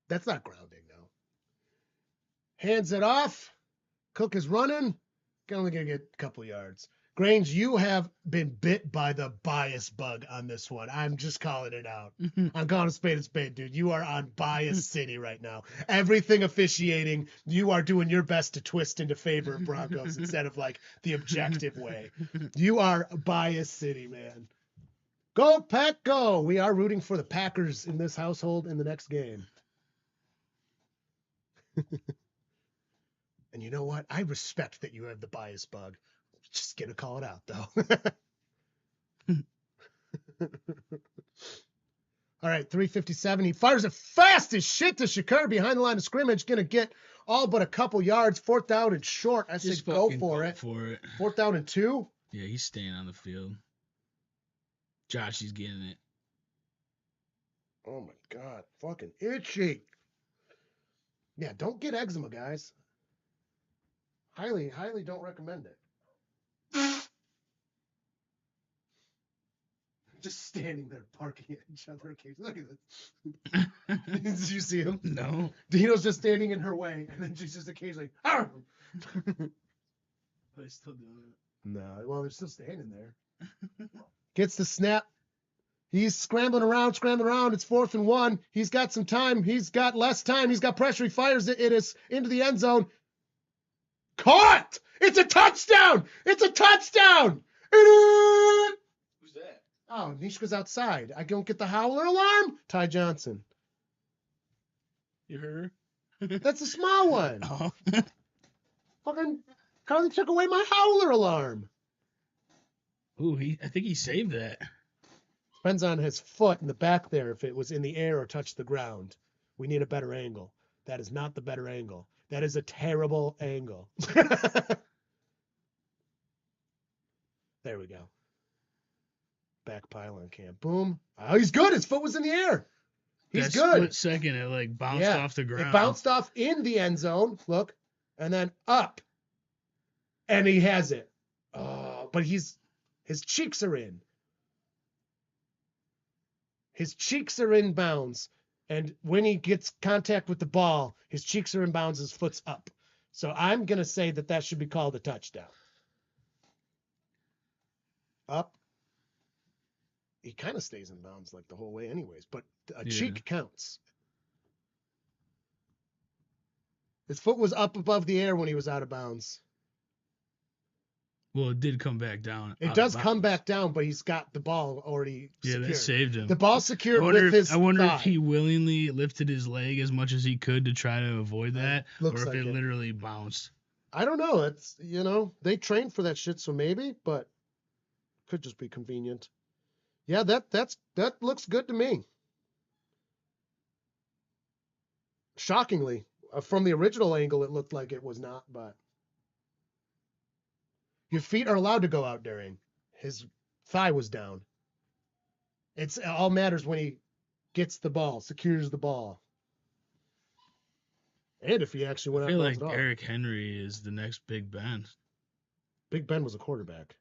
A: That's not grounding, though. Hands it off. Cook is running. Only gonna get a couple yards. Grange, you have been bit by the bias bug on this one. I'm just calling it out. I'm calling a spade, dude. You are on bias city right now. Everything officiating, you are doing your best to twist into favor of Broncos instead of like the objective way. You are bias city, man. Go Pack, go! We are rooting for the Packers in this household in the next game. And you know what? I respect that you have the bias bug. Just gonna call it out, though. All right, 357. He fires it fast as shit to Shakur behind the line of scrimmage. Gonna get all but a couple yards. 4th down and short. I say
B: Just
A: go
B: fucking
A: for
B: go
A: it.
B: for it.
A: 4th down and 2.
B: Yeah, he's staying on the field. Josh, he's getting it.
A: Oh my God, fucking itchy. Yeah, don't get eczema, guys. Highly don't recommend it. Just standing there barking at each other occasionally. Look at this. Did you see him?
B: No.
A: Dino's just standing in her way, and then she's just occasionally. Arr!
B: But I still doing it.
A: No, well, they're still standing there. Gets the snap. He's scrambling around. It's 4th and 1. He's got some time. He's got less time. He's got pressure. He fires it. It is into the end zone. Caught! It's a touchdown! It's a touchdown!
B: Who's that?
A: Oh, Nishka's outside. I don't get the howler alarm? Ty Johnson.
B: You heard her?
A: That's a small one.
B: Oh.
A: Fucking Carly took away my howler alarm.
B: Ooh, I think he saved that.
A: Depends on his foot in the back there if it was in the air or touched the ground. We need a better angle. That is not the better angle. That is a terrible angle. There we go. Back pylon cam. Boom. Oh, he's good. His foot was in the air. He's
B: That
A: good.
B: split second, it like bounced off the ground.
A: It bounced off in the end zone. Look. And then up. And he has it. But his cheeks are in. His cheeks are in bounds. And when he gets contact with the ball, his cheeks are in bounds, his foot's up. So I'm going to say that should be called a touchdown. Up. He kind of stays in bounds like the whole way anyways, but a cheek counts. His foot was up above the air when he was out of bounds.
B: Well, it did come back down.
A: It does come back down, but he's got the ball already secured.
B: That saved him.
A: The ball secured with his
B: I wonder
A: thigh.
B: if he willingly lifted his leg as much as he could to try to avoid that,
A: Looks
B: or if
A: like
B: it
A: it.
B: literally bounced.
A: I don't know. It's, they train for that shit, so maybe, but could just be convenient. Yeah, that looks good to me. Shockingly, from the original angle, it looked like it was not, but your feet are allowed to go out during. His thigh was down. It all matters when he gets the ball, secures the ball. And if he actually went
B: I
A: out
B: feel
A: bounds
B: like
A: at all.
B: Eric Henry is the next Big Ben.
A: Big Ben was a quarterback.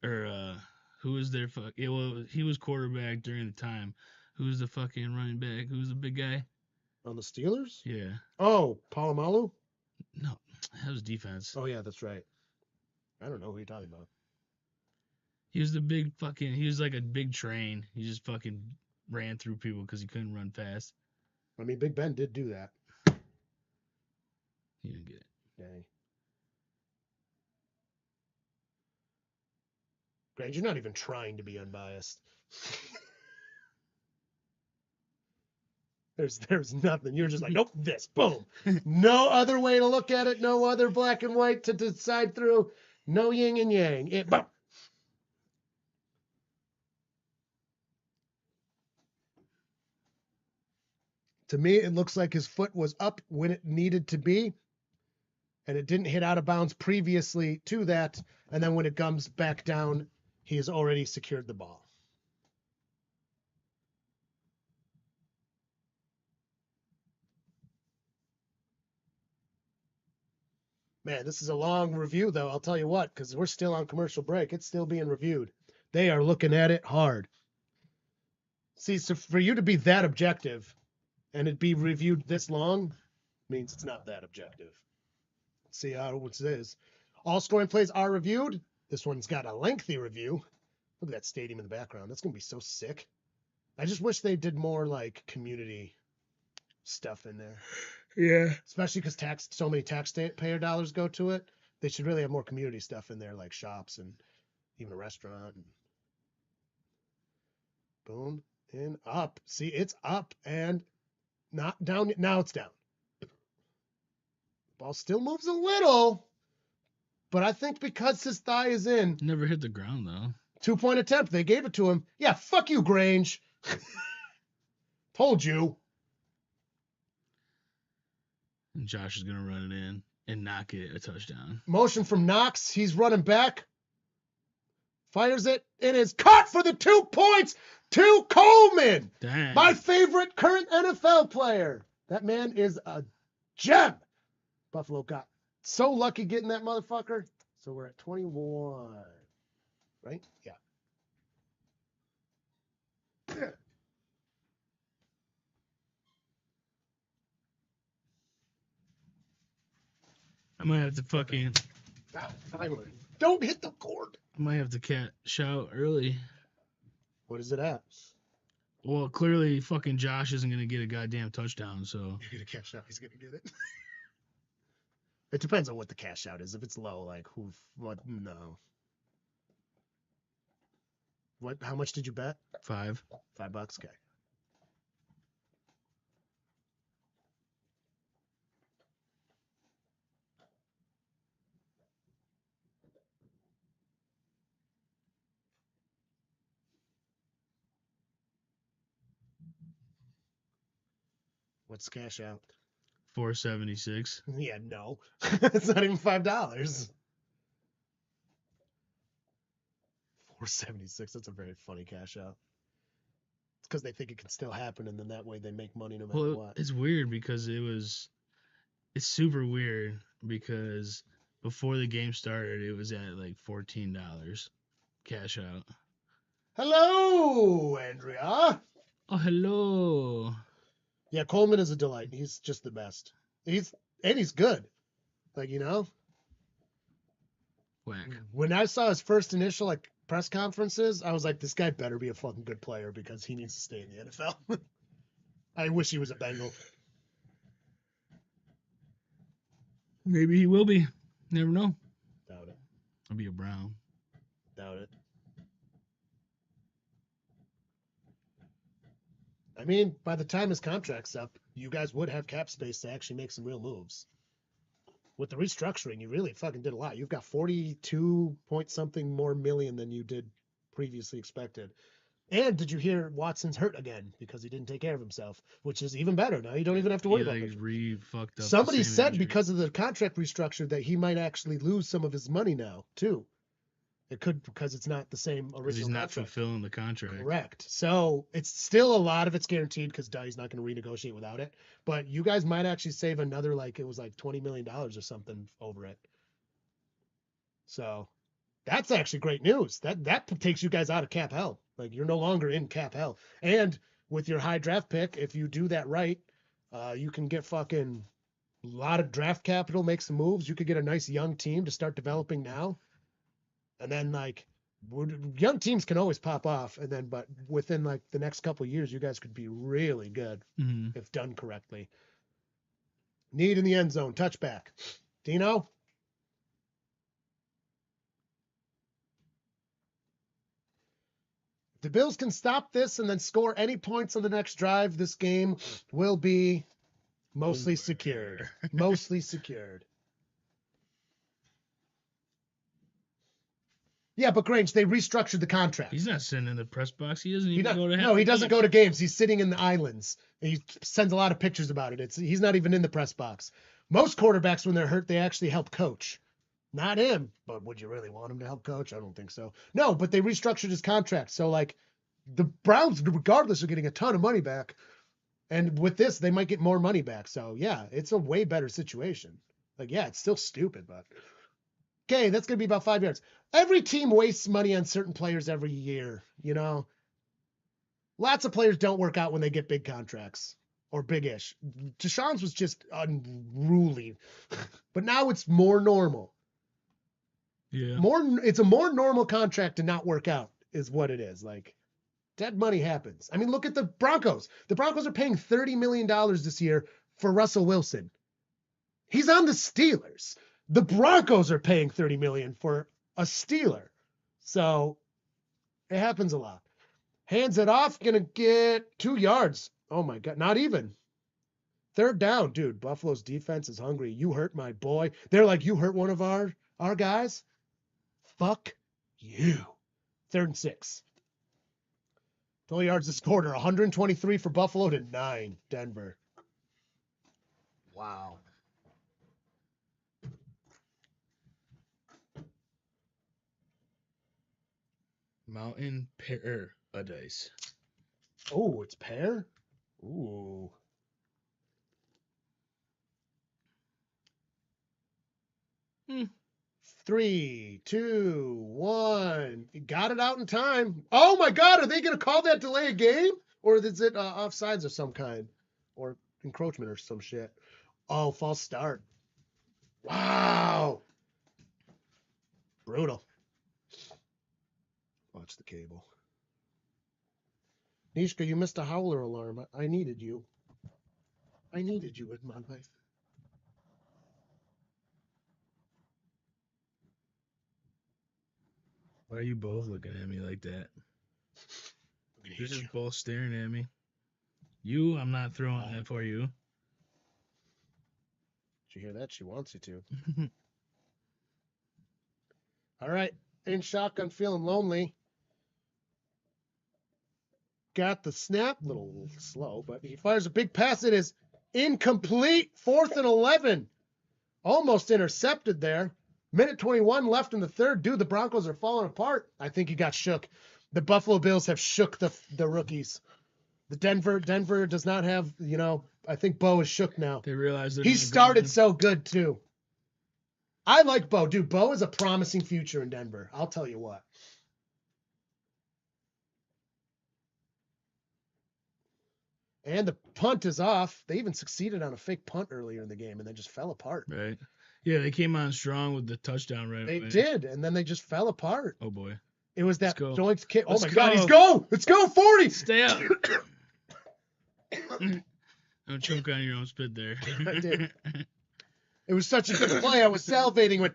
B: Or who was their fuck? Yeah, well, he was quarterback during the time. Who was the fucking running back? Who was the big guy?
A: On the Steelers?
B: Yeah.
A: Oh, Palomalu?
B: No, that was defense.
A: Oh, yeah, that's right. I don't know who you're talking about.
B: He was the big fucking. He was like a big train. He just fucking ran through people because he couldn't run fast.
A: I mean, Big Ben did do that.
B: He didn't get it.
A: Dang. Grant, you're not even trying to be unbiased. There's nothing. You're just like, nope, this, boom. No other way to look at it. No other black and white to decide through. No yin and yang. Boom. To me, it looks like his foot was up when it needed to be, and it didn't hit out of bounds previously to that. And then when it comes back down, he has already secured the ball. Man, this is a long review, though. I'll tell you what, because we're still on commercial break. It's still being reviewed. They are looking at it hard. See, so for you to be that objective and it be reviewed this long means it's not that objective. Let's see how it is. All scoring plays are reviewed. This one's got a lengthy review. Look at that stadium in the background. That's going to be so sick. I just wish they did more like community stuff in there.
B: Yeah.
A: Especially because so many taxpayer dollars go to it. They should really have more community stuff in there, like shops and even a restaurant. And boom, and up. See, it's up and not down. Now it's down. Ball still moves a little, but I think because his thigh is in.
B: Never hit the ground, though.
A: 2-point attempt. They gave it to him. Yeah, fuck you, Grange. Told you.
B: And Josh is going to run it in and knock it a touchdown.
A: Motion from Knox. He's running back. Fires it. It is caught for the 2 points to Coleman.
B: Dang.
A: My favorite current NFL player. That man is a gem. Buffalo got so lucky getting that motherfucker. So we're at 21. Right? Yeah.
B: might have to fucking.
A: Finally. Don't hit the cord.
B: I might have to cash out early.
A: What is it at?
B: Well, clearly, fucking Josh isn't gonna get a goddamn touchdown. So
A: You're gonna cash out. He's gonna get it. It depends on what the cash out is. If it's low, like what? No. What? How much did you bet?
B: 5.
A: $5. Okay. What's cash out?
B: 476.
A: Yeah, no. It's not even $5. 476. That's a very funny cash out. It's because they think it can still happen, and then that way they make money no matter
B: Well,
A: what.
B: it's weird because it's super weird because before the game started, it was at like $14 cash out.
A: Hello, Andrea.
B: Oh, hello.
A: Yeah, Coleman is a delight. He's just the best. He's good. Like,
B: Whack.
A: when I saw his first initial press conferences, I was like, this guy better be a fucking good player because he needs to stay in the NFL. I wish he was a Bengal.
B: Maybe he will be. Never know.
A: Doubt it.
B: I'll be a Brown.
A: Doubt it. I mean, by the time his contract's up, you guys would have cap space to actually make some real moves. With the restructuring, you really fucking did a lot. You've got 42 point something more million than you did previously expected. And did you hear Watson's hurt again because he didn't take care of himself, which is even better. Now you don't even have to worry about it.
B: Fucked up.
A: Somebody
B: the same
A: said
B: injury.
A: because of the contract restructure that he might actually lose some of his money now, too. It could because it's not the same
B: 'Cause
A: original
B: he's not
A: contract.
B: fulfilling the contract.
A: Correct. So it's still a lot of it's guaranteed because he's not going to renegotiate without it. But you guys might actually save another it was like $20 million or something over it. So that's actually great news. That takes you guys out of cap hell. Like you're no longer in cap hell. And with your high draft pick, if you do that right, you can get fucking a lot of draft capital, make some moves. You could get a nice young team to start developing now. And then young teams can always pop off. And then, but within the next couple of years, you guys could be really good
B: Mm-hmm.
A: if done correctly. Need in the end zone, touchback. Dino? If the Bills can stop this and then score any points on the next drive, this game will be mostly secured. Mostly secured. Yeah, but Grange, they restructured the contract.
B: He's not sitting in the press box. He doesn't even go to.
A: No, he doesn't go to games. He's sitting in the islands. He sends a lot of pictures about it. He's not even in the press box. Most quarterbacks, when they're hurt, they actually help coach. Not him, but would you really want him to help coach? I don't think so. No, but they restructured his contract. So, the Browns, regardless, are getting a ton of money back. And with this, they might get more money back. So, yeah, it's a way better situation. It's still stupid, but... Okay, that's going to be about 5 yards. Every team wastes money on certain players every year, Lots of players don't work out when they get big contracts or big-ish. Deshaun's was just unruly. But now it's more normal.
B: Yeah.
A: It's a more normal contract to not work out is what it is. Dead money happens. I mean, look at the Broncos. The Broncos are paying $30 million this year for Russell Wilson. He's on the Steelers. The Broncos are paying $30 million for a Steeler. So it happens a lot. Hands it off, gonna get 2 yards. Oh my God, not even. 3rd down, dude. Buffalo's defense is hungry. You hurt my boy. They're like, you hurt one of our guys? Fuck you. 3rd and 6. Total yards this quarter, 123 for Buffalo to 9, Denver. Wow.
B: Mountain Paradise.
A: Oh, it's pear? Ooh.
B: Hmm.
A: 3, 2, 1. You got it out in time. Oh my God, are they going to call that delay a game? Or is it offsides of some kind? Or encroachment or some shit? Oh, false start. Wow. cable. Nishka, you missed a howler alarm. I needed you. I needed you in my life.
B: Why are you both looking at me like that? You're just both staring at me. I'm not throwing that for you.
A: Did you hear that? She wants you to. All right. In shotgun, feeling lonely. Got the snap, a little slow, but he fires a big pass. It is incomplete. 4th and 11. Almost intercepted there. Minute 21 left in the third. Dude, the Broncos are falling apart. I think he got shook. The Buffalo Bills have shook the rookies. The Denver does not have, I think Bo is shook now.
B: They realize
A: He started so good too. I like Bo. Dude, Bo is a promising future in Denver. I'll tell you what. And the punt is off. They even succeeded on a fake punt earlier in the game and then just fell apart.
B: Right. Yeah, they came on strong with the touchdown right
A: They
B: away.
A: did, and then they just fell apart.
B: Oh, boy.
A: It was that
B: Let's go.
A: Doink's kick. Oh,
B: Let's
A: my
B: go.
A: God. He's go. Let's go. 40.
B: Stay up. Don't choke on your own spit there.
A: I did. It was such a good play. I was salivating with.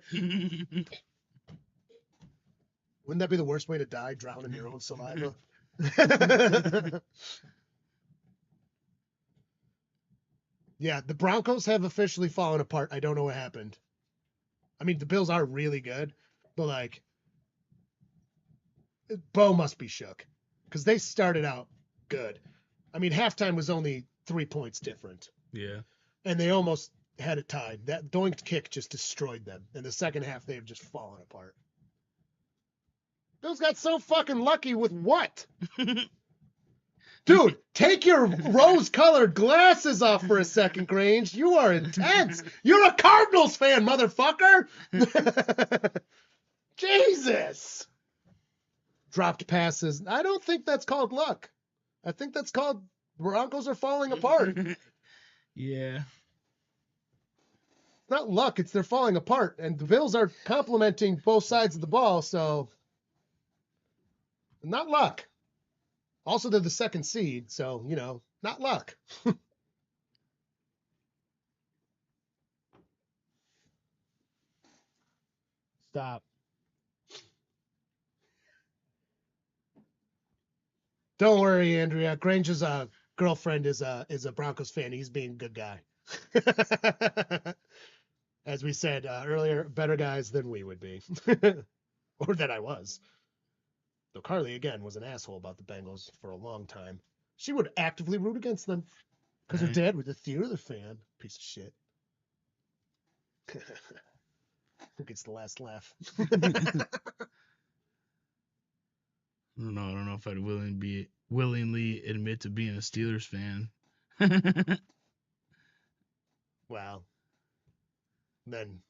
A: Wouldn't that be the worst way to die? Drown in your own saliva? Yeah, the Broncos have officially fallen apart. I don't know what happened. I mean, the Bills are really good, but Bo must be shook because they started out good. I mean, halftime was only 3 points different.
B: Yeah.
A: And they almost had it tied. That Doinked kick just destroyed them. In the second half, they have just fallen apart. Bills got so fucking lucky with what? Dude, take your rose-colored glasses off for a second, Grange. You are intense. You're a Cardinals fan, motherfucker. Jesus. Dropped passes. I don't think that's called luck. I think that's called Broncos are falling apart.
B: Yeah.
A: It's not luck. It's they're falling apart. And the Bills are complimenting both sides of the ball, so not luck. Also, they're the second seed, so, not luck. Stop. Don't worry, Andrea. Grange's girlfriend is a Broncos fan. He's being a good guy. As we said earlier, better guys than we would be. Or that I was. Though Carly, again, was an asshole about the Bengals for a long time. She would actively root against them because her dad was a Steelers fan. Piece of shit. Who gets the last laugh?
B: I don't know if I'd willingly admit to being a Steelers fan.
A: Wow. Then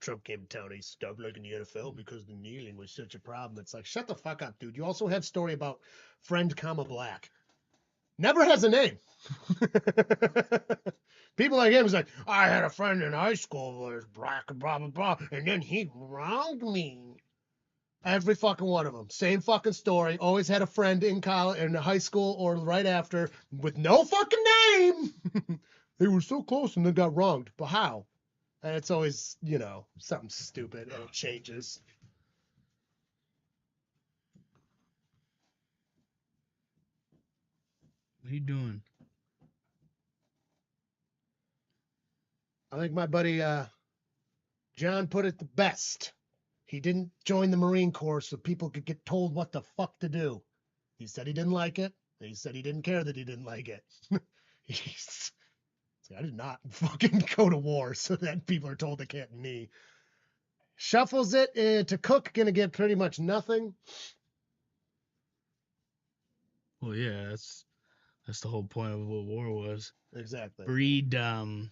A: Trump came to town and he stopped liking the NFL because the kneeling was such a problem. It's like, shut the fuck up, dude. You also have story about friend, black. Never has a name. People like him was like, I had a friend in high school who was black and blah, blah, blah, and then he wronged me. Every fucking one of them. Same fucking story. Always had a friend in college, in high school or right after with no fucking name. They were so close and then got wronged. But how? And it's always, something stupid and it changes.
B: What are you doing?
A: I think my buddy John put it the best. He didn't join the Marine Corps so people could get told what the fuck to do. He said he didn't like it. And he said he didn't care that he didn't like it. I did not fucking go to war so that people are told they can't knee. Shuffles it to Cook, going to get pretty much nothing.
B: Well, yeah, that's the whole point of what war was.
A: Exactly.
B: Freedom.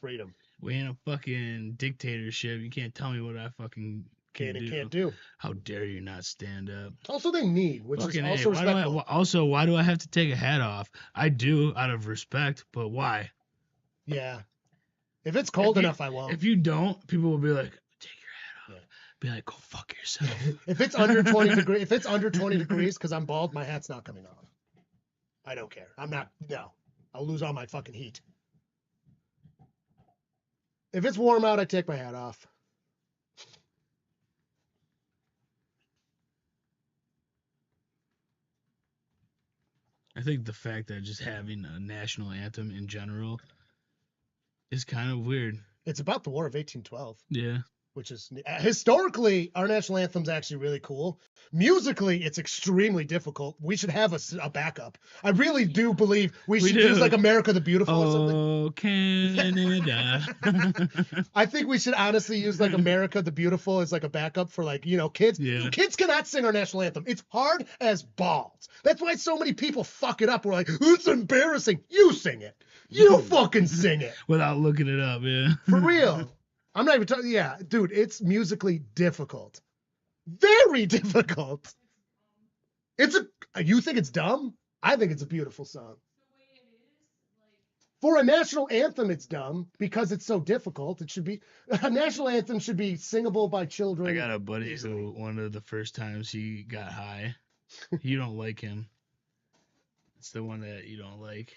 A: We
B: ain't a fucking dictatorship. You can't tell me what I fucking can't
A: do.
B: How dare you not stand up?
A: Also, they need, which
B: fucking
A: is also respectful.
B: Why do I have to take a hat off? I do out of respect, but why?
A: Yeah. If it's cold enough, I won't.
B: If you don't, people will be like, take your hat off. Yeah. Be like, go fuck yourself.
A: If it's under 20 degrees, because I'm bald, my hat's not coming off. I don't care. I'm not. No, I'll lose all my fucking heat. If it's warm out, I take my hat off.
B: I think the fact that just having a national anthem in general is kind of weird.
A: It's about the War of 1812.
B: Yeah.
A: Which is historically, our national anthem's actually really cool. Musically, it's extremely difficult. We should have a backup. I really do believe we should use like America the Beautiful or something.
B: Oh, Canada.
A: I think we should honestly use like America the Beautiful as like a backup for like, kids.
B: Yeah.
A: Kids cannot sing our national anthem. It's hard as balls. That's why so many people fuck it up. We're like, it's embarrassing. You sing it. You fucking sing it.
B: Without looking it up, yeah.
A: For real. I'm not even talking. Yeah, dude, it's musically difficult. Very difficult. You think it's dumb? I think it's a beautiful song. For a national anthem, it's dumb because it's so difficult. A national anthem should be singable by children.
B: I got a buddy who one of the first times he got high, you don't like him. It's the one that you don't like.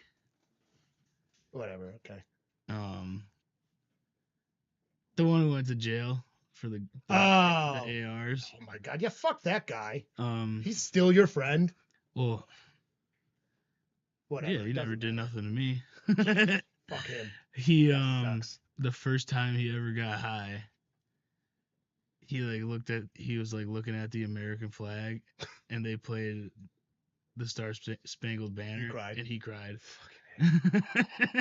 A: Whatever, okay.
B: The one who went to jail for the ARs.
A: Oh my God. Yeah, fuck that guy.
B: He's
A: still your friend.
B: Well,
A: whatever.
B: Yeah, he never did nothing to me.
A: Fuck him.
B: He
A: Sucks.
B: the first time he ever got high, he was looking at the American flag and they played the Star Spangled Banner.
A: He cried.
B: And he cried.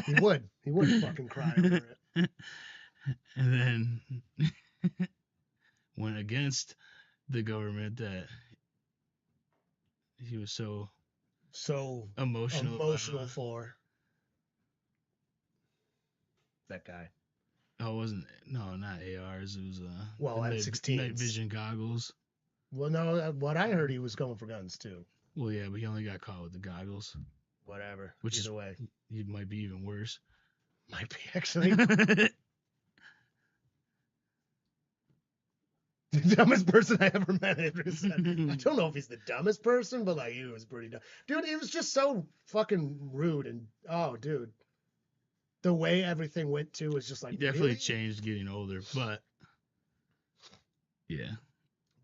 A: He would fucking cry over it.
B: And then went against the government that he was so emotional
A: for. That guy.
B: Oh, it wasn't. No, not ARs. It was
A: M16s.
B: night vision goggles.
A: Well, no, what I heard, he was going for guns too.
B: Well, yeah, but he only got caught with the goggles.
A: Whatever.
B: Which
A: Either way,
B: he might be even worse.
A: Might be actually. The dumbest person I ever met. I don't know if he's the dumbest person, but like he was pretty dumb. Dude, it was just so fucking rude and dude. The way everything went to was just like
B: he definitely
A: really?
B: changed getting older, but yeah.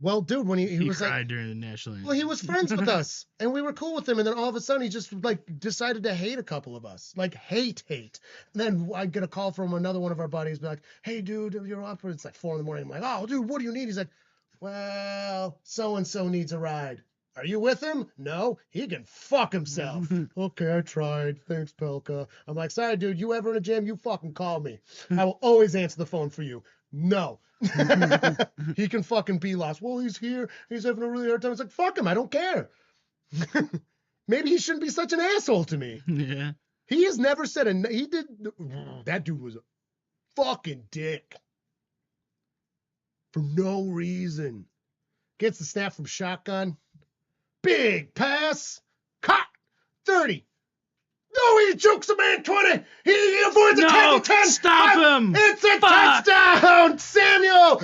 A: Well, dude, when he was
B: cried
A: like
B: during the national anthem.
A: Well, he was friends with us and we were cool with him, and then all of a sudden he just like decided to hate a couple of us. Like hate. And then I get a call from another one of our buddies, be like, "Hey dude, you're up." It's like 4 a.m. I'm like, "Oh dude, what do you need?" He's like, "Well, so and so needs a ride. Are you with him?" "No, he can fuck himself." "Okay, I tried. Thanks, Pelka." I'm like, "Sorry, dude, you ever in a jam, you fucking call me. I will always answer the phone for you." No. He can fucking be lost. "Well, he's here. He's having a really hard time." It's like, fuck him. I don't care. Maybe he shouldn't be such an asshole to me.
B: Yeah.
A: He has never said he did. That dude was a fucking dick. For no reason. Gets the snap from shotgun. Big pass. Caught. 30. No, he jukes a man 20. He avoids a tackle 10.
B: Stop him.
A: It's a
B: Fuck.
A: touchdown, Samuel.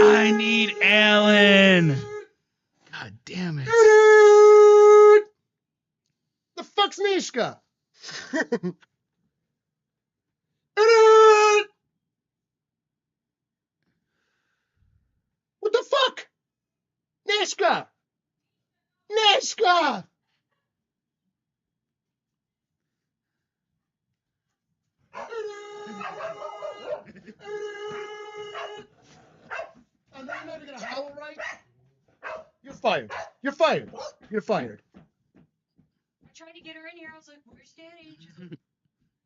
B: I need Allen. God damn it.
A: The fuck's Nishka? What the fuck? Nishka. I'm not even gonna howl right. You're fired. I
C: tried to get her in here. I was like, "Where's Daddy?"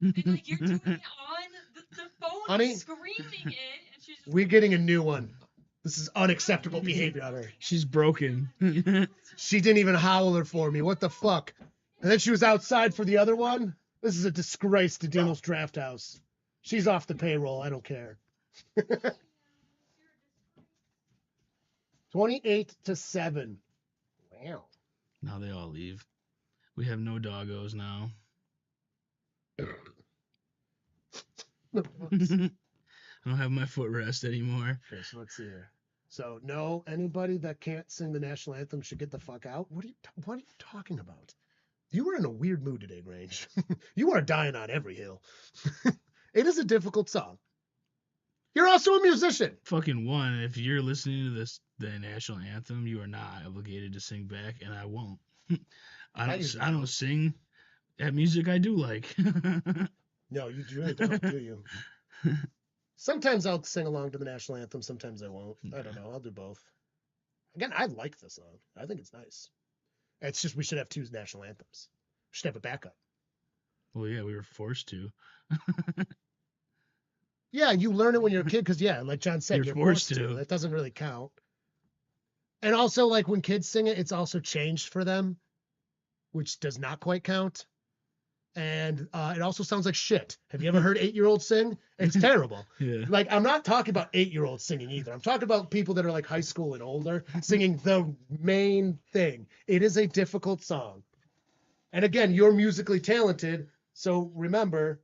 C: And like you're doing it on the phone,
A: Honey,
C: screaming it, and she's just
A: We're getting a new one. This is unacceptable behavior on her.
B: She's broken.
A: She didn't even howl her for me. What the fuck? And then she was outside for the other one? This is a disgrace to Dino's Drafthouse. She's off the payroll. I don't care. 28-7. Wow.
B: Now they all leave. We have no doggos now. I don't have my footrest anymore.
A: Okay, so let's see here. So no, anybody that can't sing the national anthem should get the fuck out. What are you talking about? You were in a weird mood today, Grange. You are dying on every hill. It is a difficult song. You're also a musician.
B: Fucking one. If you're listening to the national anthem, you are not obligated to sing back, and I won't. I don't sing that music I do like.
A: No, you really don't, do you? Sometimes I'll sing along to the national anthem. Sometimes I won't. I don't know. I'll do both. Again, I like the song. I think it's nice. It's just we should have 2 national anthems. We should have a backup.
B: Well, yeah, we were forced to.
A: Yeah, you learn it when you're a kid because, yeah, like John said, you're forced to. That doesn't really count. And also, like, when kids sing it, it's also changed for them, which does not quite count. And it also sounds like shit. Have you ever heard 8-year-olds sing? It's terrible.
B: Yeah.
A: Like, I'm not talking about 8-year-olds singing either. I'm talking about people that are like high school and older singing the main thing. It is a difficult song. And again, you're musically talented, so remember.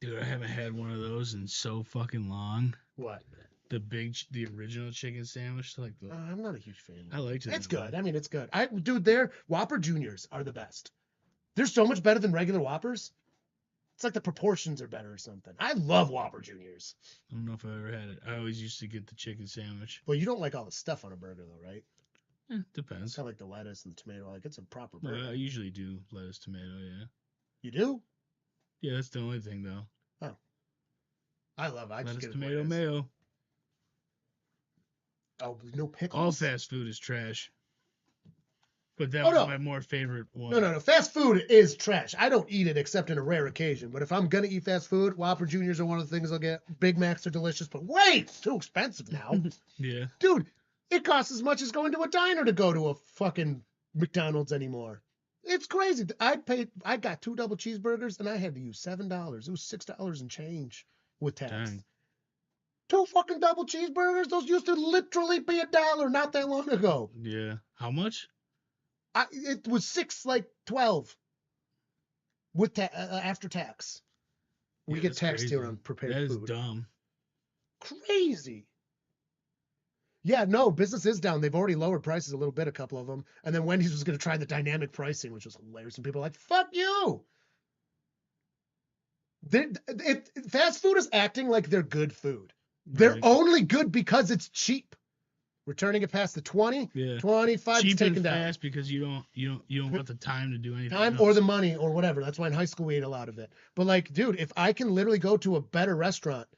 B: Dude, I haven't had one of those in so fucking long.
A: What?
B: The original chicken sandwich. Like
A: I'm not a huge fan.
B: I liked it.
A: It's good. I mean, it's good. Dude, their Whopper Juniors are the best. They're so much better than regular Whoppers. It's like the proportions are better or something. I love Whopper Juniors.
B: I don't know if I ever had it. I always used to get the chicken sandwich.
A: Well, you don't like all the stuff on a burger, though, right?
B: Depends.
A: It's kind of like the lettuce and the tomato. Like, it's a proper burger.
B: I usually do lettuce, tomato, yeah.
A: You do?
B: Yeah, that's the only thing, though.
A: Oh. I love it. I
B: lettuce,
A: just get
B: tomato, mayo.
A: Oh, no pickles?
B: All fast food is trash. But that was my more favorite one.
A: No. Fast food is trash. I don't eat it except in a rare occasion. But if I'm going to eat fast food, Whopper Juniors are one of the things I'll get. Big Macs are delicious, but wait, it's too expensive now.
B: Yeah.
A: Dude, it costs as much as going to a diner to go to a fucking McDonald's anymore. It's crazy. I got 2 double cheeseburgers and I had to use $7. It was $6 and change with tax.
B: Dang.
A: 2 fucking double cheeseburgers? Those used to literally be $1 not that long ago.
B: Yeah. How much?
A: It was $6.12 with after tax. We get taxed here on prepared food.
B: That is dumb.
A: Crazy. Yeah, no, business is down. They've already lowered prices a little bit, a couple of them. And then Wendy's was going to try the dynamic pricing, which was hilarious. And people are like, fuck you. Fast food is acting like they're good food. They're only good because it's cheap. Returning it past the 20, 25
B: cheap
A: is taken
B: and
A: down.
B: fast because you don't got the time to do anything.
A: Time or the money or whatever. That's why in high school we ate a lot of it. But like, dude, if I can literally go to a better restaurant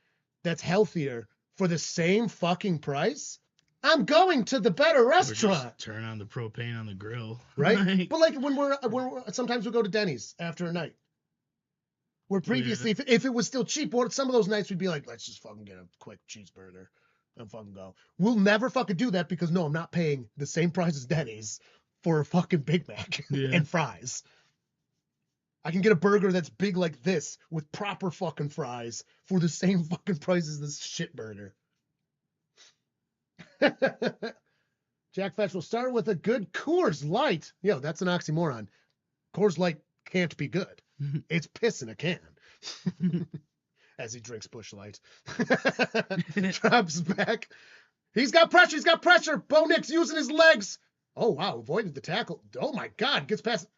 A: that's healthier for the same fucking price, I'm going to the better restaurant.
B: Turn on the propane on the grill,
A: right? But like when we're sometimes we go to Denny's after a night. Where previously, if it was still cheap, some of those nights we'd be like, let's just fucking get a quick cheeseburger and fucking go. We'll never fucking do that because no, I'm not paying the same price as Denny's for a fucking Big Mac and fries. I can get a burger that's big like this with proper fucking fries for the same fucking price as this shit burger. Jack Fetch will start with a good Coors Light. Yo, that's an oxymoron. Coors Light can't be good. It's piss in a can. As he drinks Busch Light. Drops back. He's got pressure. Bo Nix using his legs. Oh, wow. Avoided the tackle. Oh, my God. Gets past.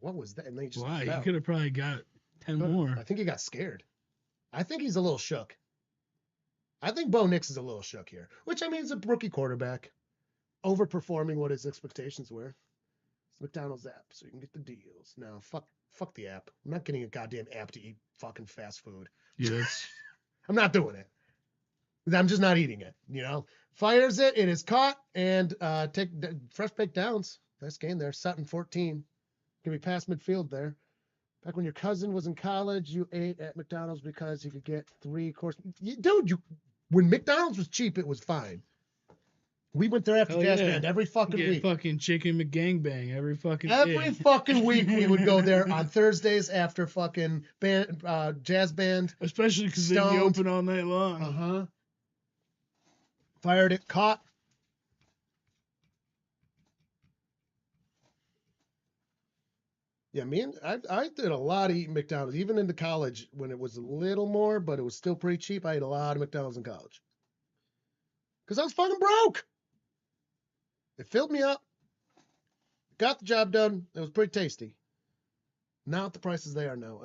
A: What was that? And then he just
B: Why? He could have probably got 10 more.
A: I think he got scared. I think he's a little shook. I think Bo Nix is a little shook here, which I mean is a rookie quarterback overperforming what his expectations were. It's McDonald's app, so you can get the deals. No, fuck the app. I'm not getting a goddamn app to eat fucking fast food.
B: Yes.
A: I'm not doing it. I'm just not eating it, you know? Fires it. It is caught and take fresh baked downs. Nice game there. Sutton 14. Can be past midfield there. Back when your cousin was in college, you ate at McDonald's because you could get 3 course. Dude, when McDonald's was cheap, it was fine. We went there after Jazz Band every fucking week.
B: Fucking chicken McGangbang every
A: fucking week we would go there on Thursdays after fucking Jazz Band.
B: Especially because they'd be open all night long.
A: Uh-huh. Fired it, caught. Yeah, I did a lot of eating McDonald's, even into college when it was a little more, but it was still pretty cheap. I ate a lot of McDonald's in college. Because I was fucking broke. It filled me up. Got the job done. It was pretty tasty. Not at the prices they are now.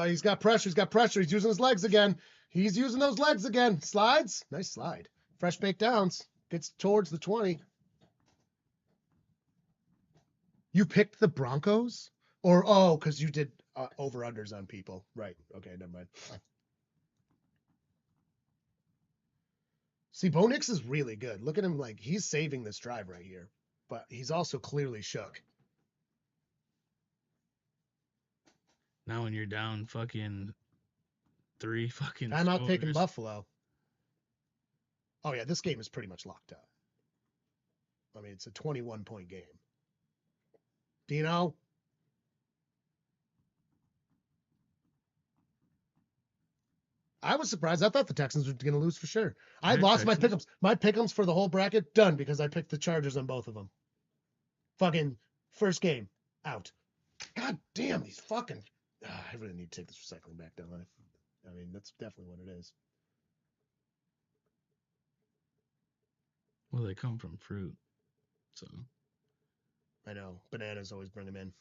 A: He's got pressure. He's got pressure. He's using his legs again. He's using those legs again. Slides. Nice slide. Fresh baked downs. Gets towards the 20. You picked the Broncos? Or, because you did over-unders on people. Right. Okay, never mind. See, Bo Nix is really good. Look at him like he's saving this drive right here. But he's also clearly shook.
B: Now when you're down fucking 3 fucking
A: I'm out picking
B: scores.
A: Buffalo. Oh, yeah, this game is pretty much locked up. I mean, it's a 21-point game. Dino? I was surprised. I thought the Texans were going to lose for sure. I lost my pick'ems. My pick'ems for the whole bracket, done, because I picked the Chargers on both of them. Fucking first game, out. God damn, these fucking... I really need to take this recycling back, don't I? I mean, that's definitely what it is.
B: Well, they come from fruit, so.
A: I know. Bananas always bring them in.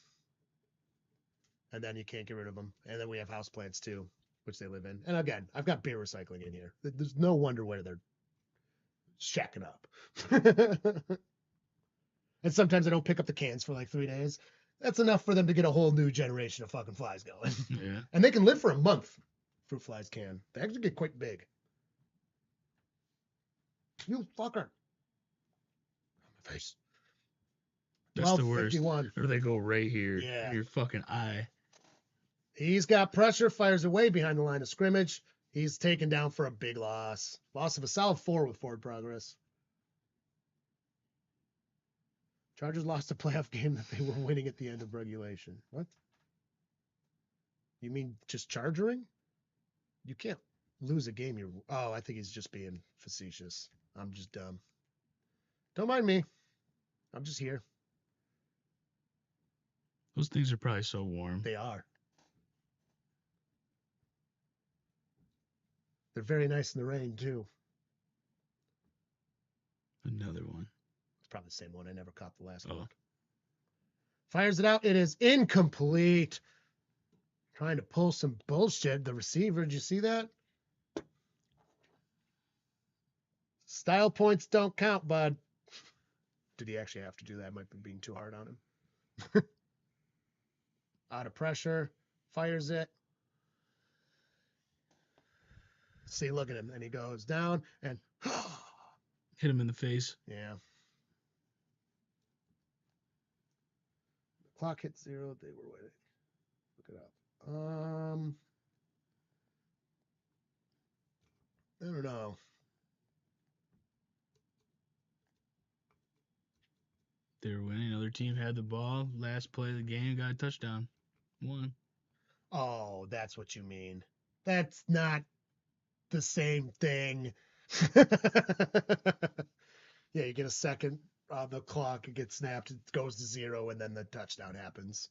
A: And then you can't get rid of them. And then we have houseplants too, which they live in. And again, I've got beer recycling in here. There's no wonder where they're shacking up. And sometimes I don't pick up the cans for like 3 days. That's enough for them to get a whole new generation of fucking flies going.
B: Yeah.
A: And they can live for a month. Fruit flies can. They actually get quite big. You fucker. My face.
B: That's the worst.
A: 12:51.
B: Or they go right here.
A: Yeah.
B: In your fucking eye.
A: He's got pressure, fires away behind the line of scrimmage. He's taken down for a big loss. Loss of a solid 4 with forward progress. Chargers lost a playoff game that they were winning at the end of regulation. What? You mean just chargering? You can't lose a game. I think he's just being facetious. I'm just dumb. Don't mind me. I'm just here.
B: Those things are probably so warm.
A: They are. They're very nice in the rain, too.
B: Another one.
A: It's probably the same one. I never caught the last
B: Oh.
A: one. Fires it out. It is incomplete. Trying to pull some bullshit. The receiver, did you see that? Style points don't count, bud. Did he actually have to do that? Might be being too hard on him. Out of pressure. Fires it. See, look at him. And he goes down and
B: Hit him in the face.
A: yeah. The clock hit 0. They were waiting. Look it up. I don't know.
B: They were winning. Other team had the ball. Last play of the game, got a touchdown. Won.
A: Oh, that's what you mean. That's not the same thing. Yeah, you get a second on the clock, it gets snapped, it goes to 0, and then the touchdown happens.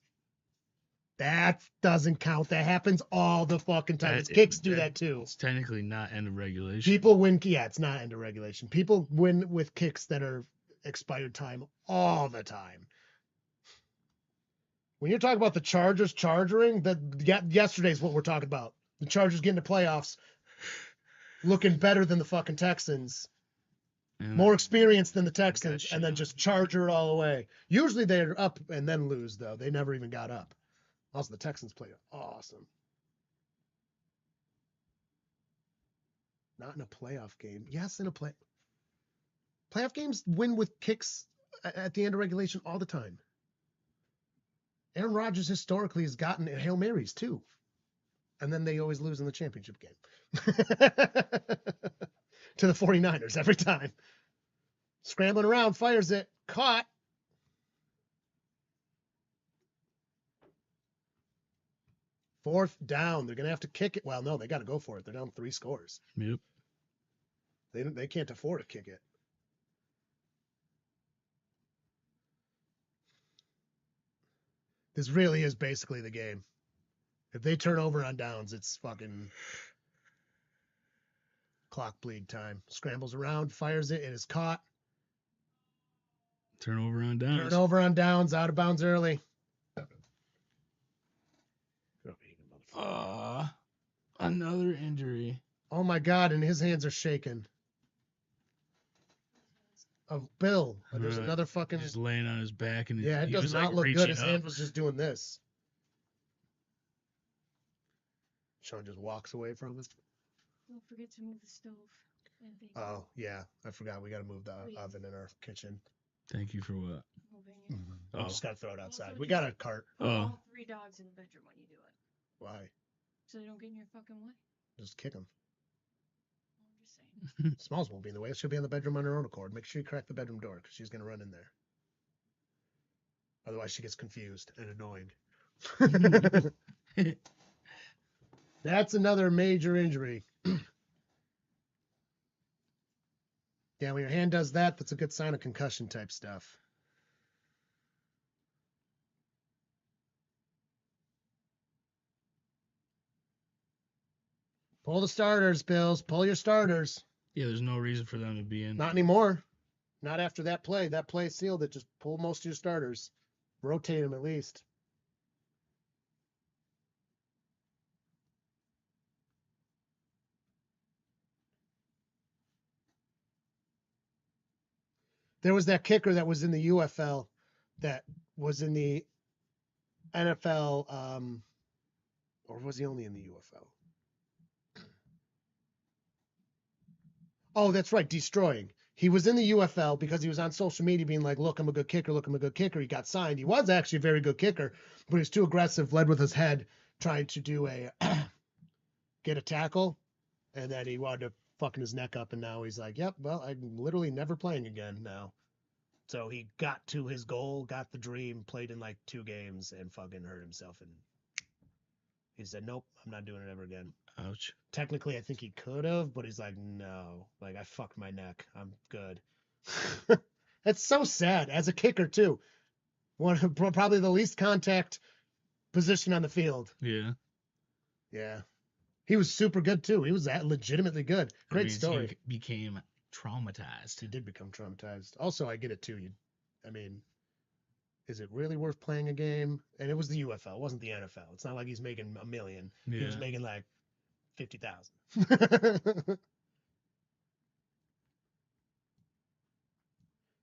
A: That doesn't count. That happens all the fucking time. Kicks do that too.
B: It's technically not end of regulation.
A: People win. Yeah, it's not end of regulation. People win with kicks that are expired time all the time. When you're talking about the Chargers chargering, yesterday's what we're talking about. The Chargers getting to playoffs, looking better than the fucking Texans.
B: And
A: More experience than the Texans,
B: shit
A: and then
B: on.
A: just charger it all the way. Usually they're up and then lose, though. They never even got up. Also, the Texans played awesome. Not in a playoff game. Yes, in a playoff games win with kicks at the end of regulation all the time. Aaron Rodgers historically has gotten Hail Marys, too. And then they always lose in the championship game. To the 49ers every time. Scrambling around, fires it. Caught. Fourth down. They're going to have to kick it. Well, no, they got to go for it. They're down 3 scores.
B: Yep.
A: They can't afford to kick it. This really is basically the game. If they turn over on downs, it's fucking... Clock bleed time. Scrambles around, fires it, and is caught.
B: Turnover on downs.
A: Turnover on downs, out of bounds early.
B: Another injury.
A: Oh my God, and his hands are shaking. Of Bill. There's another fucking.
B: Just laying on his back, and
A: Yeah, it
B: he
A: does
B: was,
A: not
B: like,
A: look good.
B: reaching
A: His
B: up.
A: hand was just doing this. Sean just walks away from it.
C: Don't forget to move the stove. And things.
A: Oh, yeah. I forgot. We got to move the oven in our kitchen.
B: Thank you for what?
C: Moving it.
A: I just got to throw it outside.
C: Also,
A: We got a cart.
C: Put all 3 dogs in the bedroom when you do it.
A: Why?
C: So they don't get in your fucking way.
A: Just kick them.
C: I'm just saying.
A: Smalls won't be in the way. She'll be in the bedroom on her own accord. Make sure you crack the bedroom door because she's going to run in there. Otherwise, she gets confused and annoying. That's another major injury. Yeah, when your hand does that, that's a good sign of concussion type stuff. Pull the starters, Bills. Pull your starters.
B: Yeah, there's no reason for them to be in.
A: Not anymore. Not after that play. That play sealed it. Just pull most of your starters. Rotate them at least. There was that kicker that was in the UFL that was in the NFL, or was he only in the UFL? Oh, that's right, destroying. He was in the UFL because he was on social media being like, look, I'm a good kicker, look, I'm a good kicker. He got signed. He was actually a very good kicker, but he was too aggressive, led with his head, trying to do a get a tackle, and then he wound up fucking his neck up, and now he's like, yep, well, I'm literally never playing again now. So he got to his goal, got the dream, played in like 2 games, and fucking hurt himself. And he said, nope, I'm not doing it ever again.
B: Ouch.
A: Technically, I think he could have, but he's like, no, like I fucked my neck. I'm good. That's so sad. As a kicker, too. Probably the least contact position on the field.
B: Yeah.
A: Yeah. He was super good, too. He was legitimately good. Great story.
B: He became traumatized.
A: He did become traumatized. Also, I get it, too. I mean, is it really worth playing a game? And it was the UFL. It wasn't the NFL. It's not like he's making $1 million.
B: Yeah.
A: He was making like 50,000.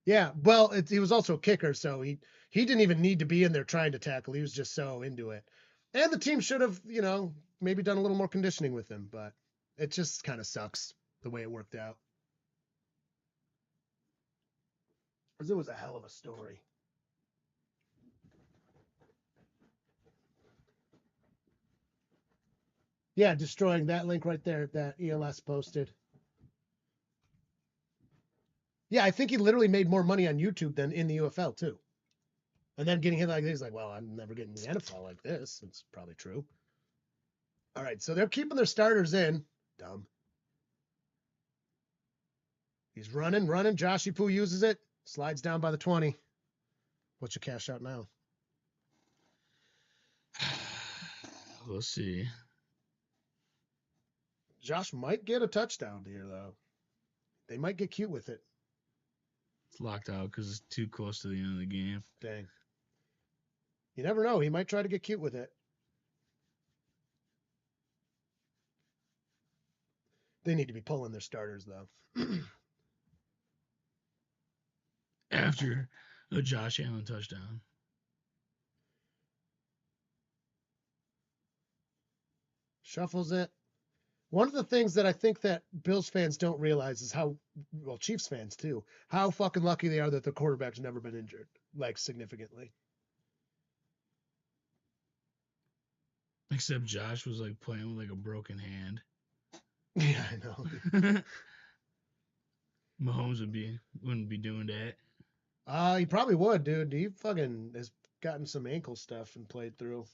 A: Yeah, well, he was also a kicker, so he didn't even need to be in there trying to tackle. He was just so into it. And the team should have, maybe done a little more conditioning with him, but it just kind of sucks the way it worked out. Because it was a hell of a story. Yeah, destroying that link right there that ELS posted. Yeah, I think he literally made more money on YouTube than in the UFL, too. And then getting hit like this, he's like, well, I'm never getting the NFL like this. It's probably true. All right, so they're keeping their starters in. Dumb. He's running. Joshy Poo uses it. Slides down by the 20. What's your cash out now?
B: We'll see.
A: Josh might get a touchdown here, though. They might get cute with it.
B: It's locked out because it's too close to the end of the game.
A: Dang. You never know. He might try to get cute with it. They need to be pulling their starters, though.
B: After a Josh Allen touchdown.
A: Shuffles it. One of the things that I think that Bills fans don't realize is how, well, Chiefs fans too, how fucking lucky they are that their quarterback's never been injured, like significantly.
B: Except Josh was like playing with like a broken hand.
A: Yeah, I know.
B: Mahomes wouldn't be doing that.
A: He probably would, dude. He fucking has gotten some ankle stuff and played through.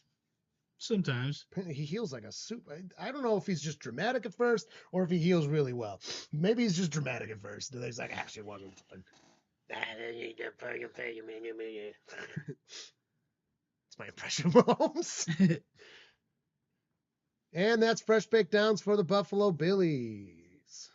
B: Sometimes.
A: He heals like a soup. I don't know if he's just dramatic at first or if he heals really well. Maybe he's just dramatic at first. And he's like, actually, it wasn't fun. It's my impression of Mahomes. And that's fresh baked downs for the Buffalo Billies.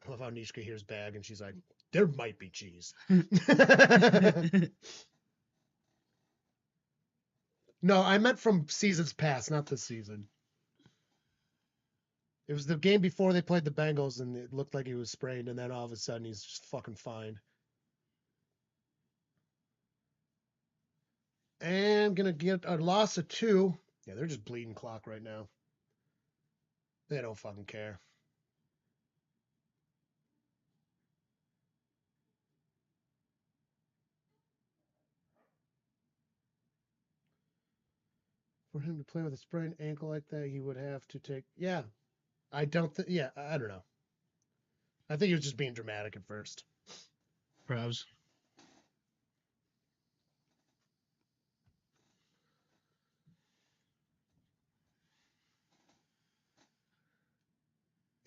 A: I love how Nishka hears bag and she's like, there might be cheese. No, I meant from seasons past, not this season. It was the game before they played the Bengals and it looked like he was sprained, and then all of a sudden he's just fucking fine. And gonna get a loss of 2. Yeah, they're just bleeding clock right now. They don't fucking care. For him to play with a sprained ankle like that, he would have to take. Yeah, I don't think. Yeah, I don't know. I think he was just being dramatic at first.
B: Probs.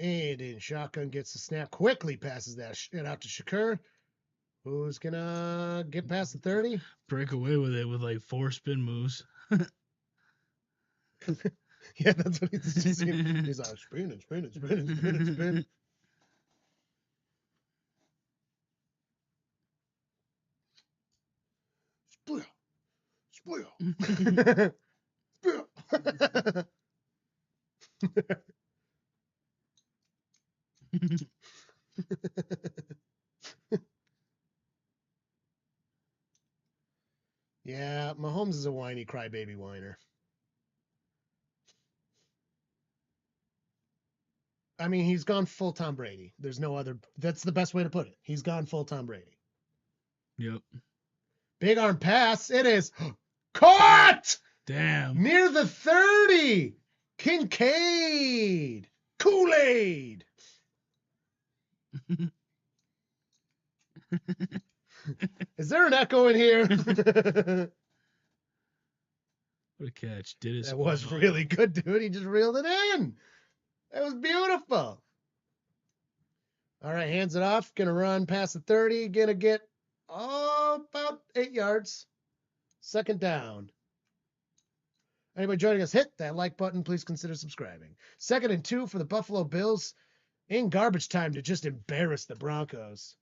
A: And then shotgun gets the snap, quickly passes that shit out to Shakur, who's gonna get past the 30.
B: Break away with it with like 4 spin moves.
A: Yeah, that's what he's saying. He's like spinning. Spoil. Yeah, Mahomes is a whiny crybaby whiner. I mean, he's gone full Tom Brady. There's no other. That's the best way to put it. He's gone full Tom Brady.
B: Yep.
A: Big arm pass. It is caught.
B: Damn.
A: Near the 30. Kincaid. Kool-Aid. Is there an echo in here?
B: What a catch. Did it.
A: That was really good, dude. He just reeled it in. That was beautiful. All right, hands it off. Gonna run past the 30. Gonna get about 8 yards. Second down. Anybody joining us, hit that like button. Please consider subscribing. 2nd and 2 for the Buffalo Bills in garbage time to just embarrass the Broncos.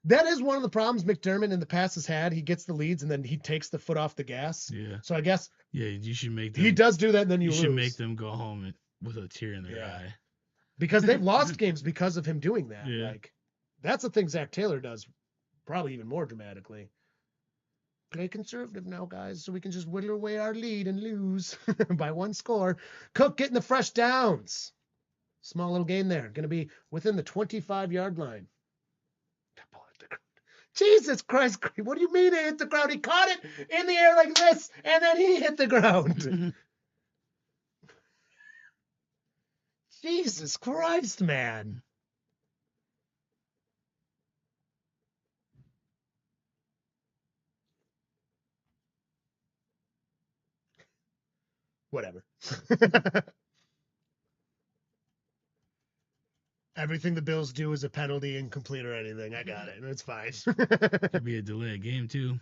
A: That is one of the problems McDermott in the past has had. He gets the leads and then he takes the foot off the gas.
B: Yeah.
A: So I guess
B: Yeah, you should make them.
A: he does do that, and then you
B: should
A: lose.
B: make them go home with a tear in their eye.
A: Because they've lost games because of him doing that.
B: Yeah.
A: Like, that's the thing Zach Taylor does, probably even more dramatically. Play conservative now, guys, so we can just whittle away our lead and lose by 1 score. Cook getting the fresh downs. Small little gain there. Going to be within the 25-yard line. Jesus Christ. What do you mean it hit the ground? He caught it in the air like this, and then he hit the ground. Jesus Christ, man. Whatever. Everything the Bills do is a penalty, incomplete or anything. I got it. It's fine.
B: Could be a delayed game, too.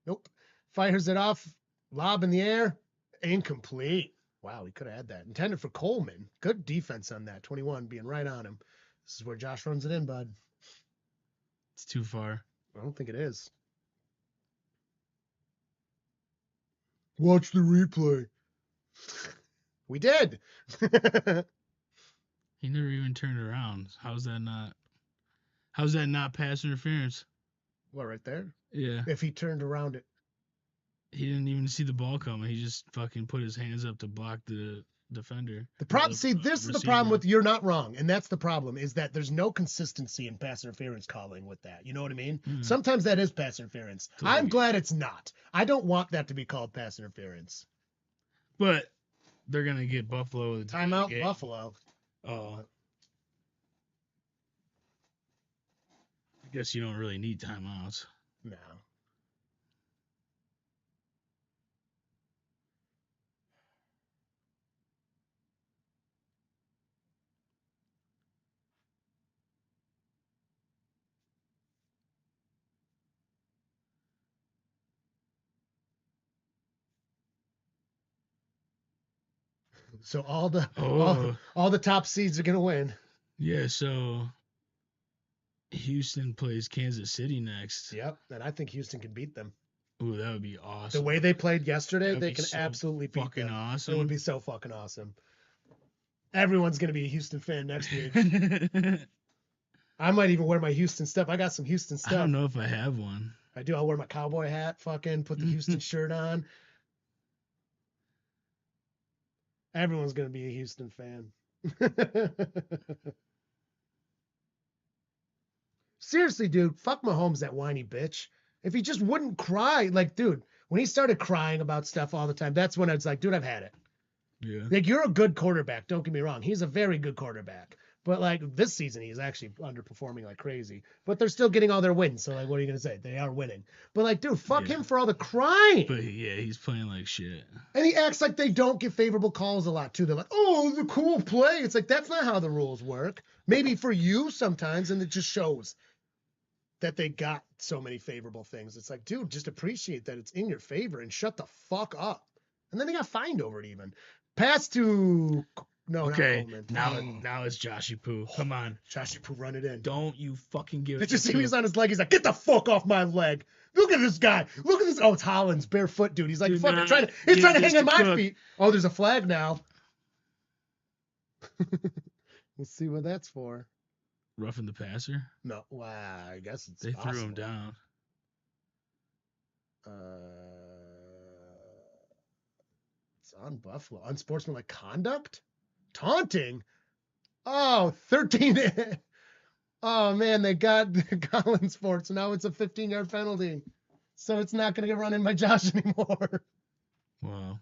A: Nope. Fires it off. Lob in the air. Incomplete. Wow, he could have had that. Intended for Coleman. Good defense on that. 21 being right on him. This is where Josh runs it in, bud.
B: It's too far.
A: I don't think it is. Watch the replay. We did.
B: He never even turned around. How's that not pass interference?
A: What, right there?
B: Yeah.
A: If he turned around it.
B: He didn't even see the ball coming. He just fucking put his hands up to block the defender.
A: The problem, see, this is the problem with, you're not wrong, and that's the problem, is that there's no consistency in pass interference calling with that. You know what I mean?
B: Mm.
A: Sometimes that is pass interference.
B: Totally.
A: I'm glad it's not. I don't want that to be called pass interference.
B: But they're gonna get Buffalo with the
A: Timeout,
B: game.
A: Buffalo.
B: Oh. I guess you don't really need timeouts.
A: No. So all the
B: Oh,
A: all the top seeds are gonna win.
B: yeah. So Houston plays Kansas City next.
A: Yep, and I think Houston can beat them.
B: Ooh, that would be
A: The
B: awesome.
A: way they played yesterday,
B: That'd
A: they
B: be
A: can
B: so
A: absolutely beat
B: fucking
A: them.
B: awesome.
A: It would be so fucking awesome. Everyone's gonna be a Houston fan next week. I might even wear my Houston stuff. I got some Houston
B: I
A: stuff.
B: don't know if I have one.
A: I do. I'll wear my cowboy hat, fucking put the Houston shirt on. Everyone's gonna be a Houston fan. Seriously, dude, fuck Mahomes, that whiny bitch. If he just wouldn't cry, like, dude, when he started crying about stuff all the time, that's when I was like, dude, I've had it.
B: Yeah.
A: Like, you're a good quarterback. Don't get me wrong. He's a very good quarterback. But, like, this season, he's actually underperforming like crazy. But they're still getting all their wins. So, like, what are you going to say? They are winning. But, like, dude, fuck
B: Yeah.
A: him for all the crying.
B: But yeah, he's playing like shit.
A: And he acts like they don't get favorable calls a lot, too. They're like, oh, it's a cool play. It's like, that's not how the rules work. Maybe for you sometimes, and it just shows that they got so many favorable things. It's like, dude, just appreciate that it's in your favor and shut the fuck up. And then they got fined over it even. Pass to no,
B: Okay,
A: not Coleman.
B: now it's Joshy Poo. Come on,
A: Joshy Poo, run it in.
B: don't you fucking give it.
A: Did you see he's on his leg? He's like, get the fuck off my leg. Look at this guy. Look at this. Oh, it's Hollins, barefoot dude. He's like,
B: Do
A: fucking
B: not
A: trying to
B: give
A: hang
B: this
A: on
B: to
A: my
B: Cook.
A: feet. Oh, there's a flag now. Let's see what that's for.
B: Roughing the passer.
A: No, wow, I guess it's
B: They
A: possible.
B: threw him down.
A: It's on Buffalo. Unsportsmanlike conduct? Taunting? Oh, 13. Oh, man, they got Collins for it. So now it's a 15-yard penalty. So it's not going to get run in by Josh anymore.
B: Wow.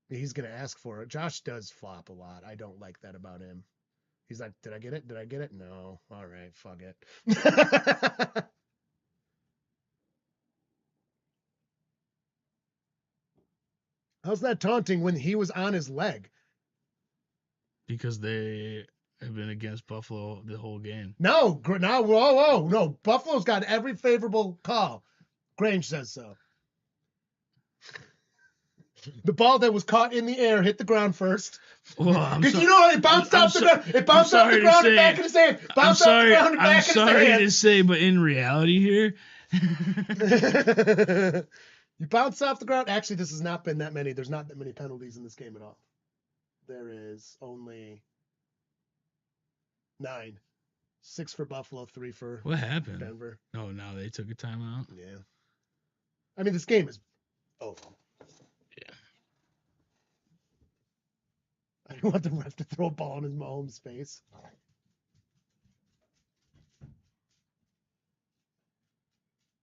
A: He's going to ask for it. Josh does flop a lot. I don't like that about him. He's like, did I get it? Did I get it? No. All right, fuck it. How's that taunting when he was on his leg?
B: Because they have been against Buffalo the whole game.
A: No, whoa. No, Buffalo's got every favorable call. Grange says so. The ball that was caught in the air hit the ground first.
B: Well,
A: Because you know it bounced off the ground. It bounced off the ground and back in his hand. Bounced off the ground and back in his hand.
B: I'm sorry to say, but in reality here,
A: you bounce off the ground. Actually, this has not been that many. There's not that many penalties in this game at all. There is only 9. 6 for Buffalo, 3 for
B: what happened?
A: Denver.
B: Oh, now they took a timeout.
A: Yeah. I mean, this game is over.
B: Yeah.
A: I don't want the ref to throw a ball in his Mahomes' face.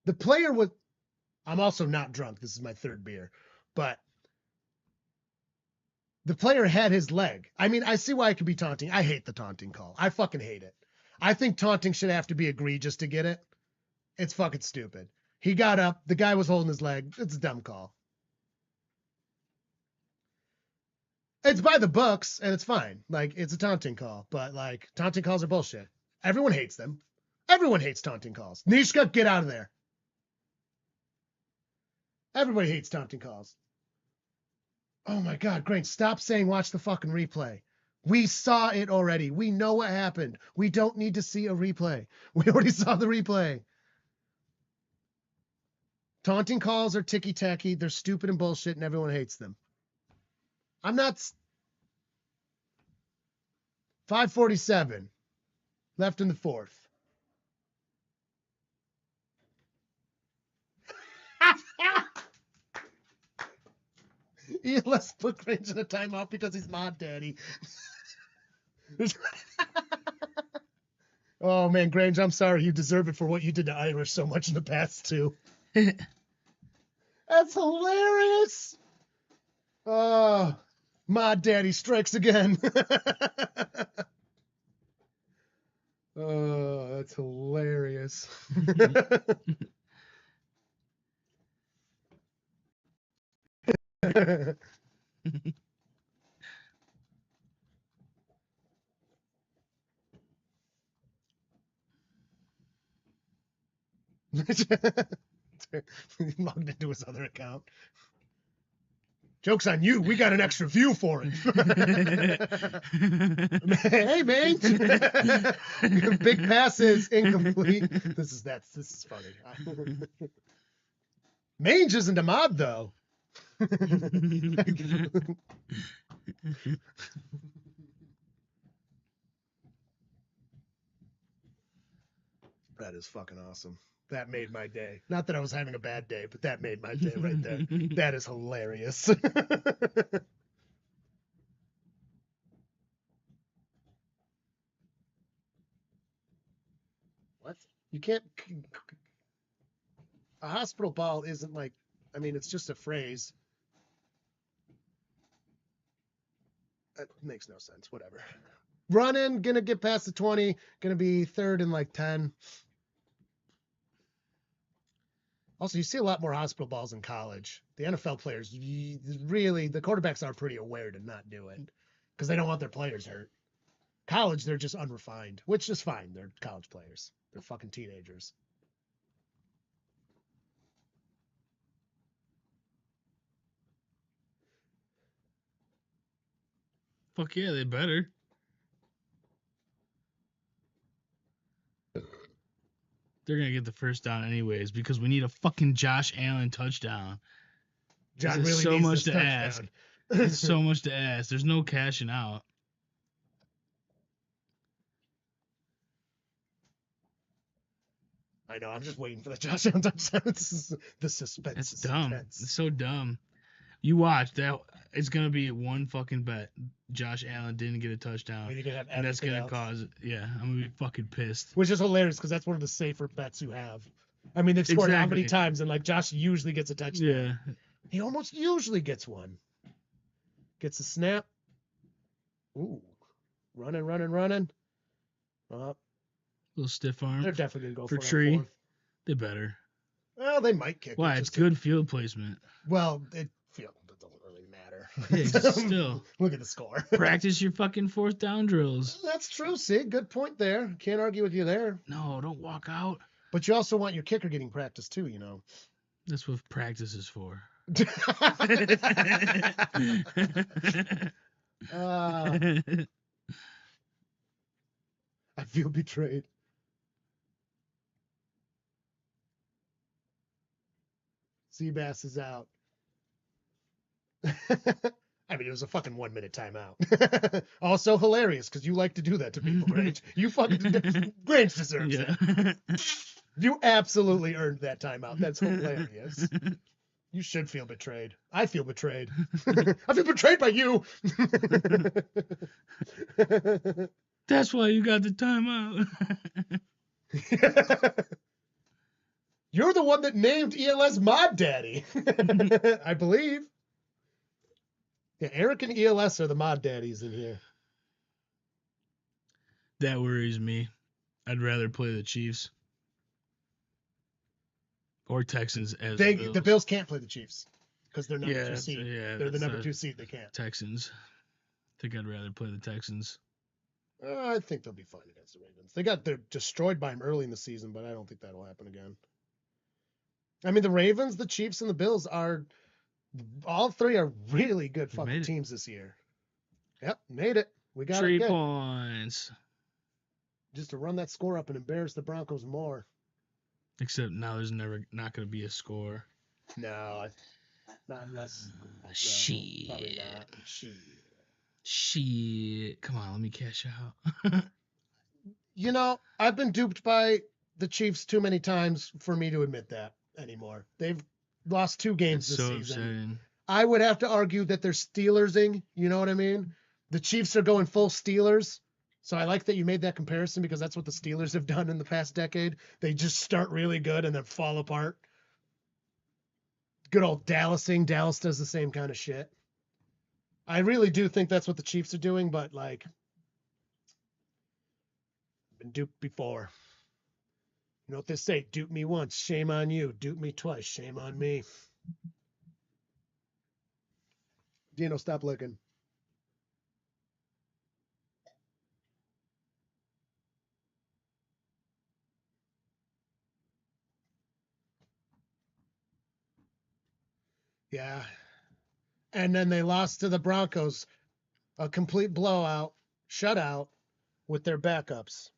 A: The player was. I'm also not drunk. This is my 3rd beer. But the player had his leg. I mean, I see why it could be taunting. I hate the taunting call. I fucking hate it. I think taunting should have to be egregious to get it. It's fucking stupid. He got up. The guy was holding his leg. It's a dumb call. It's by the books, and it's fine. Like, it's a taunting call. But, like, taunting calls are bullshit. Everyone hates them. Everyone hates taunting calls. Nishka, get out of there. Everybody hates taunting calls. Oh, my God, Grange, stop saying watch the fucking replay. We saw it already. We know what happened. We don't need to see a replay. We already saw the replay. Taunting calls are ticky-tacky. They're stupid and bullshit, and everyone hates them. I'm not... 5:47 left in the 4th. Let's put Grange in a timeout because he's mod daddy. Oh, man, Grange, I'm sorry. You deserve it for what you did to Irish so much in the past, too. That's hilarious. Oh, mod daddy strikes again. Oh, that's hilarious. after. He logged into his other account. Joke's on you. We got an extra view for it. Hey, man. Big passes incomplete. This is funny. Mange isn't a mod though. That is fucking awesome. That made my day. Not that I was having a bad day, but that made my day right there. That is hilarious. What? You can't. A hospital ball isn't like. I mean, it's just a phrase. That makes no sense. Whatever. Running, gonna get past the 20, gonna be third and like 10. Also, you see a lot more hospital balls in college. The NFL players, really, the quarterbacks are pretty aware to not do it because they don't want their players hurt. College, they're just unrefined, which is fine. They're college players. They're fucking teenagers.
B: Fuck yeah, they better. They're going to get the first down anyways because we need a fucking Josh Allen touchdown.
A: John
B: There's
A: really
B: so
A: needs
B: much
A: this
B: to
A: touchdown.
B: ask. It's so much to ask. There's no cashing out.
A: I know. I'm just waiting for the Josh Allen touchdown. The suspense.
B: That's
A: is
B: dumb.
A: intense.
B: It's so dumb. You watch that. It's going to be one fucking bet. Josh Allen didn't get a touchdown.
A: When you can have
B: And that's
A: everything
B: going to
A: else.
B: cause, yeah, I'm going to be fucking pissed.
A: Which is hilarious because that's one of the safer bets you have. I mean, they've scored how many
B: Exactly.
A: times, and like Josh usually gets a touchdown.
B: Yeah.
A: He almost usually gets one. Gets a snap. Ooh. Running.
B: Little stiff arm.
A: They're definitely going to go
B: For
A: for
B: Tree.
A: it. On 4th.
B: They better.
A: Well, they might kick
B: Why?
A: it.
B: It's
A: just
B: good field placement.
A: Well, it doesn't really matter.
B: Yeah, still.
A: Look at the score.
B: Practice your fucking fourth down drills.
A: That's true, Sig. Good point there. Can't argue with you there.
B: No, don't walk out.
A: But you also want your kicker getting practice too, you know.
B: That's what practice is for.
A: I feel betrayed. Seabass is out. I mean, it was a fucking 1 minute timeout. Also hilarious because you like to do that to people, Grange. You fucking Grange deserves it. You absolutely earned that timeout. That's hilarious. You should feel betrayed. I feel betrayed. I feel betrayed by you.
B: That's why you got the timeout.
A: You're the one that named ELS Mod Daddy. I believe. Yeah, Eric and ELS are the Mod Daddies in here.
B: That worries me. I'd rather play the Chiefs. Or Texans as the Bills.
A: The Bills can't play the Chiefs because they're number 2 seed.
B: Yeah,
A: They're the number 2 seed. They can't.
B: Texans. I think I'd rather play the Texans.
A: I think they'll be fine against the Ravens. They're destroyed by them early in the season, but I don't think that'll happen again. I mean, the Ravens, the Chiefs, and the Bills all three are really good fucking teams this year. Yep, made it. We got
B: 3
A: it.
B: points.
A: Just to run that score up and embarrass the Broncos more.
B: Except now there's not going to be a score.
A: No, not unless.
B: Shit.
A: Probably not.
B: Shit. Come on, let me cash out.
A: You know, I've been duped by the Chiefs too many times for me to admit that anymore. They've lost 2 games this season.
B: Upsetting.
A: I would have to argue that they're Steelersing. You know what I mean? The Chiefs are going full Steelers. So I like that you made that comparison because that's what the Steelers have done in the past decade. They just start really good and then fall apart. Good old Dallasing. Dallas does the same kind of shit. I really do think that's what the Chiefs are doing, but like, I've been duped before. You know what they say? Dupe me once, shame on you. Dupe me twice, shame on me. Dino, stop looking. Yeah. And then they lost to the Broncos, a complete blowout, shutout with their backups.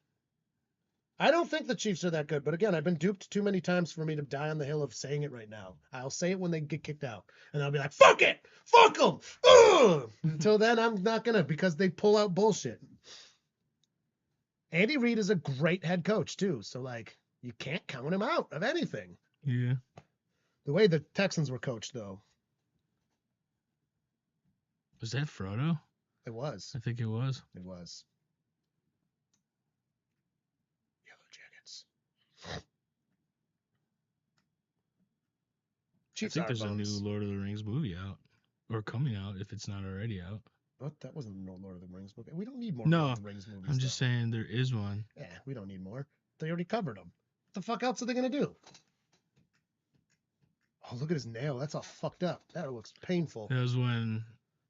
A: I don't think the Chiefs are that good, but again, I've been duped too many times for me to die on the hill of saying it right now. I'll say it when they get kicked out, and I'll be like, fuck it! Fuck them! Until then, I'm not going to, because they pull out bullshit. Andy Reid is a great head coach, too, so, like, you can't count him out of anything.
B: Yeah.
A: The way the Texans were coached, though.
B: Was that Frodo?
A: It was.
B: I think it was.
A: It was. Yellow Jackets. Chiefs
B: I think
A: are
B: there's a
A: bums.
B: new Lord of the Rings movie out. Or coming out, if it's not already out.
A: What? That wasn't no Lord of the Rings movie. We don't need more
B: No,
A: Lord of the Rings movies.
B: I'm just
A: though.
B: saying there is one.
A: Yeah, we don't need more. They already covered them. What the fuck else are they gonna do? Oh, look at his nail. That's all fucked up. That looks painful.
B: That was when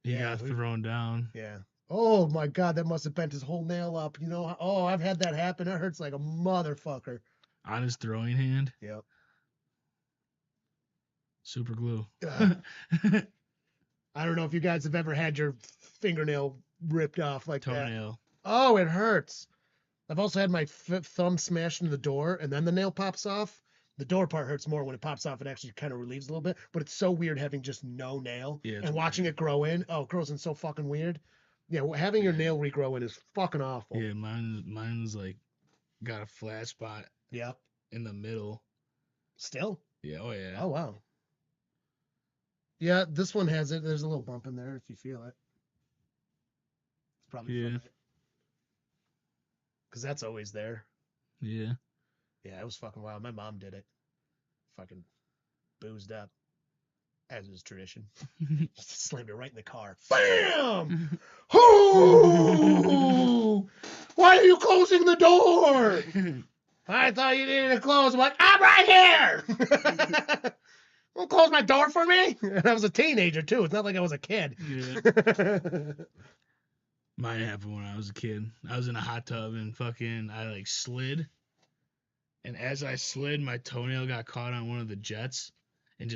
B: he
A: Yeah,
B: got thrown down.
A: Yeah. Oh my God, that must have bent his whole nail up. You know? Oh, I've had that happen. It hurts like a motherfucker.
B: On his throwing hand.
A: Yep.
B: Super glue.
A: I don't know if you guys have ever had your fingernail ripped off like that.
B: Toenail.
A: Oh, it hurts. I've also had my thumb smashed into the door and then the nail pops off. The door part hurts more when it pops off. It actually kind of relieves a little bit, but it's so weird having just no nail and watching it grow in. Oh, it grows in so fucking weird. Yeah, having your nail regrow in is fucking awful.
B: Yeah, mine's like got a flat spot.
A: Yep.
B: In the middle.
A: Still?
B: Yeah. Oh yeah.
A: Oh wow. Yeah, this one has it. There's a little bump in there if you feel it. It's probably from it. Because that's always there.
B: Yeah.
A: Yeah, it was fucking wild. My mom did it. Fucking boozed up. As is tradition. Just slammed it right in the car. BAM! Who? Why are you closing the door? I thought you needed to close. I'm like, I'm right here! Don't close my door for me? And I was a teenager, too. It's not like I was a kid.
B: Yeah. Mine happened when I was a kid. I was in a hot tub and I like slid. And as I slid, my toenail got caught on one of the jets and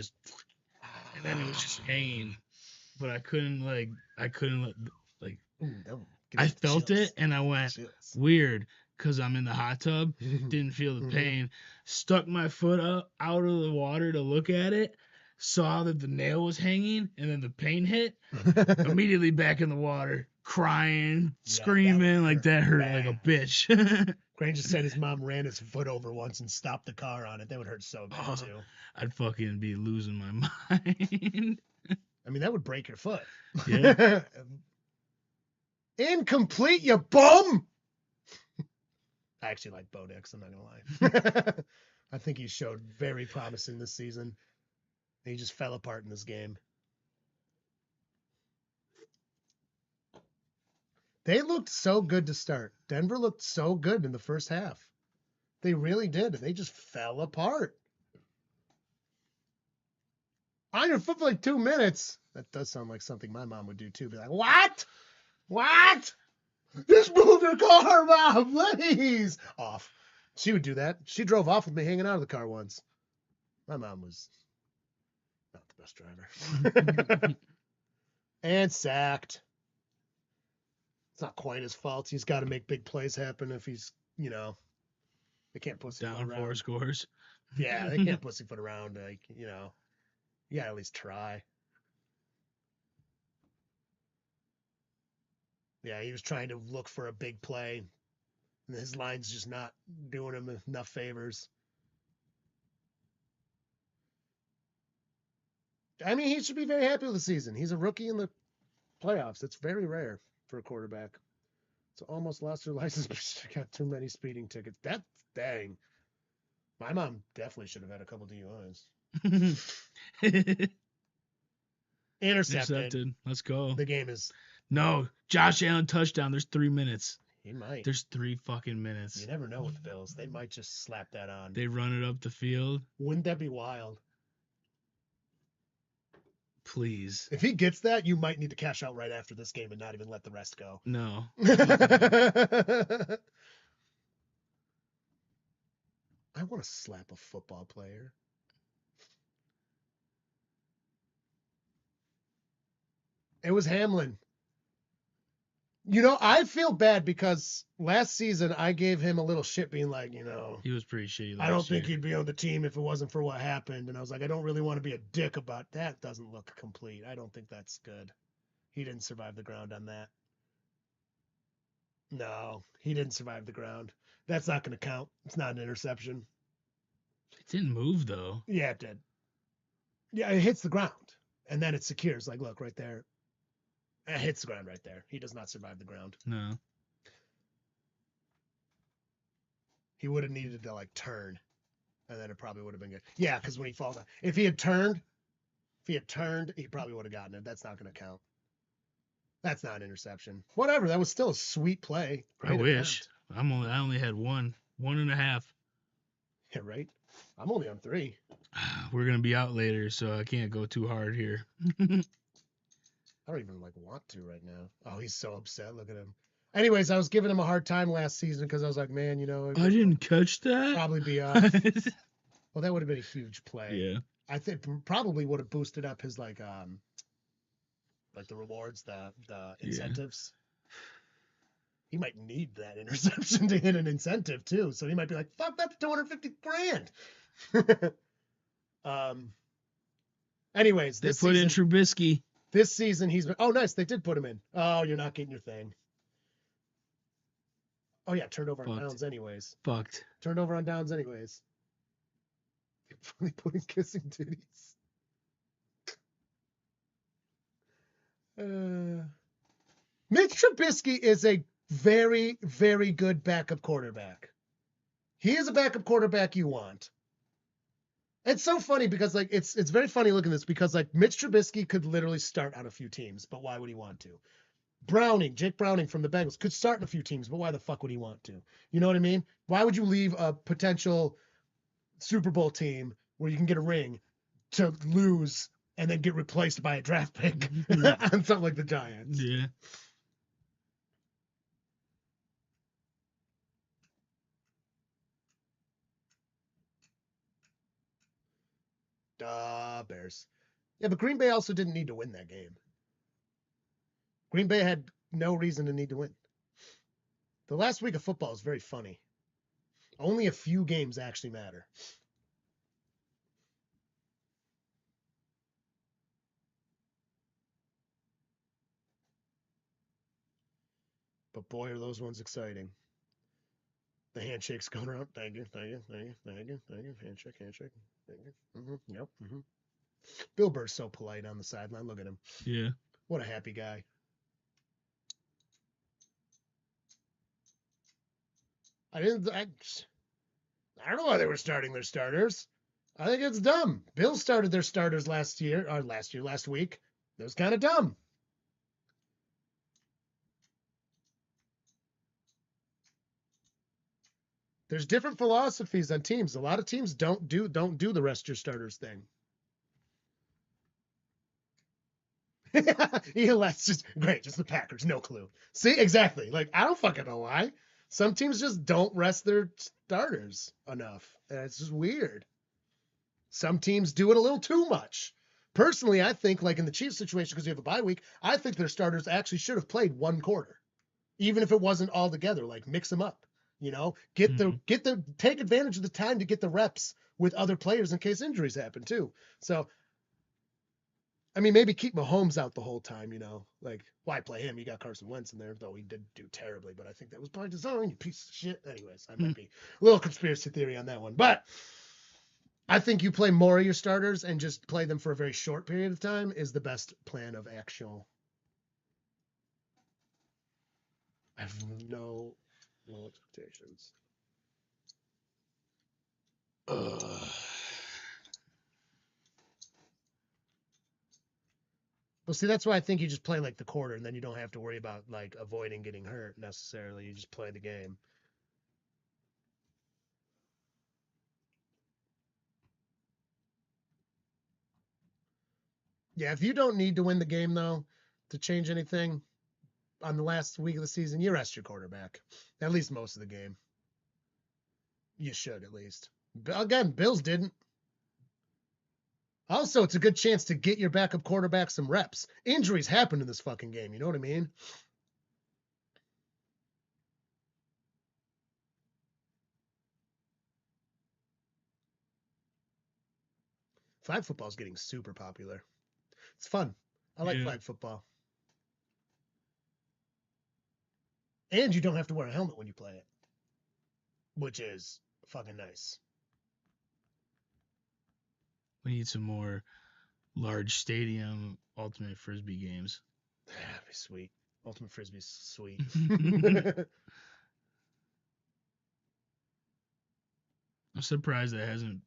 B: then it was just hanging. But I couldn't
A: Ooh,
B: I felt it and I went, weird, because I'm in the hot tub, didn't feel the pain, stuck my foot up out of the water to look at it, saw that the nail was hanging, and then the pain hit, immediately back in the water, crying, screaming, that hurt like a bitch.
A: Granger said his mom ran his foot over once and stopped the car on it. That would hurt so bad, too.
B: I'd fucking be losing my mind.
A: I mean, that would break your foot.
B: Yeah.
A: Incomplete, you bum! I actually like Bo Nix, I'm not going to lie. I think he showed very promising this season. He just fell apart in this game. They looked so good to start. Denver looked so good in the first half. They really did. They just fell apart. On your foot for like 2 minutes. That does sound like something my mom would do too. Be like, what? What? Just move your car, Mom, please. Off. She would do that. She drove off with me hanging out of the car once. My mom was not the best driver. And sacked. It's not quite his fault. He's got to make big plays happen if he's, they can't pussyfoot around.
B: Down 4 scores.
A: Yeah, they can't pussyfoot around. You gotta at least try. Yeah, he was trying to look for a big play, and his line's just not doing him enough favors. I mean, he should be very happy with the season. He's a rookie in the playoffs. It's very rare for a quarterback. So almost lost her license, but she got too many speeding tickets. That dang. My mom definitely should have had a couple DUIs. Intercepted.
B: Let's go.
A: The game is.
B: No, Josh Allen touchdown. There's 3 minutes.
A: He might.
B: There's 3 fucking minutes.
A: You never know with the Bills. They might just slap that on.
B: They run it up the field.
A: Wouldn't that be wild?
B: Please.
A: If he gets that, you might need to cash out right after this game and not even let the rest go.
B: No.
A: I want to slap a football player. It was Hamlin. You know, I feel bad because last season I gave him a little shit being like, you know,
B: He was pretty shitty last
A: I don't think
B: year.
A: he'd be on the team if it wasn't for what happened. And I was like, I don't really want to be a dick about that. Doesn't look complete. I don't think that's good. He didn't survive the ground on that. No, he didn't survive the ground. That's not going to count. It's not an interception.
B: It didn't move though.
A: Yeah, it did. Yeah, it hits the ground. And then it secures. Like, look, right there. It hits the ground right there. He does not survive the ground.
B: No.
A: He would have needed to, like, turn. And then it probably would have been good. Yeah, because when he falls down. If he had turned, he probably would have gotten it. That's not going to count. That's not an interception. Whatever. That was still a sweet play.
B: I
A: Great
B: wish.
A: attempt.
B: I only had one and a half.
A: Yeah, right? I'm only on 3.
B: We're gonna be out later, so I can't go too hard here.
A: I don't even, like, want to right now. Oh, he's so upset. Look at him. Anyways, I was giving him a hard time last season because I was like, man, you know.
B: I didn't catch that.
A: Probably be off. Well, that would have been a huge play.
B: Yeah.
A: I think probably would have boosted up his, like the rewards, the incentives. He might need that interception to hit an incentive too. So he might be like, fuck, that's $250,000. Anyways,
B: They put in Trubisky.
A: This season he's been, oh, nice. They did put him in. Oh, you're not getting your thing. Oh, yeah. Turned over on downs anyways.
B: Fucked.
A: Turned over on downs anyways. They put in kissing titties. Mitch Trubisky is a very, very good backup quarterback. He is a backup quarterback you want. It's so funny because, like, it's very funny looking at this because, like, Mitch Trubisky could literally start on a few teams, but why would he want to? Jake Browning from the Bengals could start in a few teams, but why the fuck would he want to? You know what I mean? Why would you leave a potential Super Bowl team where you can get a ring to lose and then get replaced by a draft pick on something like the Giants?
B: Yeah.
A: Bears. Yeah, but Green Bay also didn't need to win that game. Green Bay had no reason to need to win. The last week of football is very funny. Only a few games actually matter. But boy, are those ones exciting. The handshake's going around. Thank you. Handshake. Thank you. Yep. Bill Burr's so polite on the sideline. Look at him.
B: Yeah.
A: What a happy guy. I don't know why they were starting their starters. I think it's dumb. Bill started their starters last week. It was kind of dumb. There's different philosophies on teams. A lot of teams don't do the rest your starters thing. That's just great. Just the Packers, no clue. See, exactly. Like, I don't fucking know why. Some teams just don't rest their starters enough. And it's just weird. Some teams do it a little too much. Personally, I think, like in the Chiefs situation, because you have a bye week, I think their starters actually should have played one quarter, even if it wasn't all together. Like, mix them up. You know, take advantage of the time to get the reps with other players in case injuries happen too. So, I mean, maybe keep Mahomes out the whole time, you know, like why play him? You got Carson Wentz in there, though he did do terribly, but I think that was by design, you piece of shit. Anyways, I might be a little conspiracy theory on that one, but I think you play more of your starters and just play them for a very short period of time is the best plan of action. I have no expectations. Well, see, that's why I think you just play like the quarter, and then you don't have to worry about like avoiding getting hurt necessarily. You just play the game. Yeah, if you don't need to win the game though to change anything on the last week of the season, you rest your quarterback at least most of the game. You should at least. Again, Bills didn't. Also, it's a good chance to get your backup quarterback some reps. Injuries happen in this fucking game. You know what I mean? Flag football is getting super popular. It's fun. I like
B: Yeah.
A: flag football. And you don't have to wear a helmet when you play it, which is fucking nice.
B: We need some more large stadium ultimate frisbee games.
A: That'd be sweet. Ultimate Frisbee's sweet.
B: I'm surprised that hasn't.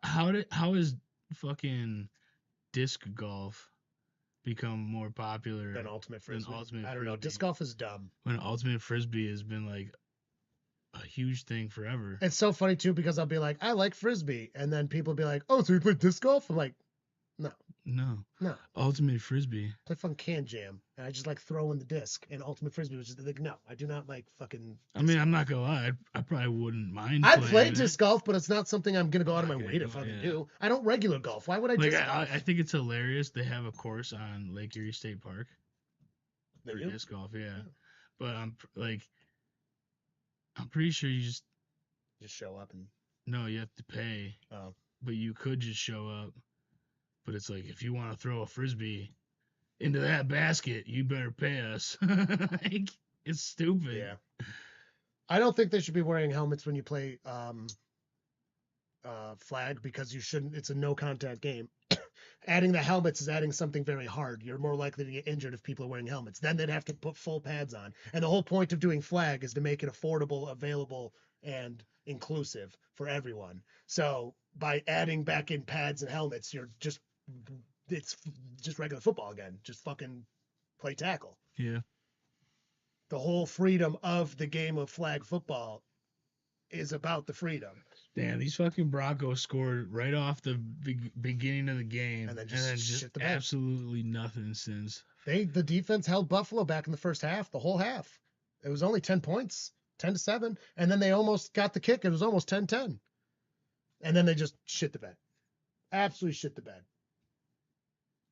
B: How is fucking disc golf become more popular
A: Than Ultimate Frisbee.
B: Ultimate
A: I don't know.
B: Frisbee?
A: Disc golf is dumb.
B: when Ultimate Frisbee has been like a huge thing forever?
A: It's so funny too because I'll be like, I like Frisbee. And then people will be like, oh, so you play disc golf? I'm like,
B: No.
A: No.
B: Ultimate Frisbee.
A: play fucking can jam. And I just like throwing the disc. And Ultimate Frisbee was just like, no, I do not like fucking.
B: I mean, I'm not gonna lie. I probably wouldn't mind.
A: I
B: playing
A: play
B: it.
A: disc golf, but it's not something I'm gonna go out of my
B: Okay,
A: way to
B: well,
A: fucking
B: yeah.
A: do. I don't regular golf. Why would I
B: Like
A: disc
B: I,
A: golf?
B: I think it's hilarious. They have a course on Lake Erie State Park
A: They
B: for
A: do?
B: disc golf. Yeah, but I'm pretty sure you just
A: Just show up and.
B: no. You have to pay.
A: Oh.
B: But you could just show up. But it's like if you want to throw a frisbee into that basket, you better pay us. Like, it's stupid.
A: Yeah. I don't think they should be wearing helmets when you play flag because you shouldn't. It's a no contact game. Adding the helmets is adding something very hard. You're more likely to get injured if people are wearing helmets. Then they'd have to put full pads on. And the whole point of doing flag is to make it affordable, available, and inclusive for everyone. So by adding back in pads and helmets, it's just regular football again. Just fucking play tackle.
B: Yeah.
A: The whole freedom of the game of flag football is about the freedom.
B: Damn, these fucking Broncos scored right off the beginning of the game,
A: And then just shit the bed.
B: absolutely nothing since.
A: The defense held Buffalo back in the first half, the whole half. It was only 10 points, 10-7, and then they almost got the kick. It was almost 10-10. And then they just shit the bed. Absolutely shit the bed.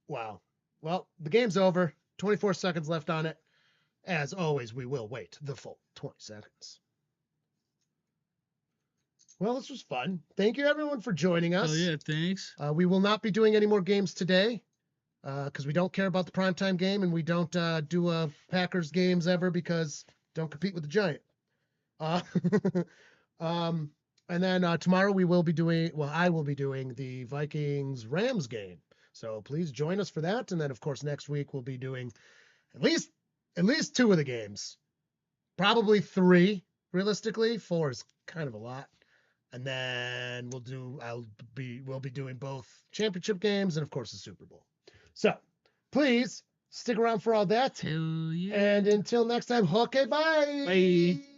A: Wow. Well, the game's over. 24 seconds left on it. As always, we will wait the full 20 seconds. Well, this was fun. Thank you, everyone, for joining us.
B: Oh yeah, thanks.
A: We will not be doing any more games today because we don't care about the primetime game and we don't do Packers games ever because don't compete with the Giant. And then tomorrow I will be doing the Vikings-Rams game. So please join us for that. And then, of course, next week we'll be doing at least 2 of the games. Probably 3, realistically. 4 is kind of a lot. And then we'll be doing both championship games and of course the Super Bowl. So please stick around for all that.
B: Hell yeah.
A: And until next time, okay, bye.
B: Bye.